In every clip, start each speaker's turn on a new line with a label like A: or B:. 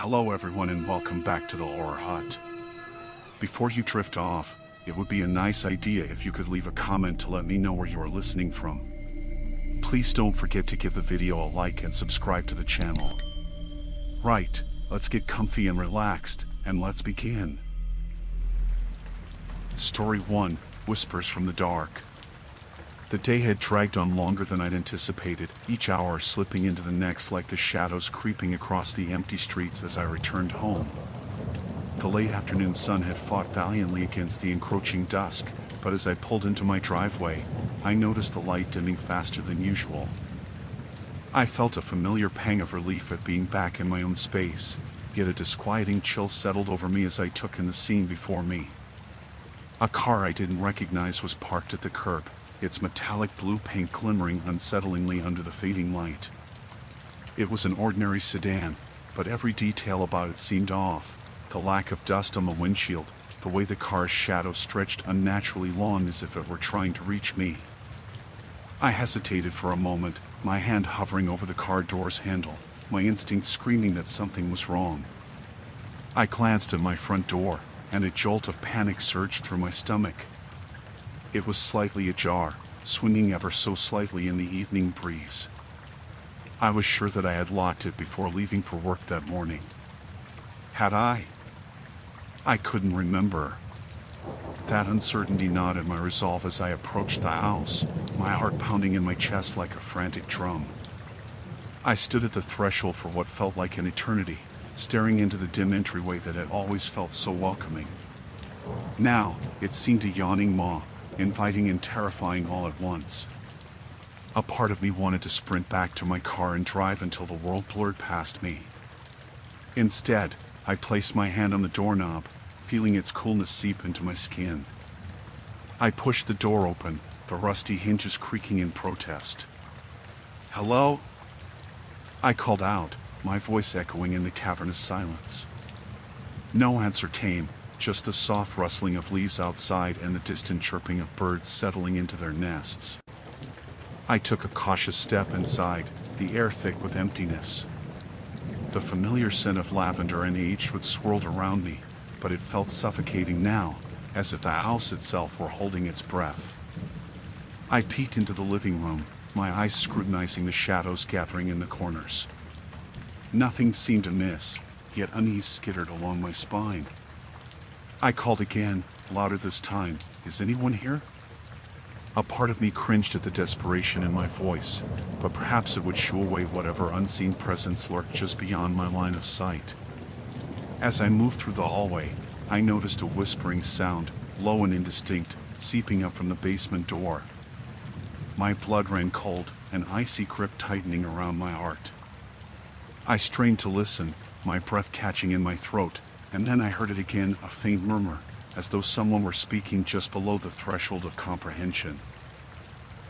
A: Hello everyone and welcome back to the Horror Hut. Before you drift off, it would be a nice idea if you could leave a comment to let me know where you are listening from. Please don't forget to give the video a like and subscribe to the channel. Right, let's get comfy and relaxed, and let's begin. Story 1, Whispers from the Dark. The day had dragged on longer than I'd anticipated, each hour slipping into the next like the shadows creeping across the empty streets as I returned home. The late afternoon sun had fought valiantly against the encroaching dusk, but as I pulled into my driveway, I noticed the light dimming faster than usual. I felt a familiar pang of relief at being back in my own space, yet a disquieting chill settled over me as I took in the scene before me. A car I didn't recognize was parked at the curb, its metallic blue paint glimmering unsettlingly under the fading light. It was an ordinary sedan, but every detail about it seemed off. The lack of dust on the windshield, the way the car's shadow stretched unnaturally long as if it were trying to reach me. I hesitated for a moment, my hand hovering over the car door's handle, my instinct screaming that something was wrong. I glanced at my front door, and a jolt of panic surged through my stomach. It was slightly ajar, swinging ever so slightly in the evening breeze. I was sure that I had locked it before leaving for work that morning. Had I? I couldn't remember. That uncertainty gnawed at my resolve as I approached the house, my heart pounding in my chest like a frantic drum. I stood at the threshold for what felt like an eternity, staring into the dim entryway that had always felt so welcoming. Now, it seemed a yawning maw, inviting and terrifying all at once. A part of me wanted to sprint back to my car and drive until the world blurred past me. Instead, I placed my hand on the doorknob, feeling its coolness seep into my skin. I pushed the door open, the rusty hinges creaking in protest. "Hello?" I called out, my voice echoing in the cavernous silence. No answer came, just the soft rustling of leaves outside and the distant chirping of birds settling into their nests. I took a cautious step inside, the air thick with emptiness. The familiar scent of lavender and aged wood swirled around me, but it felt suffocating now, as if the house itself were holding its breath. I peeked into the living room, my eyes scrutinizing the shadows gathering in the corners. Nothing seemed amiss, yet unease skittered along my spine. I called again, louder this time, "Is anyone here?" A part of me cringed at the desperation in my voice, but perhaps it would shoo away whatever unseen presence lurked just beyond my line of sight. As I moved through the hallway, I noticed a whispering sound, low and indistinct, seeping up from the basement door. My blood ran cold, an icy grip tightening around my heart. I strained to listen, my breath catching in my throat, and then I heard it again, a faint murmur, as though someone were speaking just below the threshold of comprehension.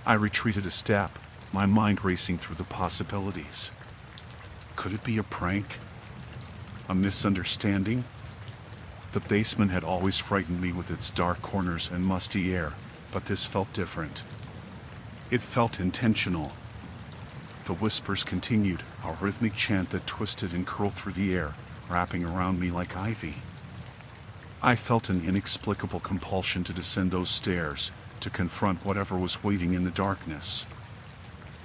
A: I retreated a step, my mind racing through the possibilities. Could it be a prank? A misunderstanding? The basement had always frightened me with its dark corners and musty air, but this felt different. It felt intentional. The whispers continued, a rhythmic chant that twisted and curled through the air, wrapping around me like ivy. I felt an inexplicable compulsion to descend those stairs, to confront whatever was waiting in the darkness.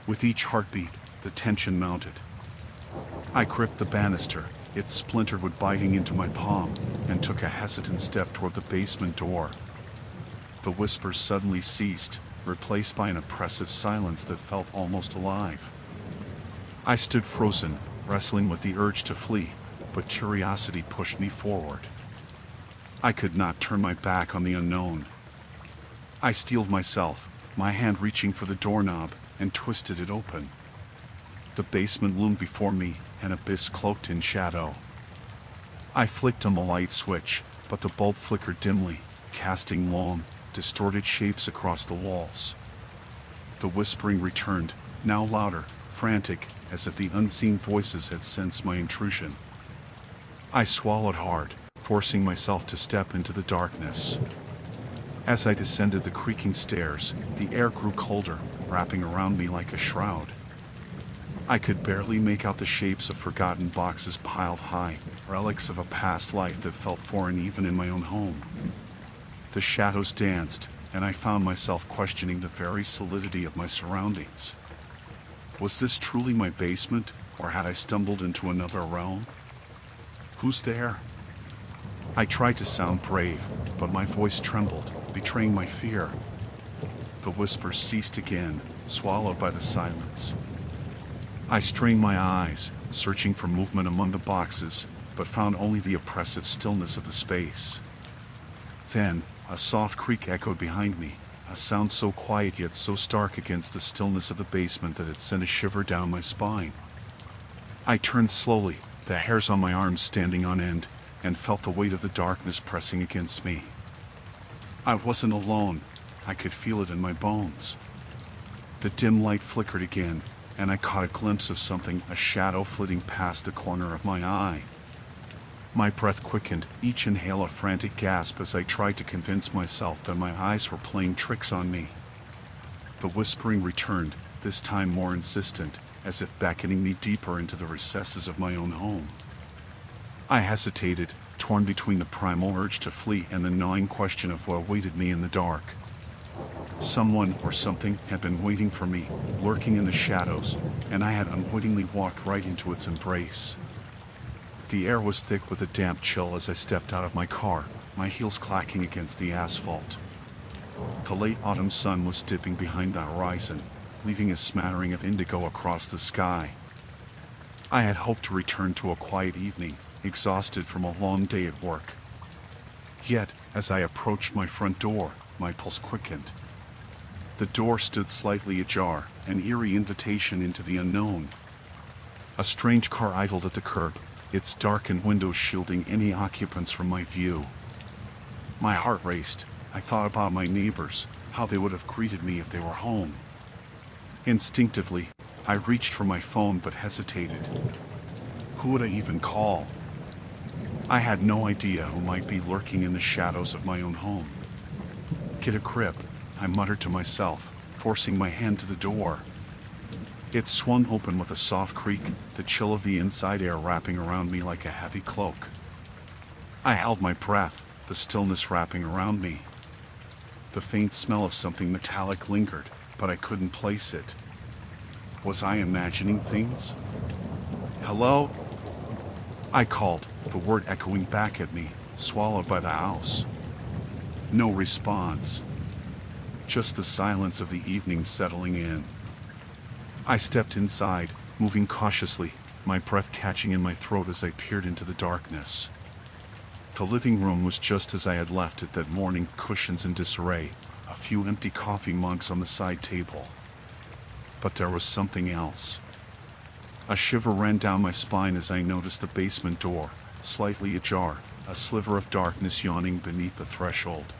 A: With each heartbeat, the tension mounted. I gripped the banister, its splintered wood biting into my palm, and took a hesitant step toward the basement door. The whispers suddenly ceased, replaced by an oppressive silence that felt almost alive. I stood frozen, wrestling with the urge to flee, but curiosity pushed me forward. I could not turn my back on the unknown. I steeled myself, my hand reaching for the doorknob, and twisted it open. The basement loomed before me, an abyss cloaked in shadow. I flicked on the light switch, but the bulb flickered dimly, casting long, distorted shapes across the walls. The whispering returned, now louder, frantic, as if the unseen voices had sensed my intrusion. I swallowed hard, forcing myself to step into the darkness. As I descended the creaking stairs, the air grew colder, wrapping around me like a shroud. I could barely make out the shapes of forgotten boxes piled high, relics of a past life that felt foreign even in my own home. The shadows danced, and I found myself questioning the very solidity of my surroundings. Was this truly my basement, or had I stumbled into another realm? Who's there? I tried to sound brave, but my voice trembled, betraying my fear. The whispers ceased again, swallowed by the silence. I strained my eyes, searching for movement among the boxes, but found only the oppressive stillness of the space. Then, a soft creak echoed behind me, a sound so quiet yet so stark against the stillness of the basement that it sent a shiver down my spine. I turned slowly, the hairs on my arms standing on end, and felt the weight of the darkness pressing against me. I wasn't alone. I could feel it in my bones. The dim light flickered again, and I caught a glimpse of something, a shadow flitting past the corner of my eye. My breath quickened, each inhale a frantic gasp as I tried to convince myself that my eyes were playing tricks on me. The whispering returned, this time more insistent, as if beckoning me deeper into the recesses of my own home. I hesitated, torn between the primal urge to flee and the gnawing question of what awaited me in the dark. Someone or something had been waiting for me, lurking in the shadows, and I had unwittingly walked right into its embrace. The air was thick with a damp chill as I stepped out of my car, my heels clacking against the asphalt. The late autumn sun was dipping behind the horizon, leaving a smattering of indigo across the sky. I had hoped to return to a quiet evening, exhausted from a long day at work. Yet, as I approached my front door, my pulse quickened. The door stood slightly ajar, an eerie invitation into the unknown. A strange car idled at the curb, its darkened windows shielding any occupants from my view. My heart raced. I thought about my neighbors, how they would have greeted me if they were home. Instinctively, I reached for my phone but hesitated. Who would I even call? I had no idea who might be lurking in the shadows of my own home. Get a grip, I muttered to myself, forcing my hand to the door. It swung open with a soft creak, the chill of the inside air wrapping around me like a heavy cloak. I held my breath, the stillness wrapping around me. The faint smell of something metallic lingered, but I couldn't place it. Was I imagining things? Hello? I called, the word echoing back at me, swallowed by the house. No response. Just the silence of the evening settling in. I stepped inside, moving cautiously, my breath catching in my throat as I peered into the darkness. The living room was just as I had left it that morning, cushions in disarray, a few empty coffee mugs on the side table. But there was something else. A shiver ran down my spine as I noticed the basement door, slightly ajar, a sliver of darkness yawning beneath the threshold.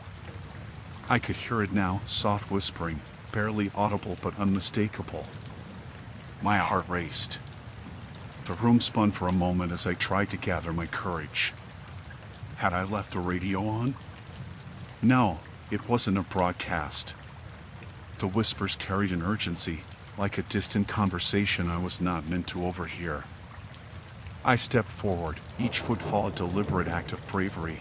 A: I could hear it now, soft whispering, barely audible but unmistakable. My heart raced. The room spun for a moment as I tried to gather my courage. Had I left the radio on? No, it wasn't a broadcast. The whispers carried an urgency, like a distant conversation I was not meant to overhear. I stepped forward, each footfall a deliberate act of bravery.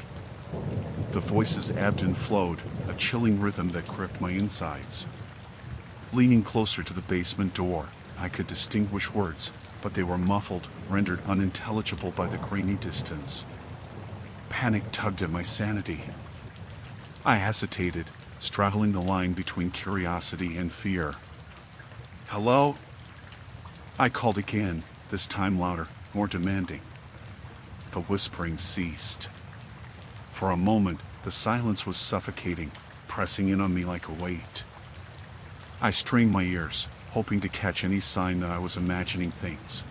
A: The voices ebbed and flowed, a chilling rhythm that gripped my insides. Leaning closer to the basement door, I could distinguish words, but they were muffled, rendered unintelligible by the grainy distance. Panic tugged at my sanity. I hesitated, straddling the line between curiosity and fear. Hello? I called again, this time louder, more demanding. The whispering ceased. For a moment, the silence was suffocating, pressing in on me like a weight. I strained my ears, hoping to catch any sign that I was imagining things.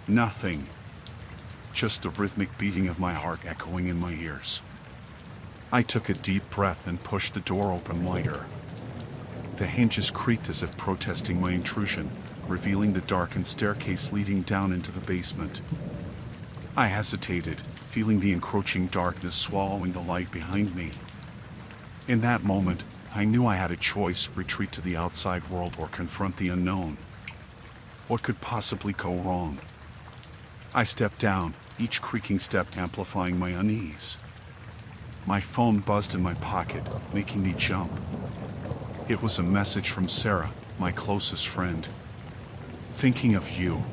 A: Nothing. Just the rhythmic beating of my heart echoing in my ears. I took a deep breath and pushed the door open wider. The hinges creaked as if protesting my intrusion, revealing the darkened staircase leading down into the basement. I hesitated, feeling the encroaching darkness swallowing the light behind me. In that moment, I knew I had a choice: retreat to the outside world or confront the unknown. What could possibly go wrong? I stepped down, each creaking step amplifying my unease. My phone buzzed in my pocket, making me jump. It was a message from Sarah, my closest friend. "Thinking of you.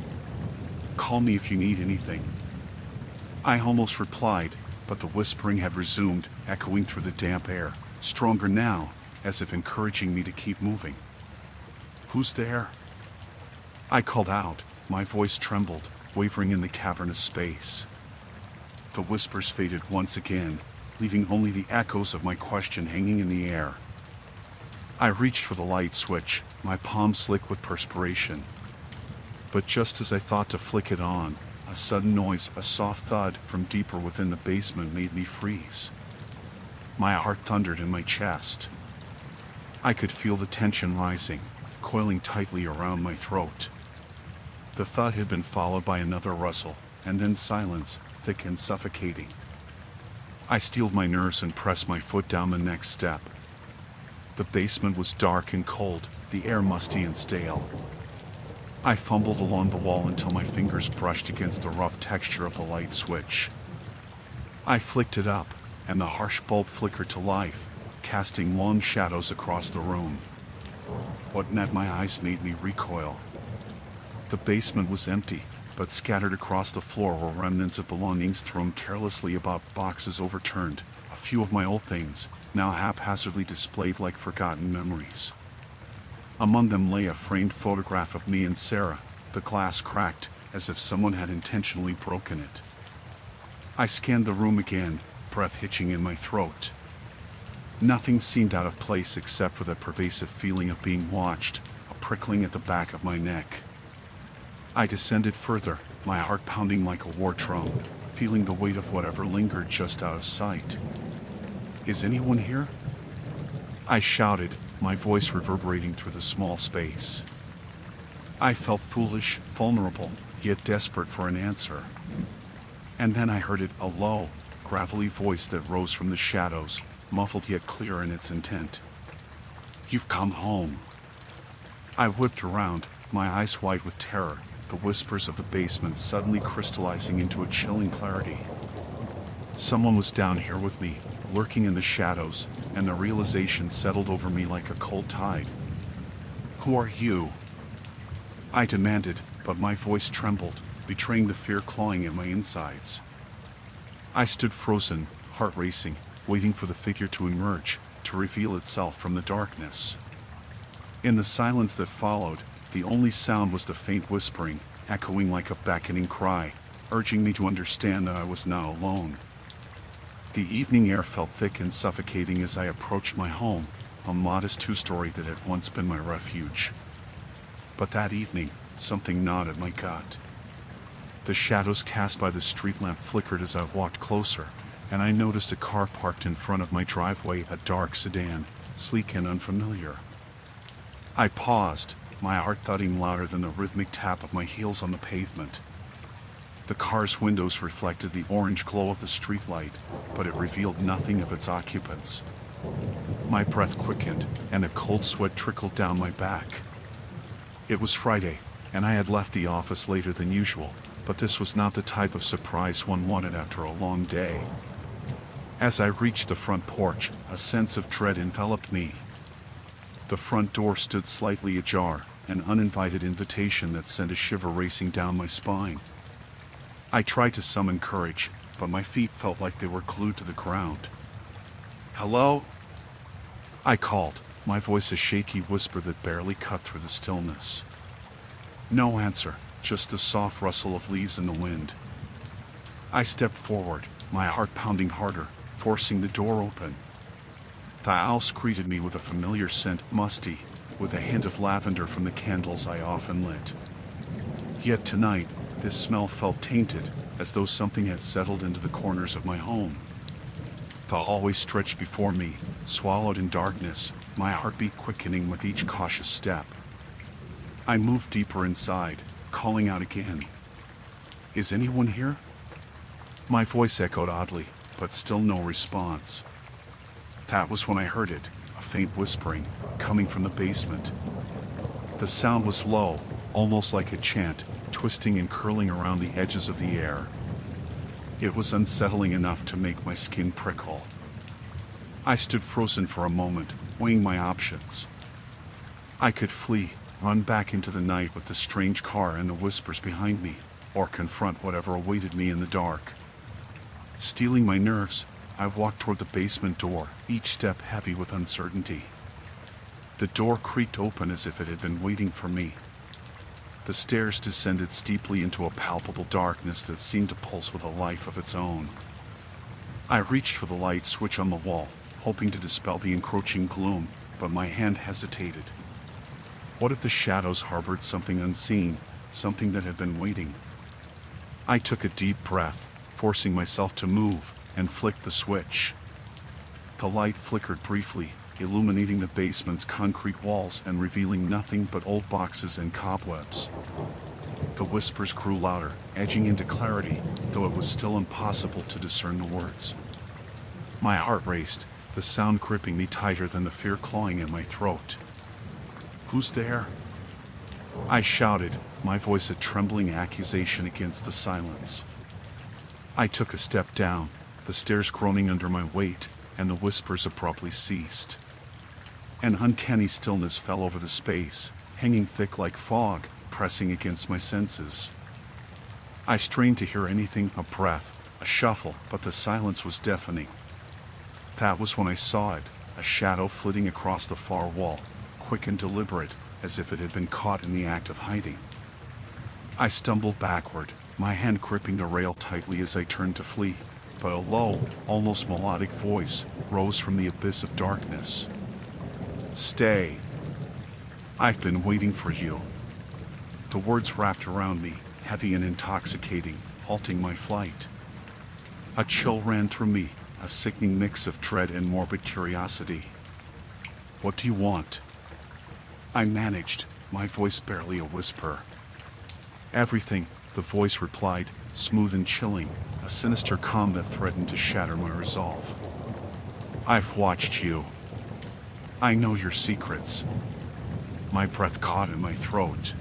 A: Call me if you need anything." I almost replied, but the whispering had resumed, echoing through the damp air, stronger now, as if encouraging me to keep moving. "Who's there?" I called out. My voice trembled, wavering in the cavernous space. The whispers faded once again, leaving only the echoes of my question hanging in the air. I reached for the light switch, my palm slick with perspiration. But just as I thought to flick it on, a sudden noise, a soft thud from deeper within the basement made me freeze. My heart thundered in my chest. I could feel the tension rising, coiling tightly around my throat. The thud had been followed by another rustle, and then silence, thick and suffocating. I steeled my nerves and pressed my foot down the next step. The basement was dark and cold, the air musty and stale. I fumbled along the wall until my fingers brushed against the rough texture of the light switch. I flicked it up, and the harsh bulb flickered to life, casting long shadows across the room. What met my eyes made me recoil. The basement was empty, but scattered across the floor were remnants of belongings thrown carelessly about, boxes overturned, a few of my old things, now haphazardly displayed like forgotten memories. Among them lay a framed photograph of me and Sarah, the glass cracked, as if someone had intentionally broken it. I scanned the room again, breath hitching in my throat. Nothing seemed out of place except for that pervasive feeling of being watched, a prickling at the back of my neck. I descended further, my heart pounding like a war drum, feeling the weight of whatever lingered just out of sight. "Is anyone here?" I shouted, my voice reverberating through the small space. I felt foolish, vulnerable, yet desperate for an answer. And then I heard it, a low, gravelly voice that rose from the shadows, muffled yet clear in its intent. "You've come home." I whipped around, my eyes wide with terror, the whispers of the basement suddenly crystallizing into a chilling clarity. Someone was down here with me, lurking in the shadows, and the realization settled over me like a cold tide. "Who are you?" I demanded, but my voice trembled, betraying the fear clawing at my insides. I stood frozen, heart racing, waiting for the figure to emerge, to reveal itself from the darkness. In the silence that followed, the only sound was the faint whispering, echoing like a beckoning cry, urging me to understand that I was not alone. The evening air felt thick and suffocating as I approached my home, a modest two-story that had once been my refuge. But that evening, something gnawed at my gut. The shadows cast by the street lamp flickered as I walked closer, and I noticed a car parked in front of my driveway, a dark sedan, sleek and unfamiliar. I paused, my heart thudding louder than the rhythmic tap of my heels on the pavement. The car's windows reflected the orange glow of the streetlight, but it revealed nothing of its occupants. My breath quickened, and a cold sweat trickled down my back. It was Friday, and I had left the office later than usual, but this was not the type of surprise one wanted after a long day. As I reached the front porch, a sense of dread enveloped me. The front door stood slightly ajar, an uninvited invitation that sent a shiver racing down my spine. I tried to summon courage, but my feet felt like they were glued to the ground. "Hello?" I called, my voice a shaky whisper that barely cut through the stillness. No answer, just the soft rustle of leaves in the wind. I stepped forward, my heart pounding harder, forcing the door open. The house greeted me with a familiar scent, musty, with a hint of lavender from the candles I often lit. Yet tonight, this smell felt tainted, as though something had settled into the corners of my home. The hallway stretched before me, swallowed in darkness, my heartbeat quickening with each cautious step. I moved deeper inside, calling out again. "Is anyone here?" My voice echoed oddly, but still no response. That was when I heard it, a faint whispering, coming from the basement. The sound was low, almost like a chant, twisting and curling around the edges of the air. It was unsettling enough to make my skin prickle. I stood frozen for a moment, weighing my options. I could flee, run back into the night with the strange car and the whispers behind me, or confront whatever awaited me in the dark. Steeling my nerves, I walked toward the basement door, each step heavy with uncertainty. The door creaked open as if it had been waiting for me. The stairs descended steeply into a palpable darkness that seemed to pulse with a life of its own. I reached for the light switch on the wall, hoping to dispel the encroaching gloom, but my hand hesitated. What if the shadows harbored something unseen, something that had been waiting? I took a deep breath, forcing myself to move, and flicked the switch. The light flickered briefly, illuminating the basement's concrete walls and revealing nothing but old boxes and cobwebs. The whispers grew louder, edging into clarity, though it was still impossible to discern the words. My heart raced, the sound gripping me tighter than the fear clawing at my throat. "Who's there?" I shouted, my voice a trembling accusation against the silence. I took a step down, the stairs groaning under my weight, and the whispers abruptly ceased. An uncanny stillness fell over the space, hanging thick like fog, pressing against my senses. I strained to hear anything, a breath, a shuffle, but the silence was deafening. That was when I saw it, a shadow flitting across the far wall, quick and deliberate, as if it had been caught in the act of hiding. I stumbled backward, my hand gripping the rail tightly as I turned to flee, but a low, almost melodic voice rose from the abyss of darkness. "Stay. I've been waiting for you." The words wrapped around me, heavy and intoxicating, halting my flight. A chill ran through me, a sickening mix of dread and morbid curiosity. "What do you want?" I managed, my voice barely a whisper. "Everything," the voice replied, smooth and chilling, a sinister calm that threatened to shatter my resolve. "I've watched you. I know your secrets." My breath caught in my throat.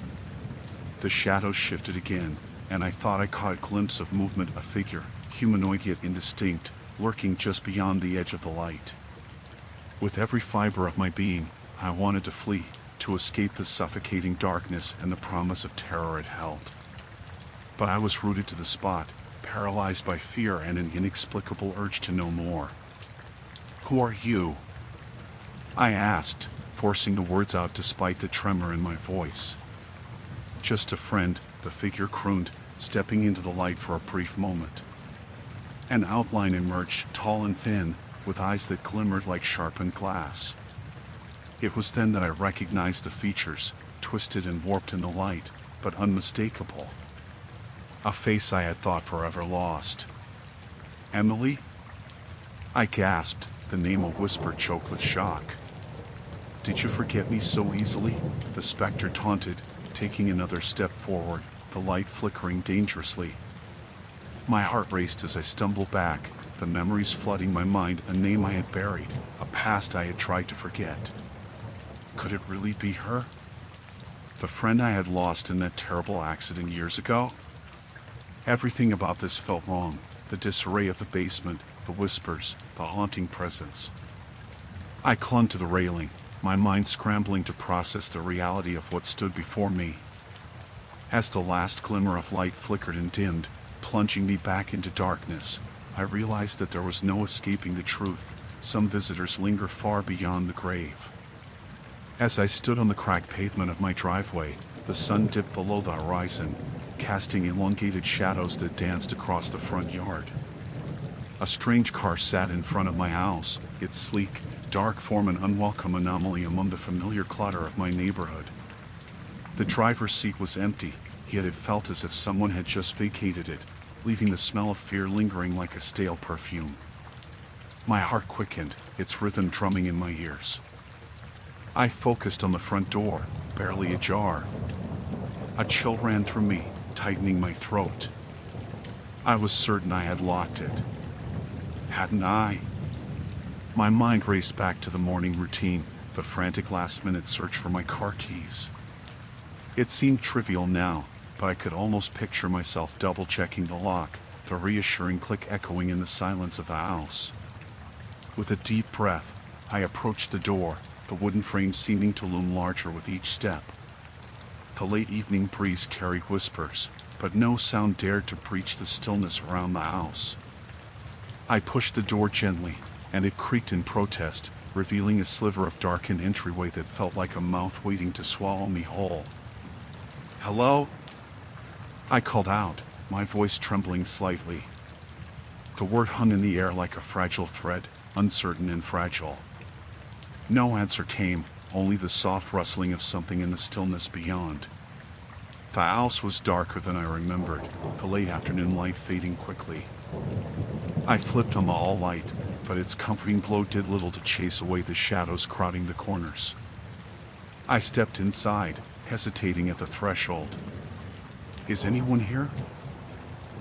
A: The shadows shifted again, and I thought I caught a glimpse of movement, a figure, humanoid yet indistinct, lurking just beyond the edge of the light. With every fiber of my being, I wanted to flee, to escape the suffocating darkness and the promise of terror it held. But I was rooted to the spot, paralyzed by fear and an inexplicable urge to know more. "Who are you?" I asked, forcing the words out despite the tremor in my voice. "Just a friend," the figure crooned, stepping into the light for a brief moment. An outline emerged, tall and thin, with eyes that glimmered like sharpened glass. It was then that I recognized the features, twisted and warped in the light, but unmistakable. A face I had thought forever lost. "Emily?" I gasped, the name a whisper choked with shock. "Did you forget me so easily?" the specter taunted, taking another step forward, the light flickering dangerously. My heart raced as I stumbled back, the memories flooding my mind, a name I had buried, a past I had tried to forget. Could it really be her? The friend I had lost in that terrible accident years ago? Everything about this felt wrong, the disarray of the basement, the whispers, the haunting presence. I clung to the railing, my mind scrambling to process the reality of what stood before me. As the last glimmer of light flickered and dimmed, plunging me back into darkness, I realized that there was no escaping the truth. Some visitors linger far beyond the grave. As I stood on the cracked pavement of my driveway, the sun dipped below the horizon, casting elongated shadows that danced across the front yard. A strange car sat in front of my house, its sleek, dark form an unwelcome anomaly among the familiar clutter of my neighborhood. The driver's seat was empty, yet it felt as if someone had just vacated it, leaving the smell of fear lingering like a stale perfume. My heart quickened, its rhythm drumming in my ears. I focused on the front door, barely ajar. A chill ran through me, tightening my throat. I was certain I had locked it. Hadn't I? My mind raced back to the morning routine, the frantic last-minute search for my car keys. It seemed trivial now, but I could almost picture myself double-checking the lock, the reassuring click echoing in the silence of the house. With a deep breath, I approached the door, the wooden frame seeming to loom larger with each step. The late evening breeze carried whispers, but no sound dared to breach the stillness around the house. I pushed the door gently, and it creaked in protest, revealing a sliver of darkened entryway that felt like a mouth waiting to swallow me whole. "Hello?" I called out, my voice trembling slightly. The word hung in the air like a fragile thread, uncertain and fragile. No answer came, only the soft rustling of something in the stillness beyond. The house was darker than I remembered, the late afternoon light fading quickly. I flipped on the hall light, but its comforting glow did little to chase away the shadows crowding the corners. I stepped inside, hesitating at the threshold. "Is anyone here?"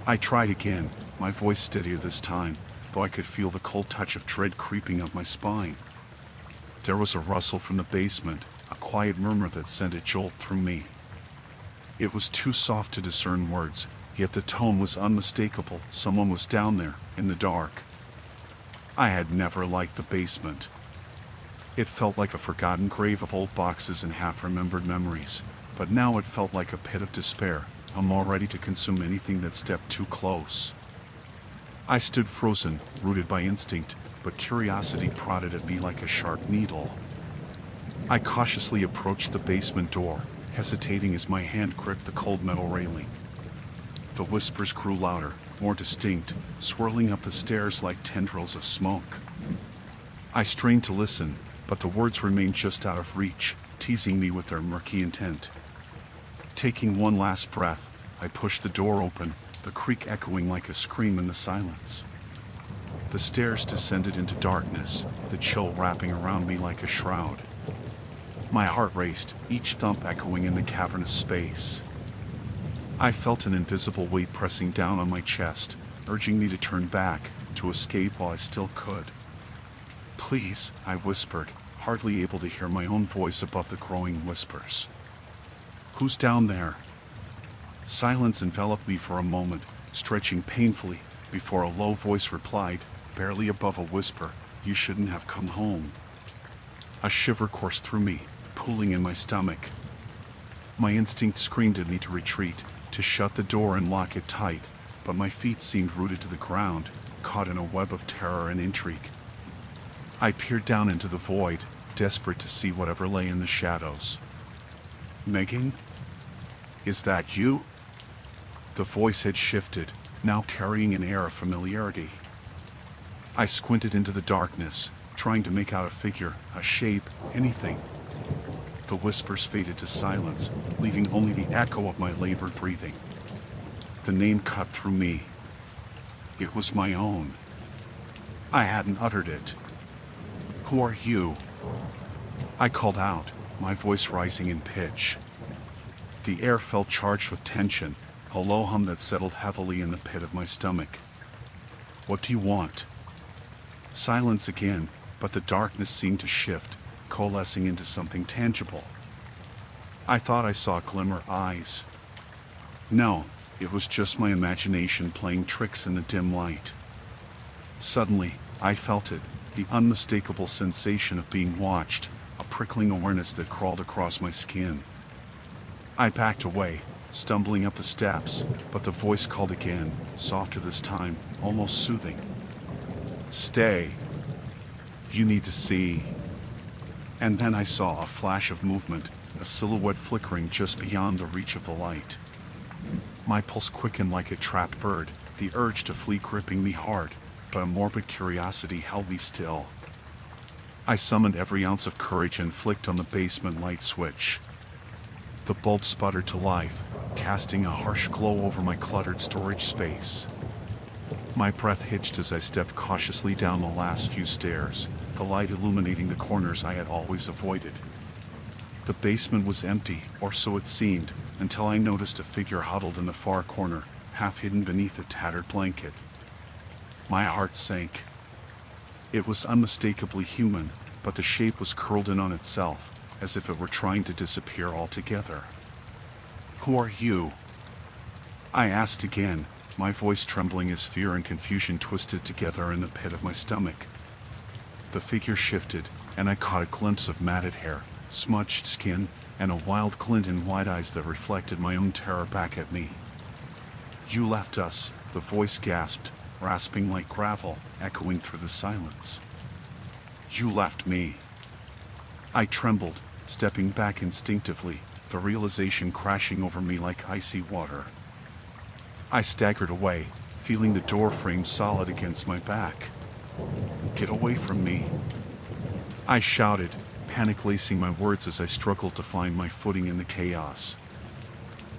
A: I tried again, my voice steadier this time, though I could feel the cold touch of dread creeping up my spine. There was a rustle from the basement, a quiet murmur that sent a jolt through me. It was too soft to discern words, yet the tone was unmistakable. Someone was down there, in the dark. I had never liked the basement. It felt like a forgotten grave of old boxes and half-remembered memories, but now it felt like a pit of despair, a maw ready to consume anything that stepped too close. I stood frozen, rooted by instinct, but curiosity prodded at me like a sharp needle. I cautiously approached the basement door, hesitating as my hand gripped the cold metal railing. The whispers grew louder, more distinct, swirling up the stairs like tendrils of smoke. I strained to listen, but the words remained just out of reach, teasing me with their murky intent. Taking one last breath, I pushed the door open, the creak echoing like a scream in the silence. The stairs descended into darkness, the chill wrapping around me like a shroud. My heart raced, each thump echoing in the cavernous space. I felt an invisible weight pressing down on my chest, urging me to turn back, to escape while I still could. "Please," I whispered, hardly able to hear my own voice above the growing whispers. "Who's down there?" Silence enveloped me for a moment, stretching painfully, before a low voice replied, barely above a whisper, "You shouldn't have come home." A shiver coursed through me, pooling in my stomach. My instinct screamed at me to retreat, to shut the door and lock it tight, but my feet seemed rooted to the ground, caught in a web of terror and intrigue. I peered down into the void, desperate to see whatever lay in the shadows. "Megan? Is that you?" The voice had shifted, now carrying an air of familiarity. I squinted into the darkness, trying to make out a figure, a shape, anything. The whispers faded to silence, leaving only the echo of my labored breathing. The name cut through me. It was my own. I hadn't uttered it. "Who are you?" I called out, my voice rising in pitch. The air felt charged with tension, a low hum that settled heavily in the pit of my stomach. "What do you want?" Silence again, but the darkness seemed to shift, coalescing into something tangible. I thought I saw glimmer eyes. No, it was just my imagination playing tricks in the dim light. Suddenly, I felt it, the unmistakable sensation of being watched, a prickling awareness that crawled across my skin. I backed away, stumbling up the steps, but the voice called again, softer this time, almost soothing. "Stay. You need to see." And then I saw a flash of movement, a silhouette flickering just beyond the reach of the light. My pulse quickened like a trapped bird, the urge to flee gripping me hard, but a morbid curiosity held me still. I summoned every ounce of courage and flicked on the basement light switch. The bulb sputtered to life, casting a harsh glow over my cluttered storage space. My breath hitched as I stepped cautiously down the last few stairs, the light illuminating the corners I had always avoided. The basement was empty, or so it seemed, until I noticed a figure huddled in the far corner, half hidden beneath a tattered blanket. My heart sank. It was unmistakably human, but the shape was curled in on itself, as if it were trying to disappear altogether. Who are you? I asked again, my voice trembling as fear and confusion twisted together in the pit of my stomach. The figure shifted, and I caught a glimpse of matted hair, smudged skin, and a wild glint in wide eyes that reflected my own terror back at me. You left us, the voice gasped, rasping like gravel, echoing through the silence. You left me. I trembled, stepping back instinctively, the realization crashing over me like icy water. I staggered away, feeling the door frame solid against my back. Get away from me. I shouted, panic lacing my words as I struggled to find my footing in the chaos.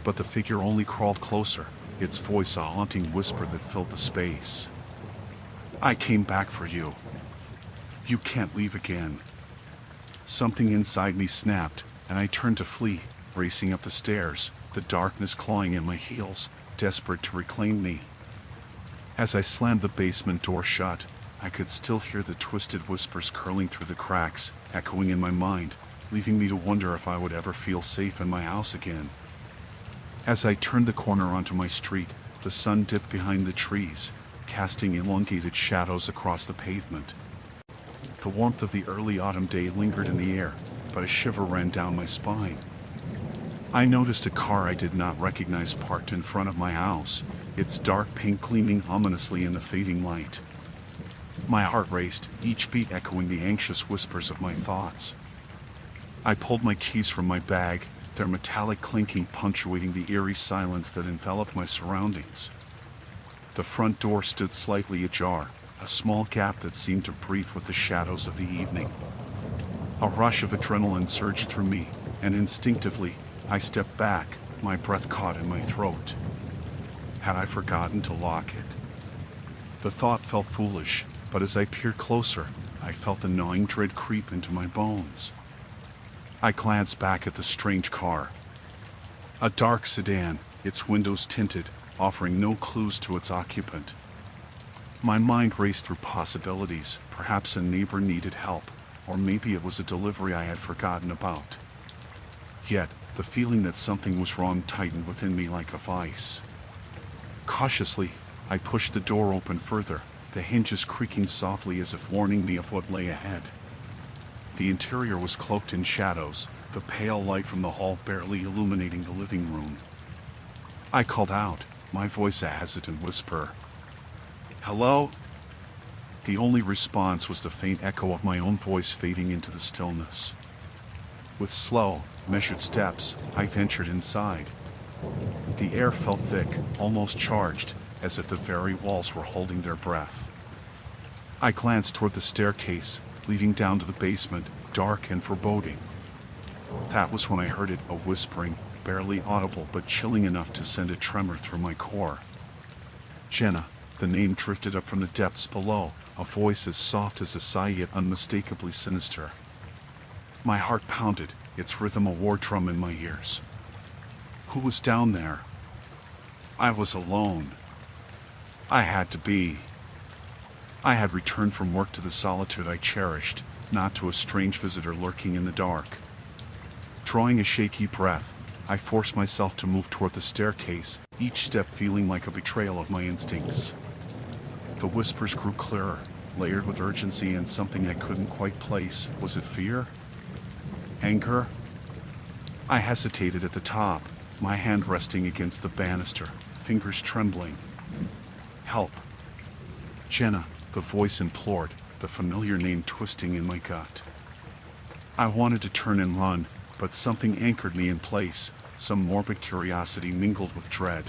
A: But the figure only crawled closer, its voice a haunting whisper that filled the space. I came back for you. You can't leave again. Something inside me snapped, and I turned to flee, racing up the stairs, the darkness clawing at my heels, desperate to reclaim me. As I slammed the basement door shut, I could still hear the twisted whispers curling through the cracks, echoing in my mind, leaving me to wonder if I would ever feel safe in my house again. As I turned the corner onto my street, the sun dipped behind the trees, casting elongated shadows across the pavement. The warmth of the early autumn day lingered in the air, but a shiver ran down my spine. I noticed a car I did not recognize parked in front of my house, its dark paint gleaming ominously in the fading light. My heart raced, each beat echoing the anxious whispers of my thoughts. I pulled my keys from my bag, their metallic clinking punctuating the eerie silence that enveloped my surroundings. The front door stood slightly ajar, a small gap that seemed to breathe with the shadows of the evening. A rush of adrenaline surged through me, and instinctively, I stepped back, my breath caught in my throat. Had I forgotten to lock it? The thought felt foolish, but as I peered closer, I felt a gnawing dread creep into my bones. I glanced back at the strange car. A dark sedan, its windows tinted, offering no clues to its occupant. My mind raced through possibilities. Perhaps a neighbor needed help, or maybe it was a delivery I had forgotten about. Yet, the feeling that something was wrong tightened within me like a vice. Cautiously, I pushed the door open further, the hinges creaking softly as if warning me of what lay ahead. The interior was cloaked in shadows, the pale light from the hall barely illuminating the living room. I called out, my voice a hesitant whisper. Hello? The only response was the faint echo of my own voice fading into the stillness. With slow, measured steps, I ventured inside. The air felt thick, almost charged, as if the very walls were holding their breath. I glanced toward the staircase, leading down to the basement, dark and foreboding. That was when I heard it, a whispering, barely audible but chilling enough to send a tremor through my core. Jenna, the name drifted up from the depths below, a voice as soft as a sigh yet unmistakably sinister. My heart pounded, its rhythm a war drum in my ears. Who was down there? I was alone. I had to be. I had returned from work to the solitude I cherished, not to a strange visitor lurking in the dark. Drawing a shaky breath, I forced myself to move toward the staircase, each step feeling like a betrayal of my instincts. The whispers grew clearer, layered with urgency and something I couldn't quite place. Was it fear? Anger? I hesitated at the top, my hand resting against the banister, fingers trembling. Help. Jenna, the voice implored, the familiar name twisting in my gut. I wanted to turn and run, but something anchored me in place, some morbid curiosity mingled with dread.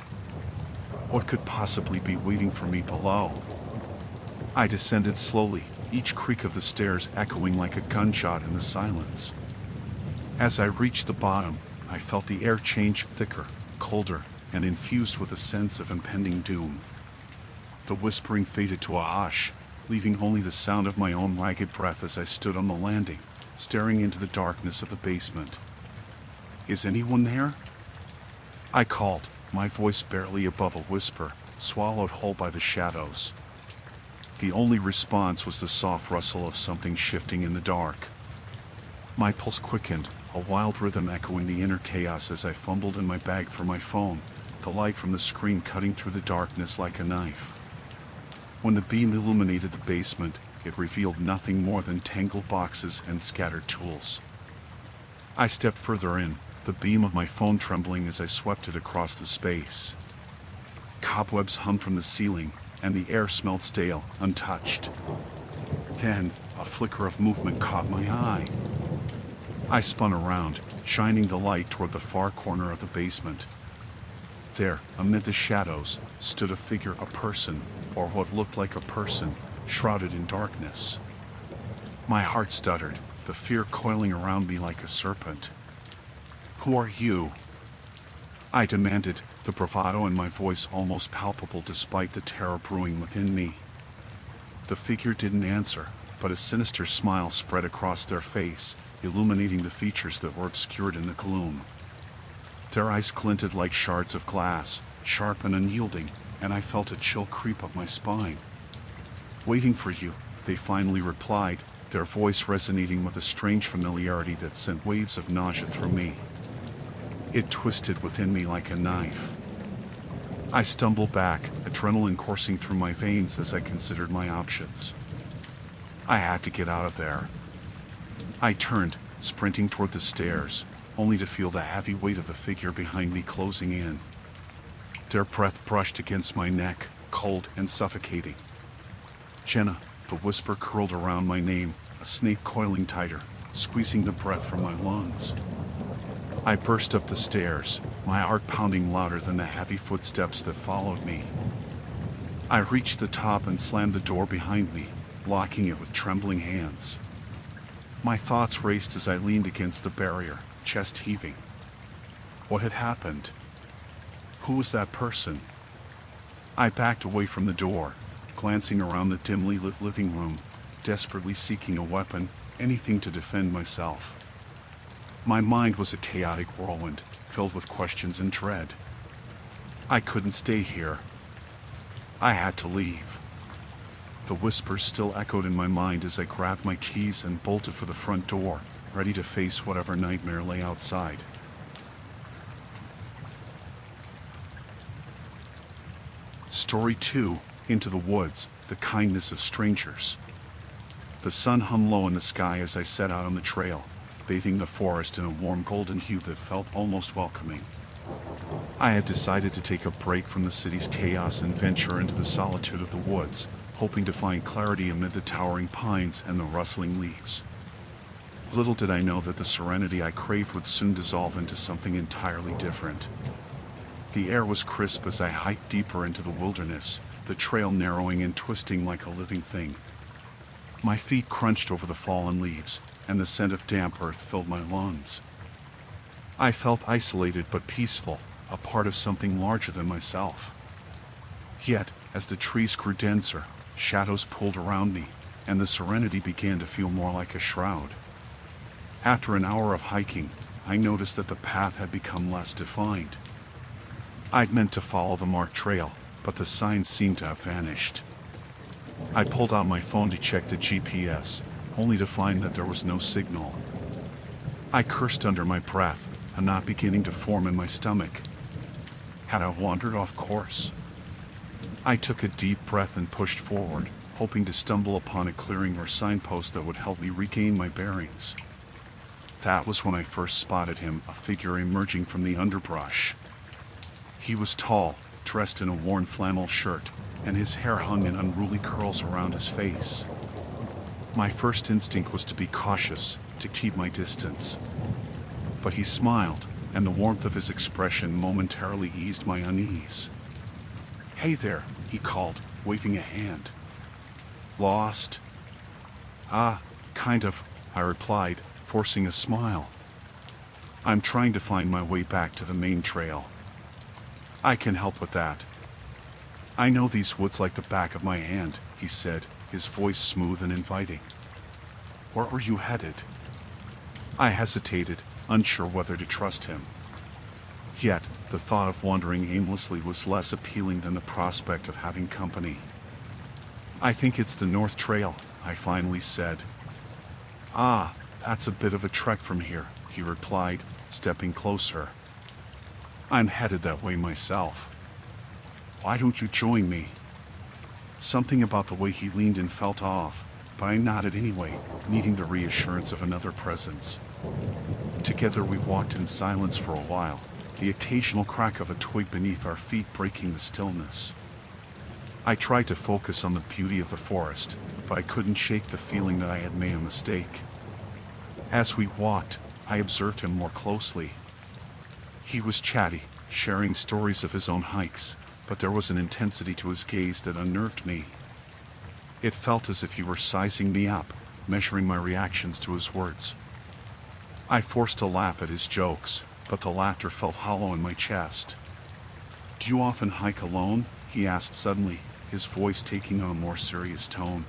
A: What could possibly be waiting for me below? I descended slowly, each creak of the stairs echoing like a gunshot in the silence. As I reached the bottom, I felt the air change thicker, colder, and infused with a sense of impending doom. The whispering faded to a hush, leaving only the sound of my own ragged breath as I stood on the landing, staring into the darkness of the basement. Is anyone there? I called, my voice barely above a whisper, swallowed whole by the shadows. The only response was the soft rustle of something shifting in the dark. My pulse quickened, a wild rhythm echoing the inner chaos as I fumbled in my bag for my phone, the light from the screen cutting through the darkness like a knife. When the beam illuminated the basement, it revealed nothing more than tangled boxes and scattered tools. I stepped further in, the beam of my phone trembling as I swept it across the space. Cobwebs hummed from the ceiling, and the air smelled stale, untouched. Then, a flicker of movement caught my eye. I spun around, shining the light toward the far corner of the basement. There, amid the shadows, stood a figure, a person, or what looked like a person, shrouded in darkness. My heart stuttered, the fear coiling around me like a serpent. "Who are you?" I demanded, the bravado in my voice almost palpable despite the terror brewing within me. The figure didn't answer, but a sinister smile spread across their face, illuminating the features that were obscured in the gloom. Their eyes glinted like shards of glass, sharp and unyielding, and I felt a chill creep up my spine. "Waiting for you," they finally replied, their voice resonating with a strange familiarity that sent waves of nausea through me. It twisted within me like a knife. I stumbled back, adrenaline coursing through my veins as I considered my options. I had to get out of there. I turned, sprinting toward the stairs, only to feel the heavy weight of the figure behind me closing in. Their breath brushed against my neck, cold and suffocating. "Jenna," the whisper curled around my name, a snake coiling tighter, squeezing the breath from my lungs. I burst up the stairs, my heart pounding louder than the heavy footsteps that followed me. I reached the top and slammed the door behind me, locking it with trembling hands. My thoughts raced as I leaned against the barrier, chest heaving. What had happened? Who was that person? I backed away from the door, glancing around the dimly lit living room, desperately seeking a weapon, anything to defend myself. My mind was a chaotic whirlwind, filled with questions and dread. I couldn't stay here. I had to leave. The whispers still echoed in my mind as I grabbed my keys and bolted for the front door, ready to face whatever nightmare lay outside. Story 2, Into the Woods, The Kindness of Strangers. The sun hung low in the sky as I set out on the trail, bathing the forest in a warm golden hue that felt almost welcoming. I had decided to take a break from the city's chaos and venture into the solitude of the woods, hoping to find clarity amid the towering pines and the rustling leaves. Little did I know that the serenity I craved would soon dissolve into something entirely different. The air was crisp as I hiked deeper into the wilderness, the trail narrowing and twisting like a living thing. My feet crunched over the fallen leaves, and the scent of damp earth filled my lungs. I felt isolated but peaceful, a part of something larger than myself. Yet, as the trees grew denser, shadows pulled around me, and the serenity began to feel more like a shroud. After an hour of hiking, I noticed that the path had become less defined. I'd meant to follow the marked trail, but the signs seemed to have vanished. I pulled out my phone to check the GPS, only to find that there was no signal. I cursed under my breath, a knot beginning to form in my stomach. Had I wandered off course? I took a deep breath and pushed forward, hoping to stumble upon a clearing or signpost that would help me regain my bearings. That was when I first spotted him, a figure emerging from the underbrush. He was tall, dressed in a worn flannel shirt, and his hair hung in unruly curls around his face. My first instinct was to be cautious, to keep my distance. But he smiled, and the warmth of his expression momentarily eased my unease. "Hey there," he called, waving a hand. "Lost?" "Ah, kind of," I replied, forcing a smile. "I'm trying to find my way back to the main trail." "I can help with that. I know these woods like the back of my hand," he said, his voice smooth and inviting. "Where are you headed?" I hesitated, unsure whether to trust him. Yet, the thought of wandering aimlessly was less appealing than the prospect of having company. "I think it's the North Trail," I finally said. "Ah, that's a bit of a trek from here," he replied, stepping closer. I'm headed that way myself. Why don't you join me? Something about the way he leaned in felt off, but I nodded anyway, needing the reassurance of another presence. Together we walked in silence for a while, the occasional crack of a twig beneath our feet breaking the stillness. I tried to focus on the beauty of the forest, but I couldn't shake the feeling that I had made a mistake. As we walked, I observed him more closely. He was chatty, sharing stories of his own hikes, but there was an intensity to his gaze that unnerved me. It felt as if he were sizing me up, measuring my reactions to his words. I forced a laugh at his jokes, but the laughter felt hollow in my chest. Do you often hike alone? He asked suddenly, his voice taking on a more serious tone.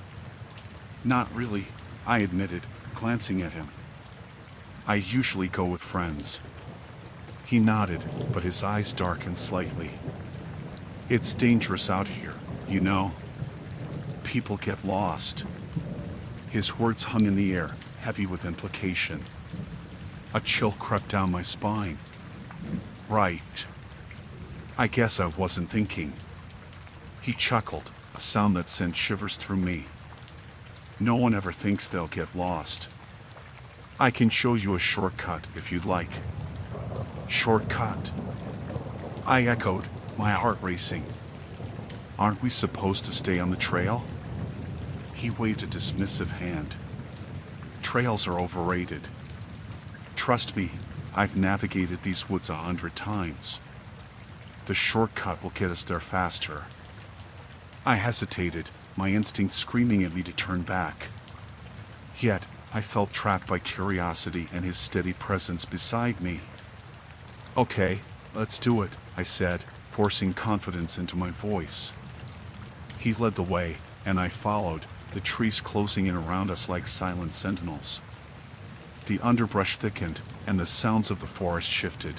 A: Not really, I admitted, glancing at him. I usually go with friends. He nodded, but his eyes darkened slightly. It's dangerous out here, you know. People get lost. His words hung in the air, heavy with implication. A chill crept down my spine. Right. I guess I wasn't thinking. He chuckled, a sound that sent shivers through me. No one ever thinks they'll get lost. I can show you a shortcut if you'd like. Shortcut? I echoed, my heart racing. Aren't we supposed to stay on the trail? He waved a dismissive hand. Trails are overrated. Trust me, I've navigated these woods 100 times. The shortcut will get us there faster. I hesitated, my instinct screaming at me to turn back. Yet, I felt trapped by curiosity and his steady presence beside me. Okay, let's do it, I said, forcing confidence into my voice. He led the way, and I followed, the trees closing in around us like silent sentinels. The underbrush thickened, and the sounds of the forest shifted.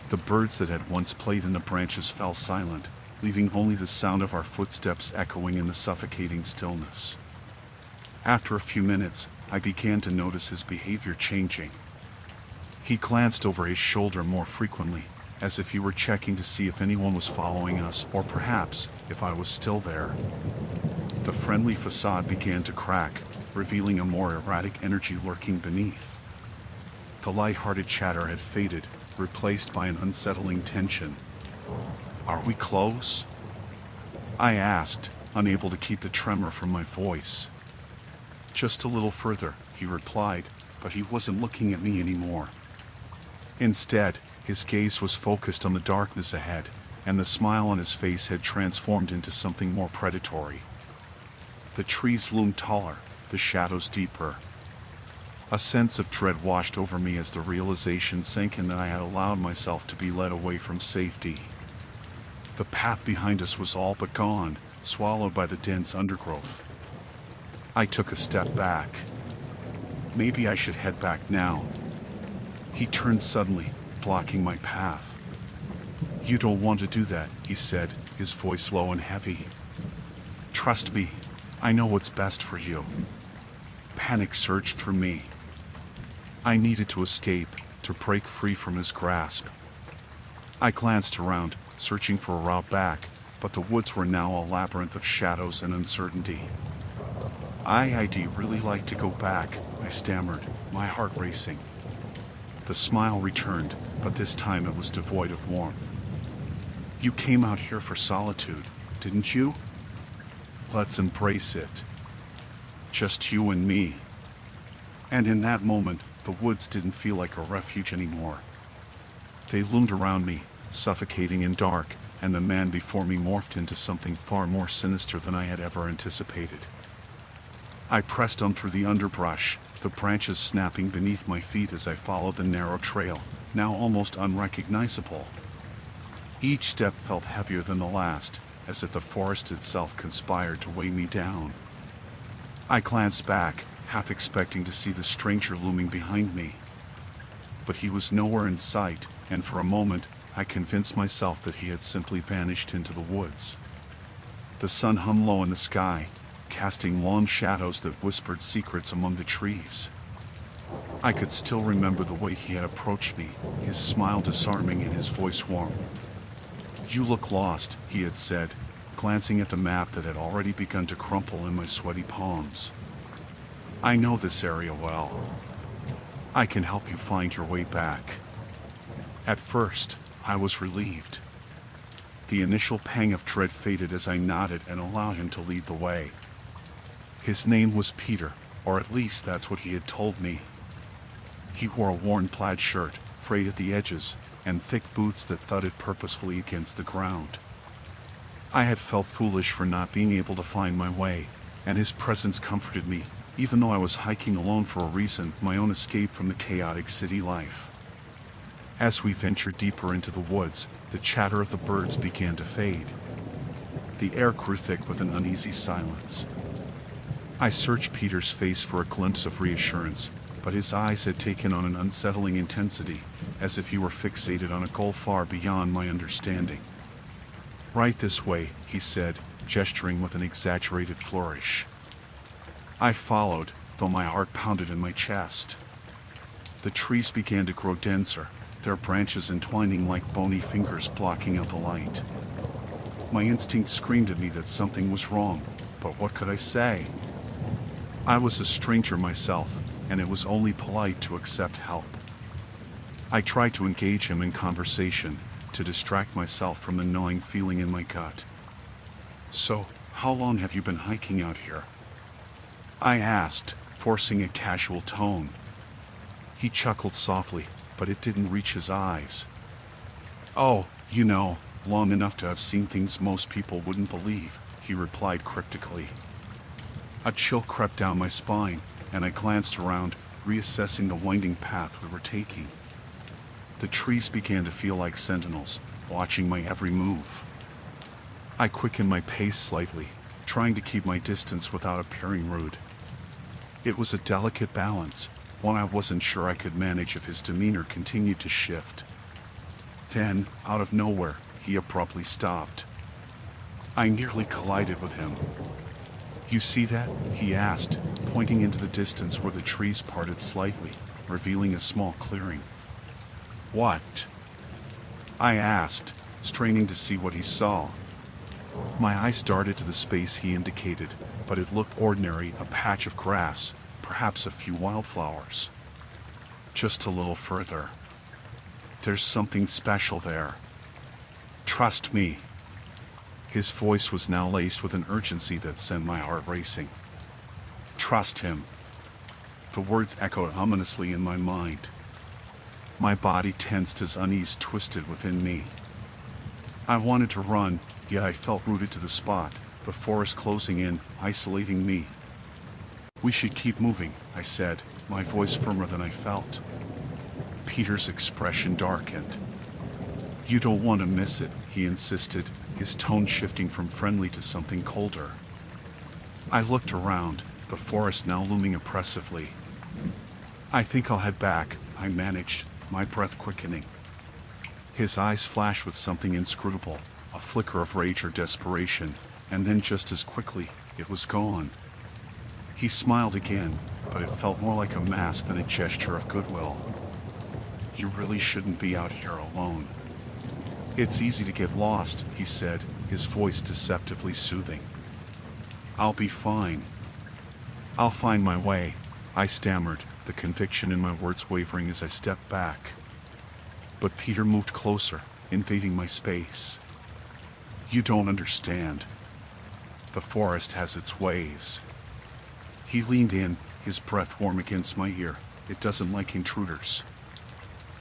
A: The birds that had once played in the branches fell silent, leaving only the sound of our footsteps echoing in the suffocating stillness. After a few minutes, I began to notice his behavior changing. He glanced over his shoulder more frequently, as if he were checking to see if anyone was following us, or perhaps if I was still there. The friendly facade began to crack, revealing a more erratic energy lurking beneath. The light-hearted chatter had faded, replaced by an unsettling tension. Are we close? I asked, unable to keep the tremor from my voice. Just a little further, he replied, but he wasn't looking at me anymore. Instead, his gaze was focused on the darkness ahead, and the smile on his face had transformed into something more predatory. The trees loomed taller, the shadows deeper. A sense of dread washed over me as the realization sank in that I had allowed myself to be led away from safety. The path behind us was all but gone, swallowed by the dense undergrowth. I took a step back. Maybe I should head back now. He turned suddenly, blocking my path. You don't want to do that, he said, his voice low and heavy. Trust me, I know what's best for you. Panic surged through me. I needed to escape, to break free from his grasp. I glanced around, searching for a route back, but the woods were now a labyrinth of shadows and uncertainty. I'd really like to go back, I stammered, my heart racing. The smile returned, but this time it was devoid of warmth. You came out here for solitude, didn't you? Let's embrace it. Just you and me. And in that moment, the woods didn't feel like a refuge anymore. They loomed around me, suffocating and dark, and the man before me morphed into something far more sinister than I had ever anticipated. I pressed on through the underbrush, the branches snapping beneath my feet as I followed the narrow trail, now almost unrecognizable. Each step felt heavier than the last, as if the forest itself conspired to weigh me down. I glanced back, half expecting to see the stranger looming behind me. But he was nowhere in sight, and for a moment, I convinced myself that he had simply vanished into the woods. The sun hung low in the sky, casting long shadows that whispered secrets among the trees. I could still remember the way he had approached me, his smile disarming and his voice warm. "You look lost," he had said, glancing at the map that had already begun to crumple in my sweaty palms. "I know this area well. I can help you find your way back." At first, I was relieved. The initial pang of dread faded as I nodded and allowed him to lead the way. His name was Peter, or at least that's what he had told me. He wore a worn plaid shirt, frayed at the edges, and thick boots that thudded purposefully against the ground. I had felt foolish for not being able to find my way, and his presence comforted me, even though I was hiking alone for a reason, my own escape from the chaotic city life. As we ventured deeper into the woods, the chatter of the birds began to fade. The air grew thick with an uneasy silence. I searched Peter's face for a glimpse of reassurance, but his eyes had taken on an unsettling intensity, as if he were fixated on a goal far beyond my understanding. "Right this way," he said, gesturing with an exaggerated flourish. I followed, though my heart pounded in my chest. The trees began to grow denser, their branches entwining like bony fingers blocking out the light. My instinct screamed at me that something was wrong, but what could I say? I was a stranger myself, and it was only polite to accept help. I tried to engage him in conversation, to distract myself from the gnawing feeling in my gut. "So, how long have you been hiking out here?" I asked, forcing a casual tone. He chuckled softly, but it didn't reach his eyes. "Oh, long enough to have seen things most people wouldn't believe," he replied cryptically. A chill crept down my spine, and I glanced around, reassessing the winding path we were taking. The trees began to feel like sentinels, watching my every move. I quickened my pace slightly, trying to keep my distance without appearing rude. It was a delicate balance, one I wasn't sure I could manage if his demeanor continued to shift. Then, out of nowhere, he abruptly stopped. I nearly collided with him. "You see that?" he asked, pointing into the distance where the trees parted slightly, revealing a small clearing. "What?" I asked, straining to see what he saw. My eyes darted to the space he indicated, but it looked ordinary, a patch of grass, perhaps a few wildflowers. "Just a little further. There's something special there. Trust me." His voice was now laced with an urgency that sent my heart racing. "Trust him." The words echoed ominously in my mind. My body tensed as unease twisted within me. I wanted to run, yet I felt rooted to the spot, the forest closing in, isolating me. "We should keep moving," I said, my voice firmer than I felt. Peter's expression darkened. "You don't want to miss it," he insisted, his tone shifting from friendly to something colder. I looked around, the forest now looming oppressively. "I think I'll head back," I managed, my breath quickening. His eyes flashed with something inscrutable, a flicker of rage or desperation, and then just as quickly, it was gone. He smiled again, but it felt more like a mask than a gesture of goodwill. "You really shouldn't be out here alone. It's easy to get lost," he said, his voice deceptively soothing. "I'll be fine. I'll find my way," I stammered, the conviction in my words wavering as I stepped back. But Peter moved closer, invading my space. "You don't understand. The forest has its ways." He leaned in, his breath warm against my ear. "It doesn't like intruders."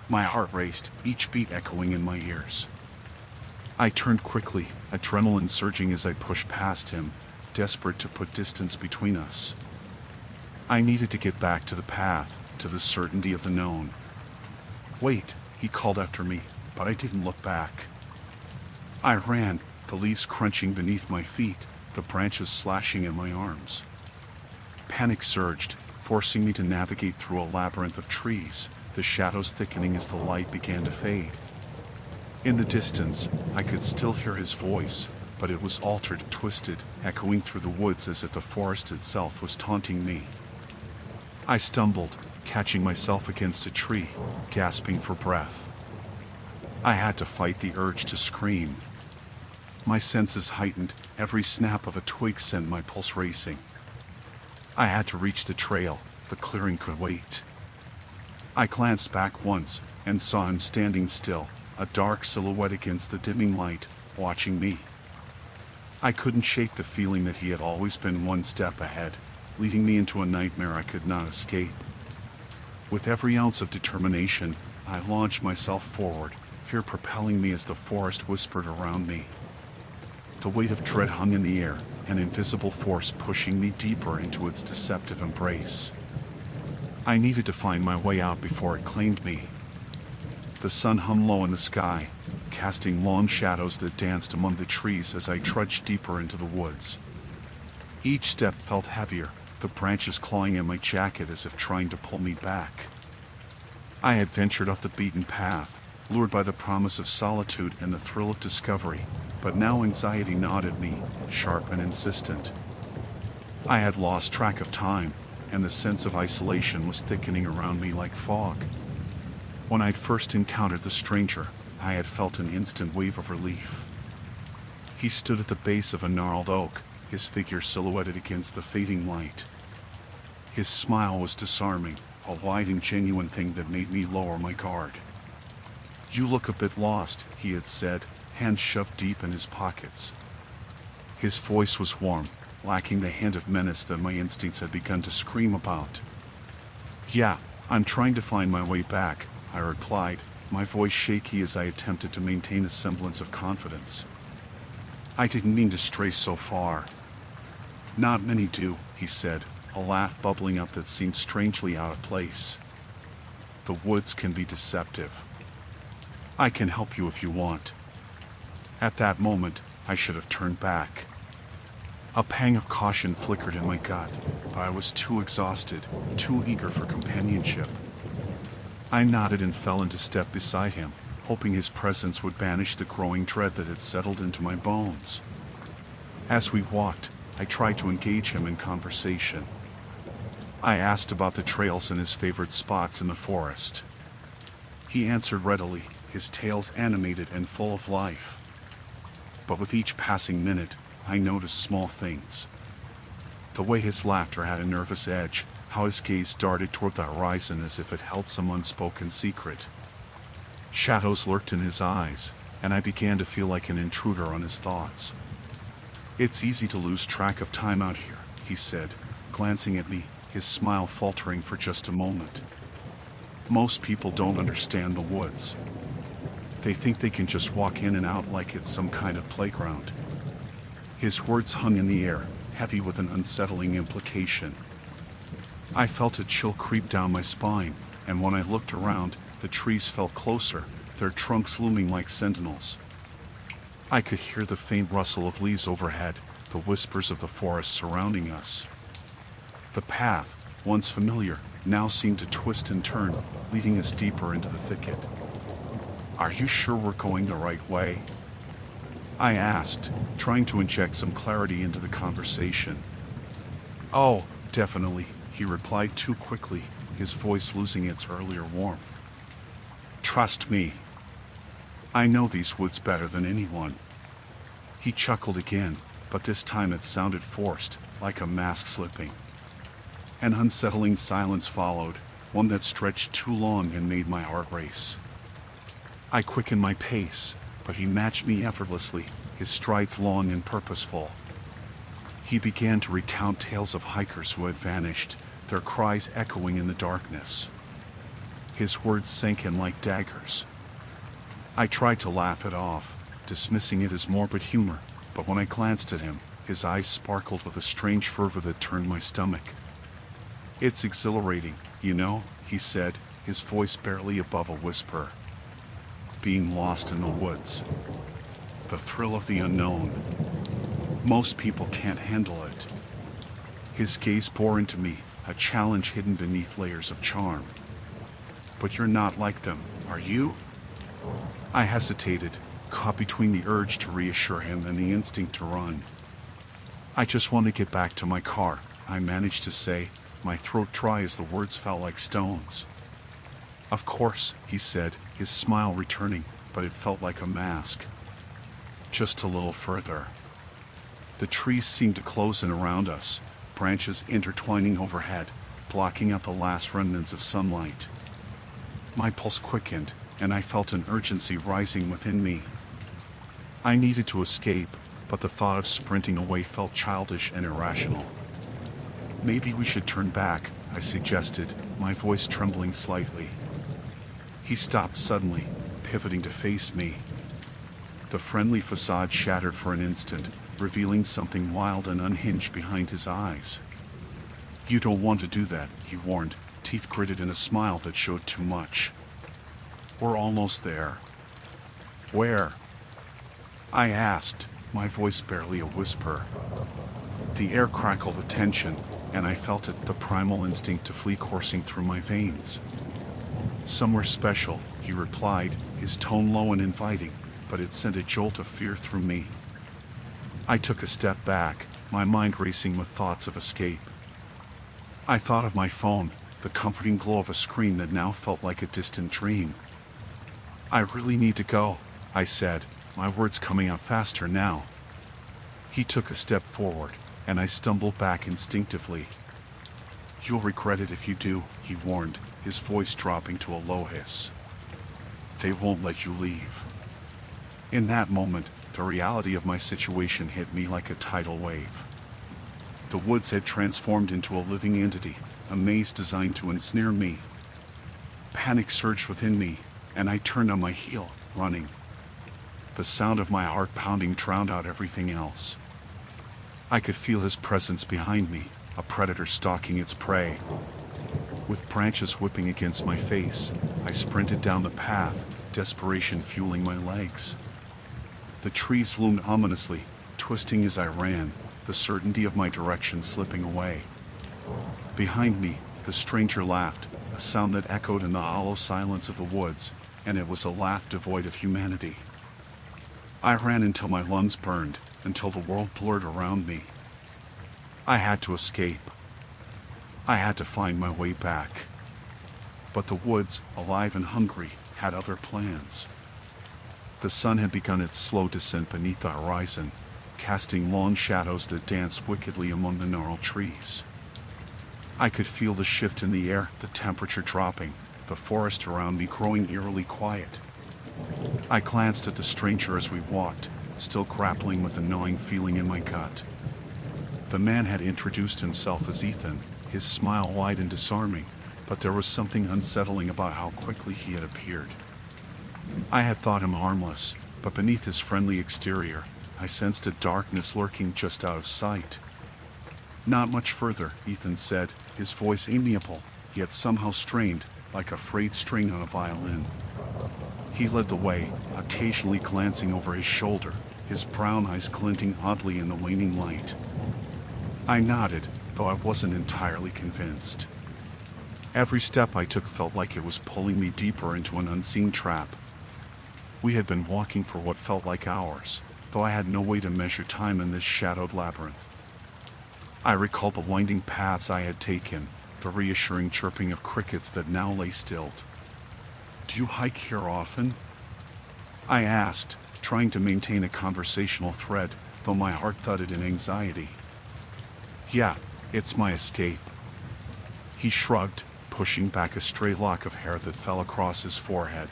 A: My heart raced, each beat echoing in my ears. I turned quickly, adrenaline surging as I pushed past him, desperate to put distance between us. I needed to get back to the path, to the certainty of the known. "Wait," he called after me, but I didn't look back. I ran, the leaves crunching beneath my feet, the branches slashing at my arms. Panic surged, forcing me to navigate through a labyrinth of trees, the shadows thickening as the light began to fade. In the distance, I could still hear his voice, but it was altered, twisted, echoing through the woods as if the forest itself was taunting me. I stumbled, catching myself against a tree, gasping for breath. I had to fight the urge to scream. My senses heightened, every snap of a twig sent my pulse racing. I had to reach the trail, the clearing could wait. I glanced back once, and saw him standing still, a dark silhouette against the dimming light, watching me. I couldn't shake the feeling that he had always been one step ahead, leading me into a nightmare I could not escape. With every ounce of determination, I launched myself forward, fear propelling me as the forest whispered around me. The weight of dread hung in the air, an invisible force pushing me deeper into its deceptive embrace. I needed to find my way out before it claimed me. The sun hung low in the sky, casting long shadows that danced among the trees as I trudged deeper into the woods. Each step felt heavier, the branches clawing at my jacket as if trying to pull me back. I had ventured off the beaten path, lured by the promise of solitude and the thrill of discovery, but now anxiety gnawed at me, sharp and insistent. I had lost track of time, and the sense of isolation was thickening around me like fog. When I'd first encountered the stranger, I had felt an instant wave of relief. He stood at the base of a gnarled oak, his figure silhouetted against the fading light. His smile was disarming, a wide and genuine thing that made me lower my guard. "You look a bit lost," he had said, hands shoved deep in his pockets. His voice was warm, lacking the hint of menace that my instincts had begun to scream about. "Yeah, I'm trying to find my way back," I replied, my voice shaky as I attempted to maintain a semblance of confidence. "I didn't mean to stray so far." "Not many do," he said, a laugh bubbling up that seemed strangely out of place. "The woods can be deceptive. I can help you if you want." At that moment, I should have turned back. A pang of caution flickered in my gut, but I was too exhausted, too eager for companionship. I nodded and fell into step beside him, hoping his presence would banish the growing dread that had settled into my bones. As we walked, I tried to engage him in conversation. I asked about the trails and his favorite spots in the forest. He answered readily, his tales animated and full of life. But with each passing minute, I noticed small things. The way his laughter had a nervous edge, how his gaze darted toward the horizon as if it held some unspoken secret. Shadows lurked in his eyes, and I began to feel like an intruder on his thoughts. "It's easy to lose track of time out here," he said, glancing at me, his smile faltering for just a moment. "Most people don't understand the woods. They think they can just walk in and out like it's some kind of playground." His words hung in the air, heavy with an unsettling implication. I felt a chill creep down my spine, and when I looked around, the trees felt closer, their trunks looming like sentinels. I could hear the faint rustle of leaves overhead, the whispers of the forest surrounding us. The path, once familiar, now seemed to twist and turn, leading us deeper into the thicket. "Are you sure we're going the right way?" I asked, trying to inject some clarity into the conversation. "Oh, definitely," he replied too quickly, his voice losing its earlier warmth. "Trust me. I know these woods better than anyone." He chuckled again, but this time it sounded forced, like a mask slipping. An unsettling silence followed, one that stretched too long and made my heart race. I quickened my pace, but he matched me effortlessly, his strides long and purposeful. He began to recount tales of hikers who had vanished, their cries echoing in the darkness. His words sank in like daggers. I tried to laugh it off, dismissing it as morbid humor, but when I glanced at him, his eyes sparkled with a strange fervor that turned my stomach. "It's exhilarating, you know," he said, his voice barely above a whisper. "Being lost in the woods. The thrill of the unknown. Most people can't handle it." His gaze bore into me, a challenge hidden beneath layers of charm. "But you're not like them, are you?" I hesitated, caught between the urge to reassure him and the instinct to run. "I just want to get back to my car," I managed to say, my throat dry as the words fell like stones. "Of course," he said, his smile returning, but it felt like a mask. "Just a little further." The trees seemed to close in around us, branches intertwining overhead, blocking out the last remnants of sunlight. My pulse quickened, and I felt an urgency rising within me. I needed to escape, but the thought of sprinting away felt childish and irrational. "Maybe we should turn back," I suggested, my voice trembling slightly. He stopped suddenly, pivoting to face me. The friendly facade shattered for an instant, revealing something wild and unhinged behind his eyes. "You don't want to do that," he warned, teeth gritted in a smile that showed too much. "We're almost there." "Where?" I asked, my voice barely a whisper. The air crackled with tension, and I felt it, the primal instinct to flee coursing through my veins. "Somewhere special," he replied, his tone low and inviting, but it sent a jolt of fear through me. I took a step back, my mind racing with thoughts of escape. I thought of my phone, the comforting glow of a screen that now felt like a distant dream. "I really need to go," I said, my words coming out faster now. He took a step forward, and I stumbled back instinctively. "You'll regret it if you do," he warned, his voice dropping to a low hiss. "They won't let you leave." In that moment, the reality of my situation hit me like a tidal wave. The woods had transformed into a living entity, a maze designed to ensnare me. Panic surged within me, and I turned on my heel, running. The sound of my heart pounding drowned out everything else. I could feel his presence behind me, a predator stalking its prey. With branches whipping against my face, I sprinted down the path, desperation fueling my legs. The trees loomed ominously, twisting as I ran, the certainty of my direction slipping away. Behind me, the stranger laughed, a sound that echoed in the hollow silence of the woods, and it was a laugh devoid of humanity. I ran until my lungs burned, until the world blurred around me. I had to escape. I had to find my way back. But the woods, alive and hungry, had other plans. The sun had begun its slow descent beneath the horizon, casting long shadows that danced wickedly among the gnarled trees. I could feel the shift in the air, the temperature dropping, the forest around me growing eerily quiet. I glanced at the stranger as we walked, still grappling with the gnawing feeling in my gut. The man had introduced himself as Ethan, his smile wide and disarming, but there was something unsettling about how quickly he had appeared. I had thought him harmless, but beneath his friendly exterior, I sensed a darkness lurking just out of sight. "Not much further," Ethan said, his voice amiable, yet somehow strained, like a frayed string on a violin. He led the way, occasionally glancing over his shoulder, his brown eyes glinting oddly in the waning light. I nodded, though I wasn't entirely convinced. Every step I took felt like it was pulling me deeper into an unseen trap. We had been walking for what felt like hours, though I had no way to measure time in this shadowed labyrinth. I recalled the winding paths I had taken, the reassuring chirping of crickets that now lay stilled. "Do you hike here often?" I asked, trying to maintain a conversational thread, though my heart thudded in anxiety. "Yeah, it's my escape." He shrugged, pushing back a stray lock of hair that fell across his forehead.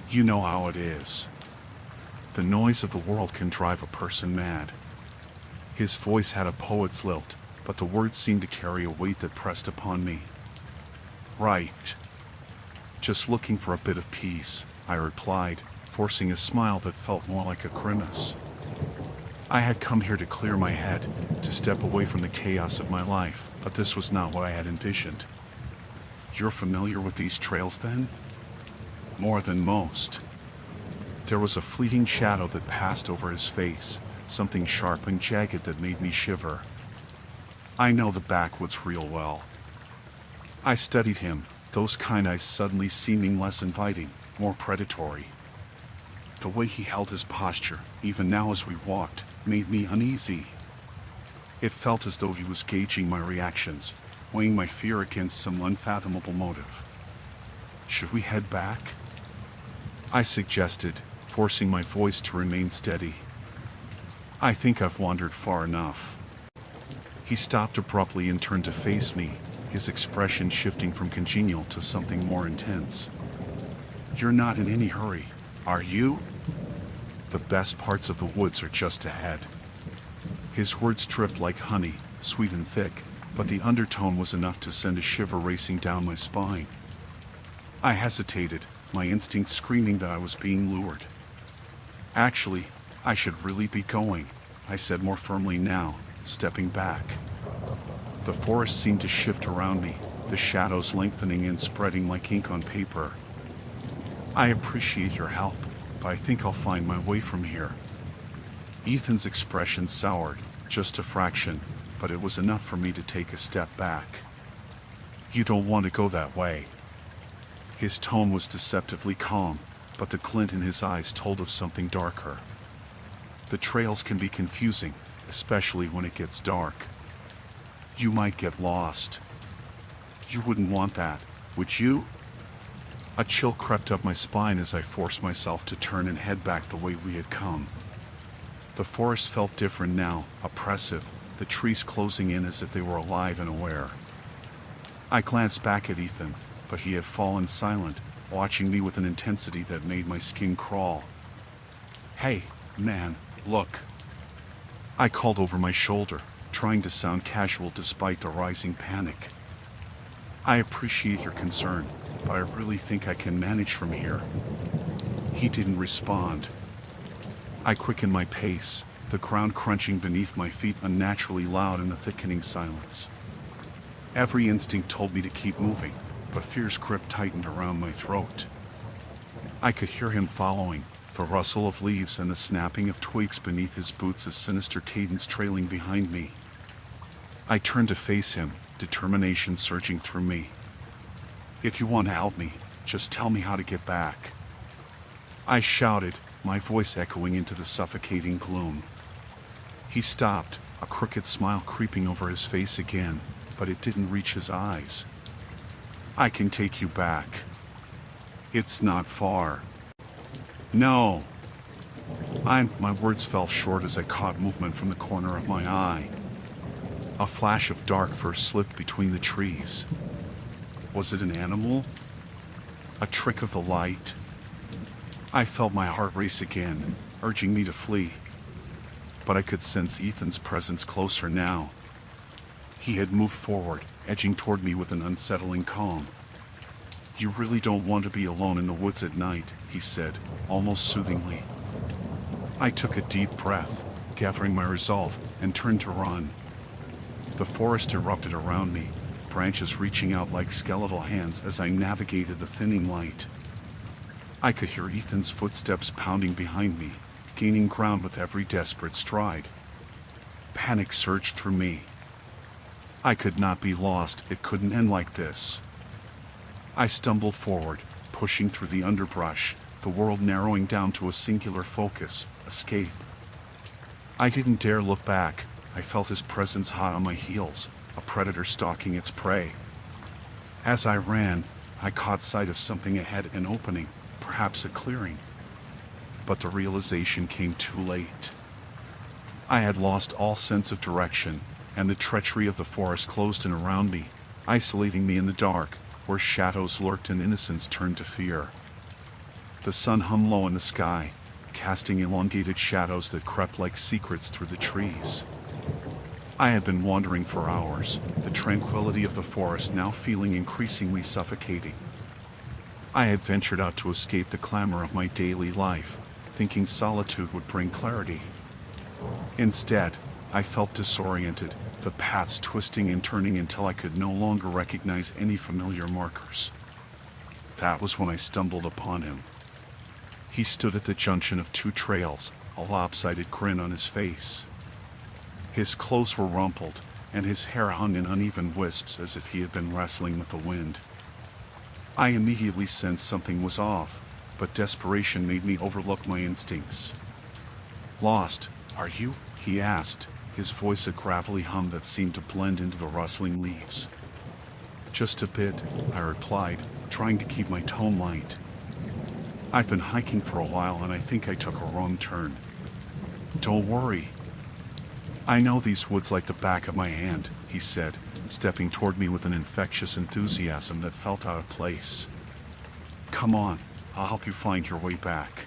A: "You know how it is. The noise of the world can drive a person mad." His voice had a poet's lilt, but the words seemed to carry a weight that pressed upon me. "Right. Just looking for a bit of peace," I replied, forcing a smile that felt more like a grimace. I had come here to clear my head, to step away from the chaos of my life, but this was not what I had envisioned. "You're familiar with these trails, then?" "More than most." There was a fleeting shadow that passed over his face, something sharp and jagged that made me shiver. "I know the backwoods real well." I studied him, those kind eyes suddenly seeming less inviting, more predatory. The way he held his posture, even now as we walked, made me uneasy. It felt as though he was gauging my reactions, weighing my fear against some unfathomable motive. Should we head back? I suggested, forcing my voice to remain steady. I think I've wandered far enough. He stopped abruptly and turned to face me, his expression shifting from congenial to something more intense. You're not in any hurry, are you? The best parts of the woods are just ahead. His words dripped like honey, sweet and thick, but the undertone was enough to send a shiver racing down my spine. I hesitated, my instinct screaming that I was being lured. Actually, I should really be going, I said more firmly now, stepping back. The forest seemed to shift around me, the shadows lengthening and spreading like ink on paper. I appreciate your help, but I think I'll find my way from here. Ethan's expression soured, just a fraction, but it was enough for me to take a step back. You don't want to go that way. His tone was deceptively calm, but the glint in his eyes told of something darker. The trails can be confusing, especially when it gets dark. You might get lost. You wouldn't want that, would you? A chill crept up my spine as I forced myself to turn and head back the way we had come. The forest felt different now, oppressive, the trees closing in as if they were alive and aware. I glanced back at Ethan, but he had fallen silent, watching me with an intensity that made my skin crawl. Hey, man, look. I called over my shoulder, trying to sound casual despite the rising panic. I appreciate your concern, but I really think I can manage from here. He didn't respond. I quickened my pace, the ground crunching beneath my feet unnaturally loud in the thickening silence. Every instinct told me to keep moving, but fear's grip tightened around my throat. I could hear him following, the rustle of leaves and the snapping of twigs beneath his boots, a sinister cadence trailing behind me. I turned to face him, determination surging through me. If you want to help me, just tell me how to get back. I shouted, my voice echoing into the suffocating gloom. He stopped, a crooked smile creeping over his face again, but it didn't reach his eyes. I can take you back. It's not far. No. My words fell short as I caught movement from the corner of my eye. A flash of dark first slipped between the trees. Was it an animal? A trick of the light? I felt my heart race again, urging me to flee. But I could sense Ethan's presence closer now. He had moved forward, edging toward me with an unsettling calm. You really don't want to be alone in the woods at night, he said, almost soothingly. I took a deep breath, gathering my resolve, and turned to run. The forest erupted around me, branches reaching out like skeletal hands as I navigated the thinning light. I could hear Ethan's footsteps pounding behind me, gaining ground with every desperate stride. Panic surged through me. I could not be lost, it couldn't end like this. I stumbled forward, pushing through the underbrush, the world narrowing down to a singular focus, escape. I didn't dare look back. I felt his presence hot on my heels, a predator stalking its prey. As I ran, I caught sight of something ahead, an opening, perhaps a clearing. But the realization came too late. I had lost all sense of direction, and the treachery of the forest closed in around me, isolating me in the dark, where shadows lurked and innocence turned to fear. The sun hung low in the sky, casting elongated shadows that crept like secrets through the trees. I had been wandering for hours, the tranquility of the forest now feeling increasingly suffocating. I had ventured out to escape the clamor of my daily life, thinking solitude would bring clarity. Instead, I felt disoriented, the paths twisting and turning until I could no longer recognize any familiar markers. That was when I stumbled upon him. He stood at the junction of two trails, a lopsided grin on his face. His clothes were rumpled, and his hair hung in uneven wisps as if he had been wrestling with the wind. I immediately sensed something was off, but desperation made me overlook my instincts. "Lost, are you?" he asked, his voice a gravelly hum that seemed to blend into the rustling leaves. Just a bit, I replied, trying to keep my tone light. I've been hiking for a while and I think I took a wrong turn. Don't worry. I know these woods like the back of my hand, he said, stepping toward me with an infectious enthusiasm that felt out of place. Come on, I'll help you find your way back.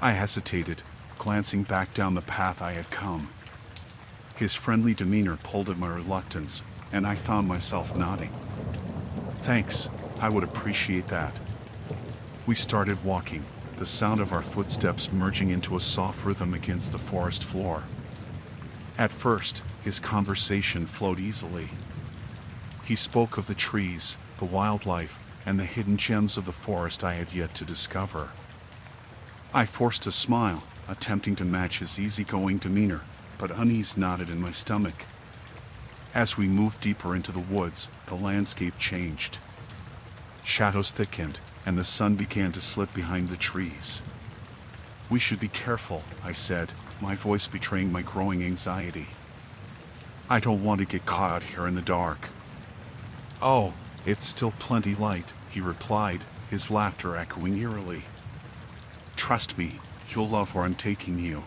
A: I hesitated, glancing back down the path I had come. His friendly demeanor pulled at my reluctance, and I found myself nodding. Thanks, I would appreciate that. We started walking, the sound of our footsteps merging into a soft rhythm against the forest floor. At first, his conversation flowed easily. He spoke of the trees, the wildlife, and the hidden gems of the forest I had yet to discover. I forced a smile, attempting to match his easygoing demeanor, but unease knotted in my stomach. As we moved deeper into the woods, the landscape changed. Shadows thickened, and the sun began to slip behind the trees. We should be careful, I said, my voice betraying my growing anxiety. I don't want to get caught out here in the dark. Oh, it's still plenty light, he replied, his laughter echoing eerily. Trust me, you'll love where I'm taking you.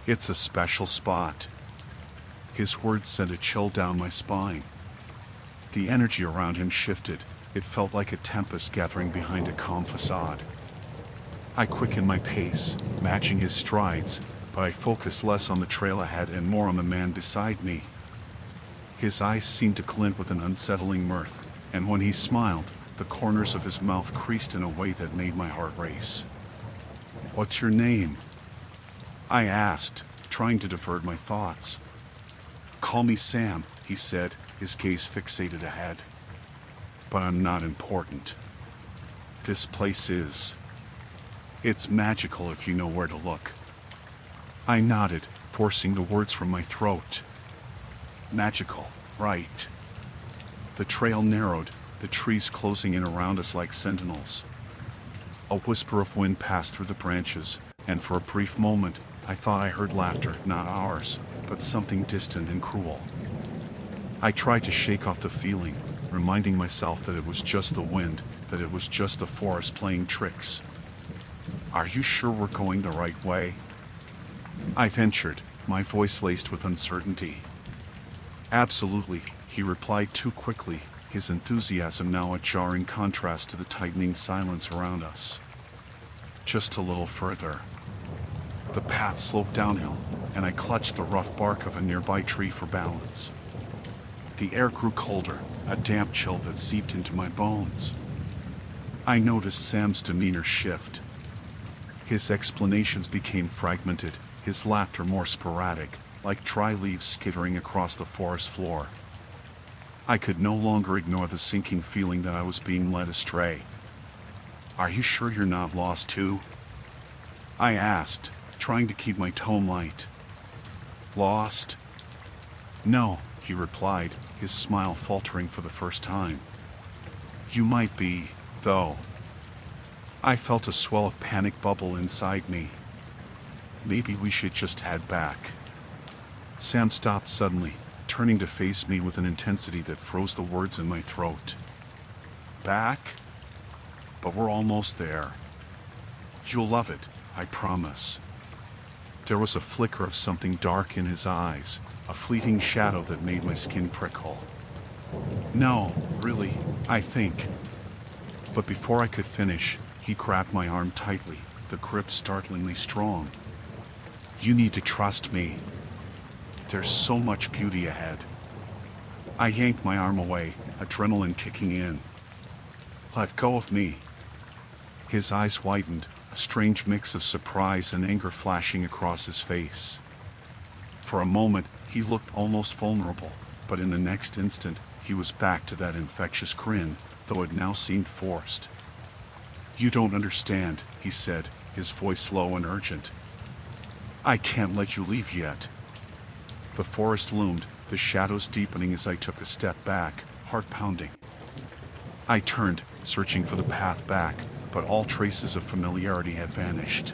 A: It's a special spot. His words sent a chill down my spine. The energy around him shifted. It felt like a tempest gathering behind a calm facade. I quickened my pace, matching his strides, but I focused less on the trail ahead and more on the man beside me. His eyes seemed to glint with an unsettling mirth, and when he smiled, the corners of his mouth creased in a way that made my heart race. What's your name? I asked, trying to divert my thoughts. Call me Sam, he said, his gaze fixated ahead. But I'm not important. This place is. It's magical if you know where to look. I nodded, forcing the words from my throat. Magical, right. The trail narrowed, the trees closing in around us like sentinels. A whisper of wind passed through the branches, and for a brief moment, I thought I heard laughter, not ours, but something distant and cruel. I tried to shake off the feeling, reminding myself that it was just the wind, that it was just the forest playing tricks. Are you sure we're going the right way? I ventured, my voice laced with uncertainty. Absolutely, he replied too quickly, his enthusiasm now a jarring contrast to the tightening silence around us. Just a little further. The path sloped downhill, and I clutched the rough bark of a nearby tree for balance. The air grew colder, a damp chill that seeped into my bones. I noticed Sam's demeanor shift. His explanations became fragmented, his laughter more sporadic, like dry leaves skittering across the forest floor. I could no longer ignore the sinking feeling that I was being led astray. Are you sure you're not lost too? I asked, trying to keep my tone light. Lost? No, he replied, his smile faltering for the first time. You might be, though. I felt a swell of panic bubble inside me. Maybe we should just head back. Sam stopped suddenly, turning to face me with an intensity that froze the words in my throat. Back? But we're almost there. You'll love it, I promise. There was a flicker of something dark in his eyes, a fleeting shadow that made my skin prickle. No, really, I think. But before I could finish, he grabbed my arm tightly, the grip startlingly strong. You need to trust me. There's so much beauty ahead. I yanked my arm away, adrenaline kicking in. Let go of me. His eyes widened, a strange mix of surprise and anger flashing across his face. For a moment, he looked almost vulnerable, but in the next instant, he was back to that infectious grin, though it now seemed forced. You don't understand, he said, his voice low and urgent. I can't let you leave yet. The forest loomed, the shadows deepening as I took a step back, heart pounding. I turned, searching for the path back, but all traces of familiarity had vanished.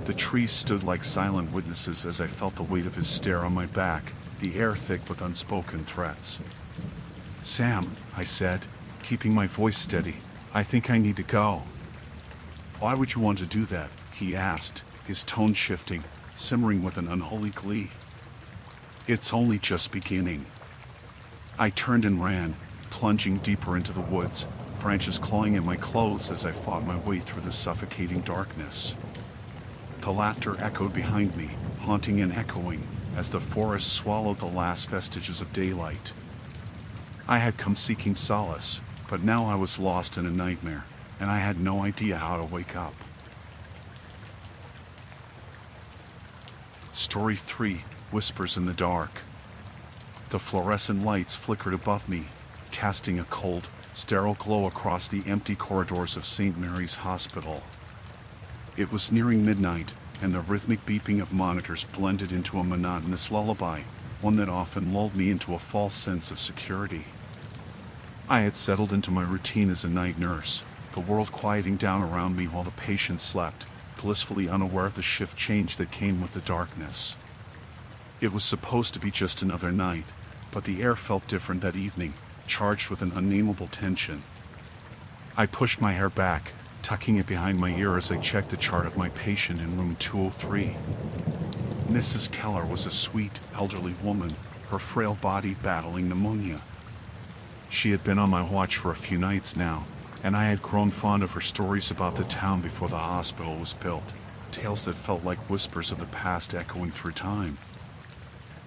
A: The trees stood like silent witnesses as I felt the weight of his stare on my back, the air thick with unspoken threats. "Sam," I said, keeping my voice steady, "I think I need to go." "Why would you want to do that?" he asked, his tone shifting, simmering with an unholy glee. "It's only just beginning." I turned and ran, plunging deeper into the woods, branches clawing at my clothes as I fought my way through the suffocating darkness. The laughter echoed behind me, haunting and echoing, as the forest swallowed the last vestiges of daylight. I had come seeking solace, but now I was lost in a nightmare, and I had no idea how to wake up. Story 3: Whispers in the Dark. The fluorescent lights flickered above me, casting a cold, sterile glow across the empty corridors of St. Mary's Hospital. It was nearing midnight, and the rhythmic beeping of monitors blended into a monotonous lullaby, one that often lulled me into a false sense of security. I had settled into my routine as a night nurse, the world quieting down around me while the patients slept, blissfully unaware of the shift change that came with the darkness. It was supposed to be just another night, but the air felt different that evening, charged with an unnameable tension. I pushed my hair back, tucking it behind my ear as I checked the chart of my patient in room 203. Mrs. Keller was a sweet, elderly woman, her frail body battling pneumonia. She had been on my watch for a few nights now, and I had grown fond of her stories about the town before the hospital was built, tales that felt like whispers of the past echoing through time.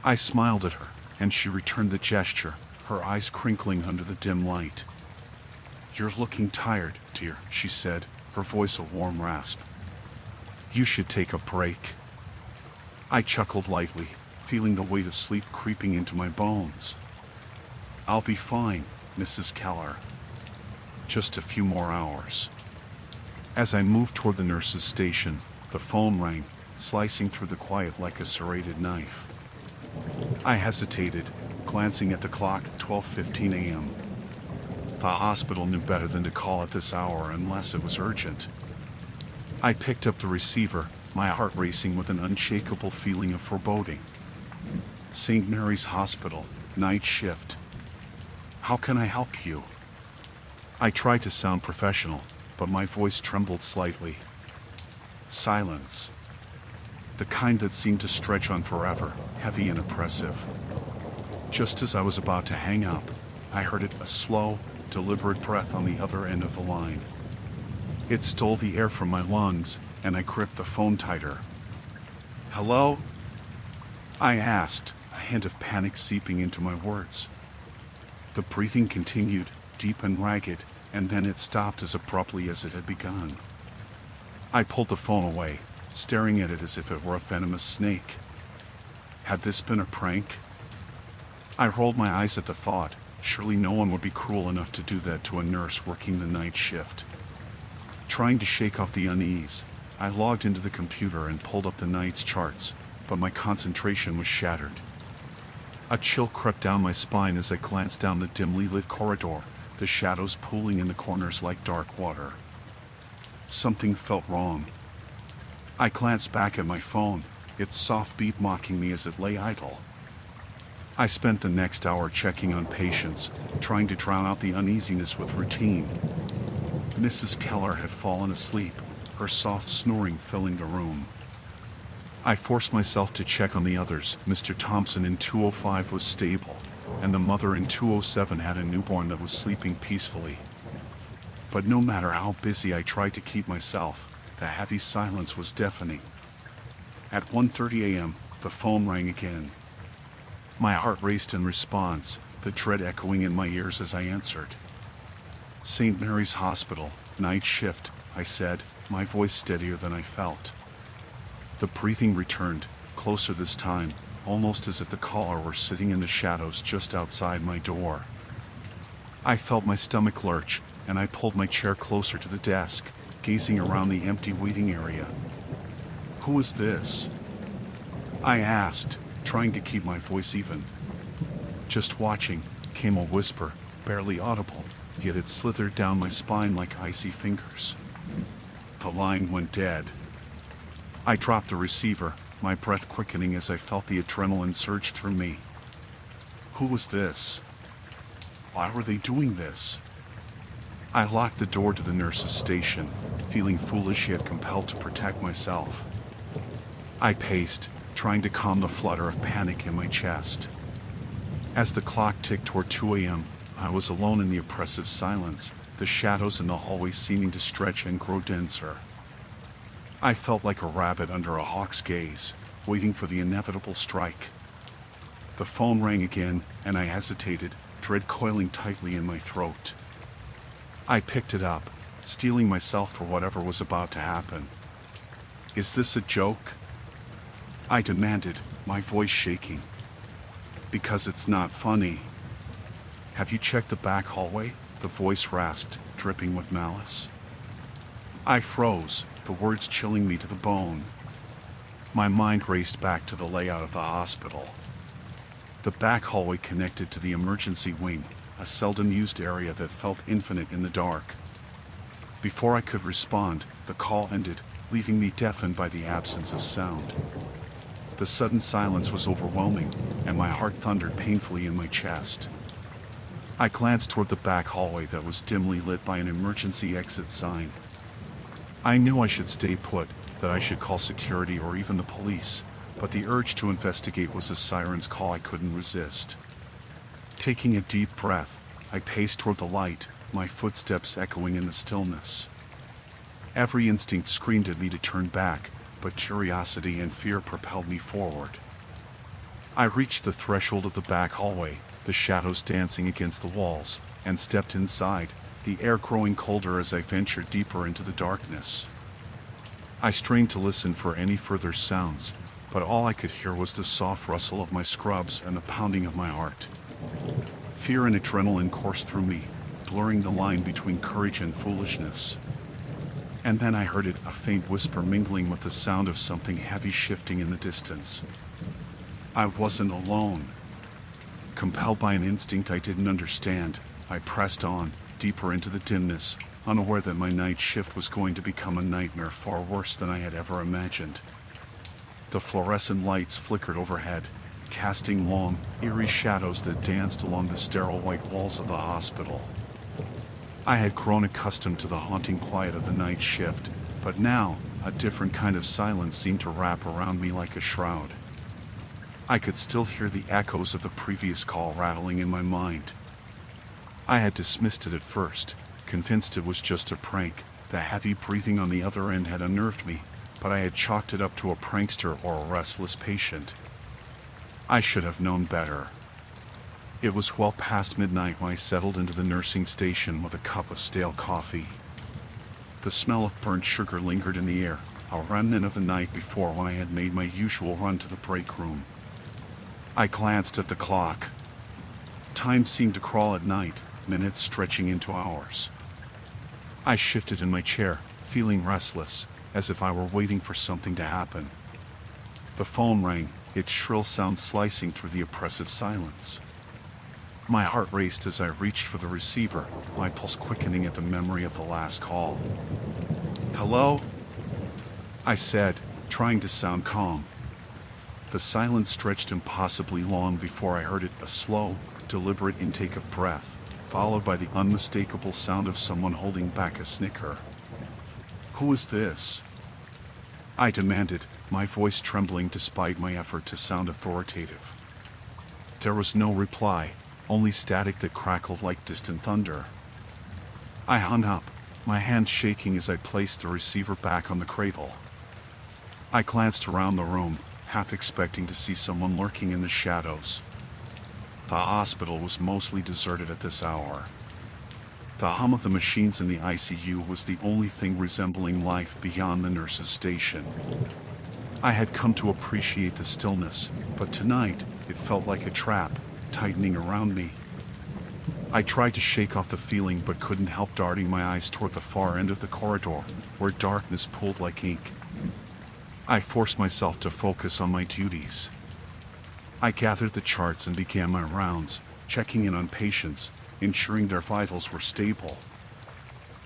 A: I smiled at her, and she returned the gesture, her eyes crinkling under the dim light. "You're looking tired, dear," she said, her voice a warm rasp. "You should take a break." I chuckled lightly, feeling the weight of sleep creeping into my bones. "I'll be fine, Mrs. Keller. Just a few more hours." As I moved toward the nurse's station, the phone rang, slicing through the quiet like a serrated knife. I hesitated, glancing at the clock at 12:15 a.m. The hospital knew better than to call at this hour unless it was urgent. I picked up the receiver, my heart racing with an unshakable feeling of foreboding. "St. Mary's Hospital, night shift. How can I help you?" I tried to sound professional, but my voice trembled slightly. Silence. The kind that seemed to stretch on forever, heavy and oppressive. Just as I was about to hang up, I heard a slow, deliberate breath on the other end of the line. It stole the air from my lungs, and I gripped the phone tighter. "Hello?" I asked, a hint of panic seeping into my words. The breathing continued, deep and ragged, and then it stopped as abruptly as it had begun. I pulled the phone away, staring at it as if it were a venomous snake. Had this been a prank? I rolled my eyes at the thought. Surely no one would be cruel enough to do that to a nurse working the night shift. Trying to shake off the unease, I logged into the computer and pulled up the night's charts, but my concentration was shattered. A chill crept down my spine as I glanced down the dimly lit corridor, the shadows pooling in the corners like dark water. Something felt wrong. I glanced back at my phone, its soft beep mocking me as it lay idle. I spent the next hour checking on patients, trying to drown out the uneasiness with routine. Mrs. Keller had fallen asleep, her soft snoring filling the room. I forced myself to check on the others. Mr. Thompson in 205 was stable, and the mother in 207 had a newborn that was sleeping peacefully. But no matter how busy I tried to keep myself, the heavy silence was deafening. At 1:30 a.m., the phone rang again. My heart raced in response, the dread echoing in my ears as I answered. "St. Mary's Hospital, night shift," I said, my voice steadier than I felt. The breathing returned, closer this time, almost as if the caller were sitting in the shadows just outside my door. I felt my stomach lurch, and I pulled my chair closer to the desk, gazing around the empty waiting area. "Who is this?" I asked, trying to keep my voice even. "Just watching," came a whisper, barely audible, yet it slithered down my spine like icy fingers. The line went dead. I dropped the receiver, my breath quickening as I felt the adrenaline surge through me. Who was this? Why were they doing this? I locked the door to the nurse's station, feeling foolish yet compelled to protect myself. I paced, trying to calm the flutter of panic in my chest. As the clock ticked toward 2 a.m., I was alone in the oppressive silence, the shadows in the hallway seeming to stretch and grow denser. I felt like a rabbit under a hawk's gaze, waiting for the inevitable strike. The phone rang again, and I hesitated, dread coiling tightly in my throat. I picked it up, steeling myself for whatever was about to happen. "Is this a joke?" I demanded, my voice shaking. "Because it's not funny." "Have you checked the back hallway?" the voice rasped, dripping with malice. I froze, the words chilling me to the bone. My mind raced back to the layout of the hospital. The back hallway connected to the emergency wing, a seldom used area that felt infinite in the dark. Before I could respond, the call ended, leaving me deafened by the absence of sound. The sudden silence was overwhelming, and my heart thundered painfully in my chest. I glanced toward the back hallway that was dimly lit by an emergency exit sign. I knew I should stay put, that I should call security or even the police, but the urge to investigate was a siren's call I couldn't resist. Taking a deep breath, I paced toward the light, my footsteps echoing in the stillness. Every instinct screamed at me to turn back, but curiosity and fear propelled me forward. I reached the threshold of the back hallway, the shadows dancing against the walls, and stepped inside, the air growing colder as I ventured deeper into the darkness. I strained to listen for any further sounds, but all I could hear was the soft rustle of my scrubs and the pounding of my heart. Fear and adrenaline coursed through me, blurring the line between courage and foolishness. And then I heard it, a faint whisper mingling with the sound of something heavy shifting in the distance. I wasn't alone. Compelled by an instinct I didn't understand, I pressed on, deeper into the dimness, unaware that my night shift was going to become a nightmare far worse than I had ever imagined. The fluorescent lights flickered overhead, casting long, eerie shadows that danced along the sterile white walls of the hospital. I had grown accustomed to the haunting quiet of the night shift, but now, a different kind of silence seemed to wrap around me like a shroud. I could still hear the echoes of the previous call rattling in my mind. I had dismissed it at first, convinced it was just a prank. The heavy breathing on the other end had unnerved me, but I had chalked it up to a prankster or a restless patient. I should have known better. It was well past midnight when I settled into the nursing station with a cup of stale coffee. The smell of burnt sugar lingered in the air, a remnant of the night before when I had made my usual run to the break room. I glanced at the clock. Time seemed to crawl at night, minutes stretching into hours. I shifted in my chair, feeling restless, as if I were waiting for something to happen. The phone rang, its shrill sound slicing through the oppressive silence. My heart raced as I reached for the receiver, my pulse quickening at the memory of the last call. "Hello?" I said, trying to sound calm. The silence stretched impossibly long before I heard it, a slow, deliberate intake of breath, followed by the unmistakable sound of someone holding back a snicker. "Who is this?" I demanded, my voice trembling despite my effort to sound authoritative. There was no reply, only static that crackled like distant thunder. I hung up, my hands shaking as I placed the receiver back on the cradle. I glanced around the room, half expecting to see someone lurking in the shadows. The hospital was mostly deserted at this hour. The hum of the machines in the ICU was the only thing resembling life beyond the nurse's station. I had come to appreciate the stillness, but tonight it felt like a trap, tightening around me. I tried to shake off the feeling but couldn't help darting my eyes toward the far end of the corridor, where darkness pooled like ink. I forced myself to focus on my duties. I gathered the charts and began my rounds, checking in on patients, ensuring their vitals were stable.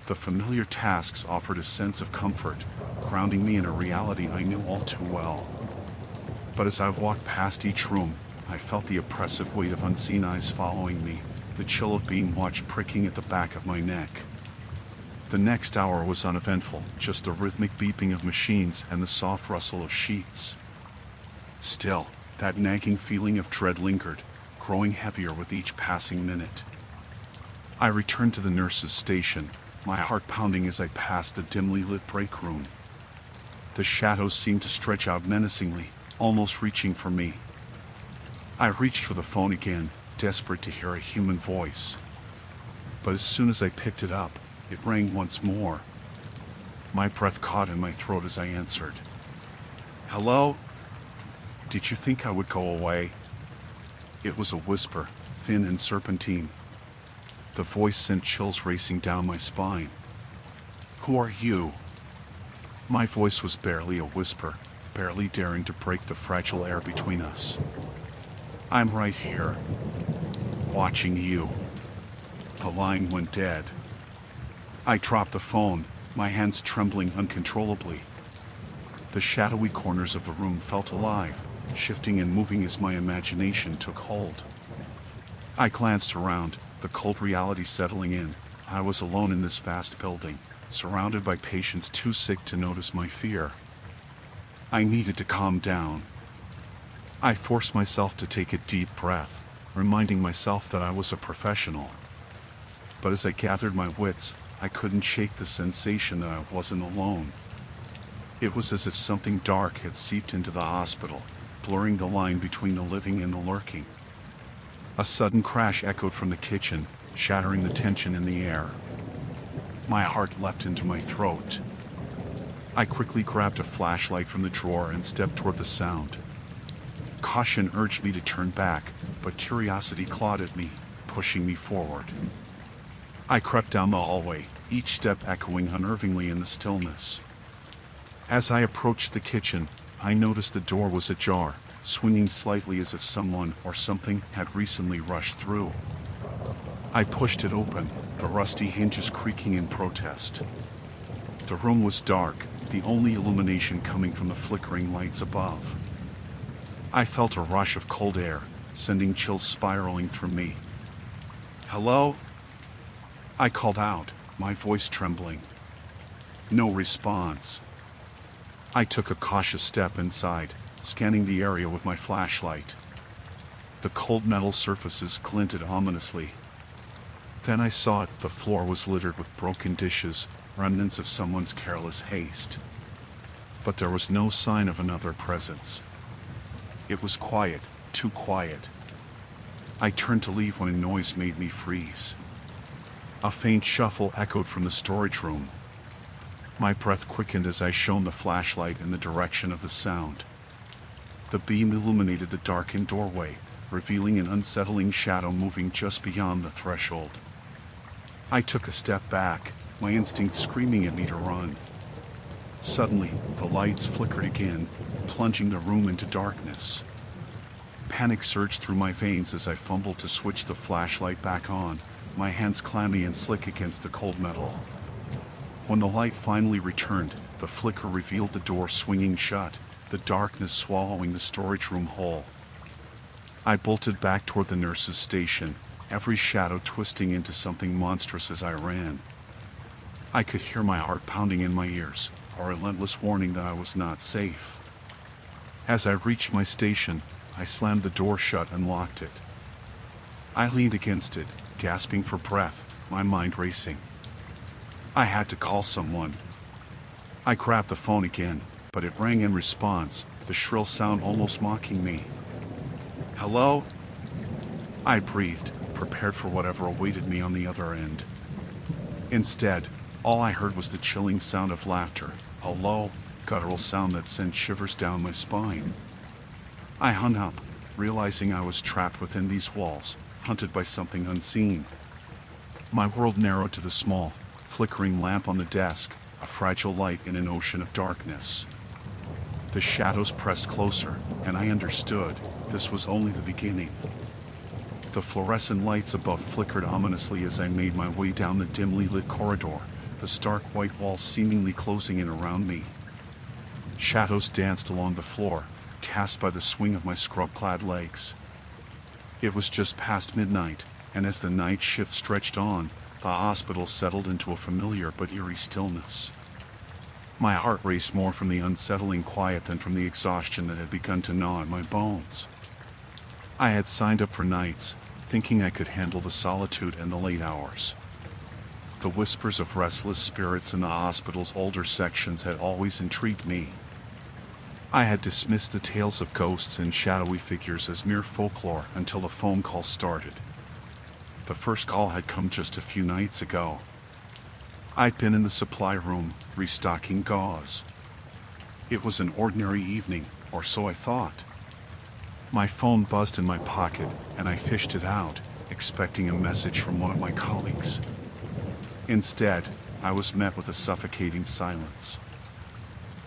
A: The familiar tasks offered a sense of comfort, grounding me in a reality I knew all too well. But as I walked past each room, I felt the oppressive weight of unseen eyes following me, the chill of being watched pricking at the back of my neck. The next hour was uneventful, just the rhythmic beeping of machines and the soft rustle of sheets. Still, that nagging feeling of dread lingered, growing heavier with each passing minute. I returned to the nurse's station, my heart pounding as I passed the dimly lit break room. The shadows seemed to stretch out menacingly, almost reaching for me. I reached for the phone again, desperate to hear a human voice. But as soon as I picked it up, it rang once more. My breath caught in my throat as I answered. "Hello? Did you think I would go away?" It was a whisper, thin and serpentine. The voice sent chills racing down my spine. "Who are you?" My voice was barely a whisper, barely daring to break the fragile air between us. "I'm right here, watching you." The line went dead. I dropped the phone, my hands trembling uncontrollably. The shadowy corners of the room felt alive, shifting and moving as my imagination took hold. I glanced around, the cold reality settling in. I was alone in this vast building, surrounded by patients too sick to notice my fear. I needed to calm down. I forced myself to take a deep breath, reminding myself that I was a professional. But as I gathered my wits, I couldn't shake the sensation that I wasn't alone. It was as if something dark had seeped into the hospital, blurring the line between the living and the lurking. A sudden crash echoed from the kitchen, shattering the tension in the air. My heart leapt into my throat. I quickly grabbed a flashlight from the drawer and stepped toward the sound. Caution urged me to turn back, but curiosity clawed at me, pushing me forward. I crept down the hallway, each step echoing unnervingly in the stillness. As I approached the kitchen, I noticed the door was ajar, swinging slightly as if someone or something had recently rushed through. I pushed it open, the rusty hinges creaking in protest. The room was dark, the only illumination coming from the flickering lights above. I felt a rush of cold air, sending chills spiraling through me. "Hello?" I called out, my voice trembling. No response. I took a cautious step inside, scanning the area with my flashlight. The cold metal surfaces glinted ominously. Then I saw it, the floor was littered with broken dishes, remnants of someone's careless haste. But there was no sign of another presence. It was quiet, too quiet. I turned to leave when a noise made me freeze. A faint shuffle echoed from the storage room. My breath quickened as I shone the flashlight in the direction of the sound. The beam illuminated the darkened doorway, revealing an unsettling shadow moving just beyond the threshold. I took a step back, my instinct screaming at me to run. Suddenly, the lights flickered again, plunging the room into darkness. Panic surged through my veins as I fumbled to switch the flashlight back on, my hands clammy and slick against the cold metal. When the light finally returned, the flicker revealed the door swinging shut, the darkness swallowing the storage room whole. I bolted back toward the nurse's station, every shadow twisting into something monstrous as I ran. I could hear my heart pounding in my ears, a relentless warning that I was not safe. As I reached my station, I slammed the door shut and locked it. I leaned against it, gasping for breath, my mind racing. I had to call someone. I grabbed the phone again, but it rang in response, the shrill sound almost mocking me. "Hello?" I breathed, prepared for whatever awaited me on the other end. Instead, all I heard was the chilling sound of laughter, a low, guttural sound that sent shivers down my spine. I hung up, realizing I was trapped within these walls, hunted by something unseen. My world narrowed to the small, flickering lamp on the desk, a fragile light in an ocean of darkness. The shadows pressed closer, and I understood this was only the beginning. The fluorescent lights above flickered ominously as I made my way down the dimly lit corridor, the stark white walls seemingly closing in around me. Shadows danced along the floor, cast by the swing of my scrub-clad legs. It was just past midnight, and as the night shift stretched on, the hospital settled into a familiar but eerie stillness. My heart raced more from the unsettling quiet than from the exhaustion that had begun to gnaw at my bones. I had signed up for nights, thinking I could handle the solitude and the late hours. The whispers of restless spirits in the hospital's older sections had always intrigued me. I had dismissed the tales of ghosts and shadowy figures as mere folklore until the phone call started. The first call had come just a few nights ago. I'd been in the supply room, restocking gauze. It was an ordinary evening, or so I thought. My phone buzzed in my pocket, and I fished it out, expecting a message from one of my colleagues. Instead, I was met with a suffocating silence.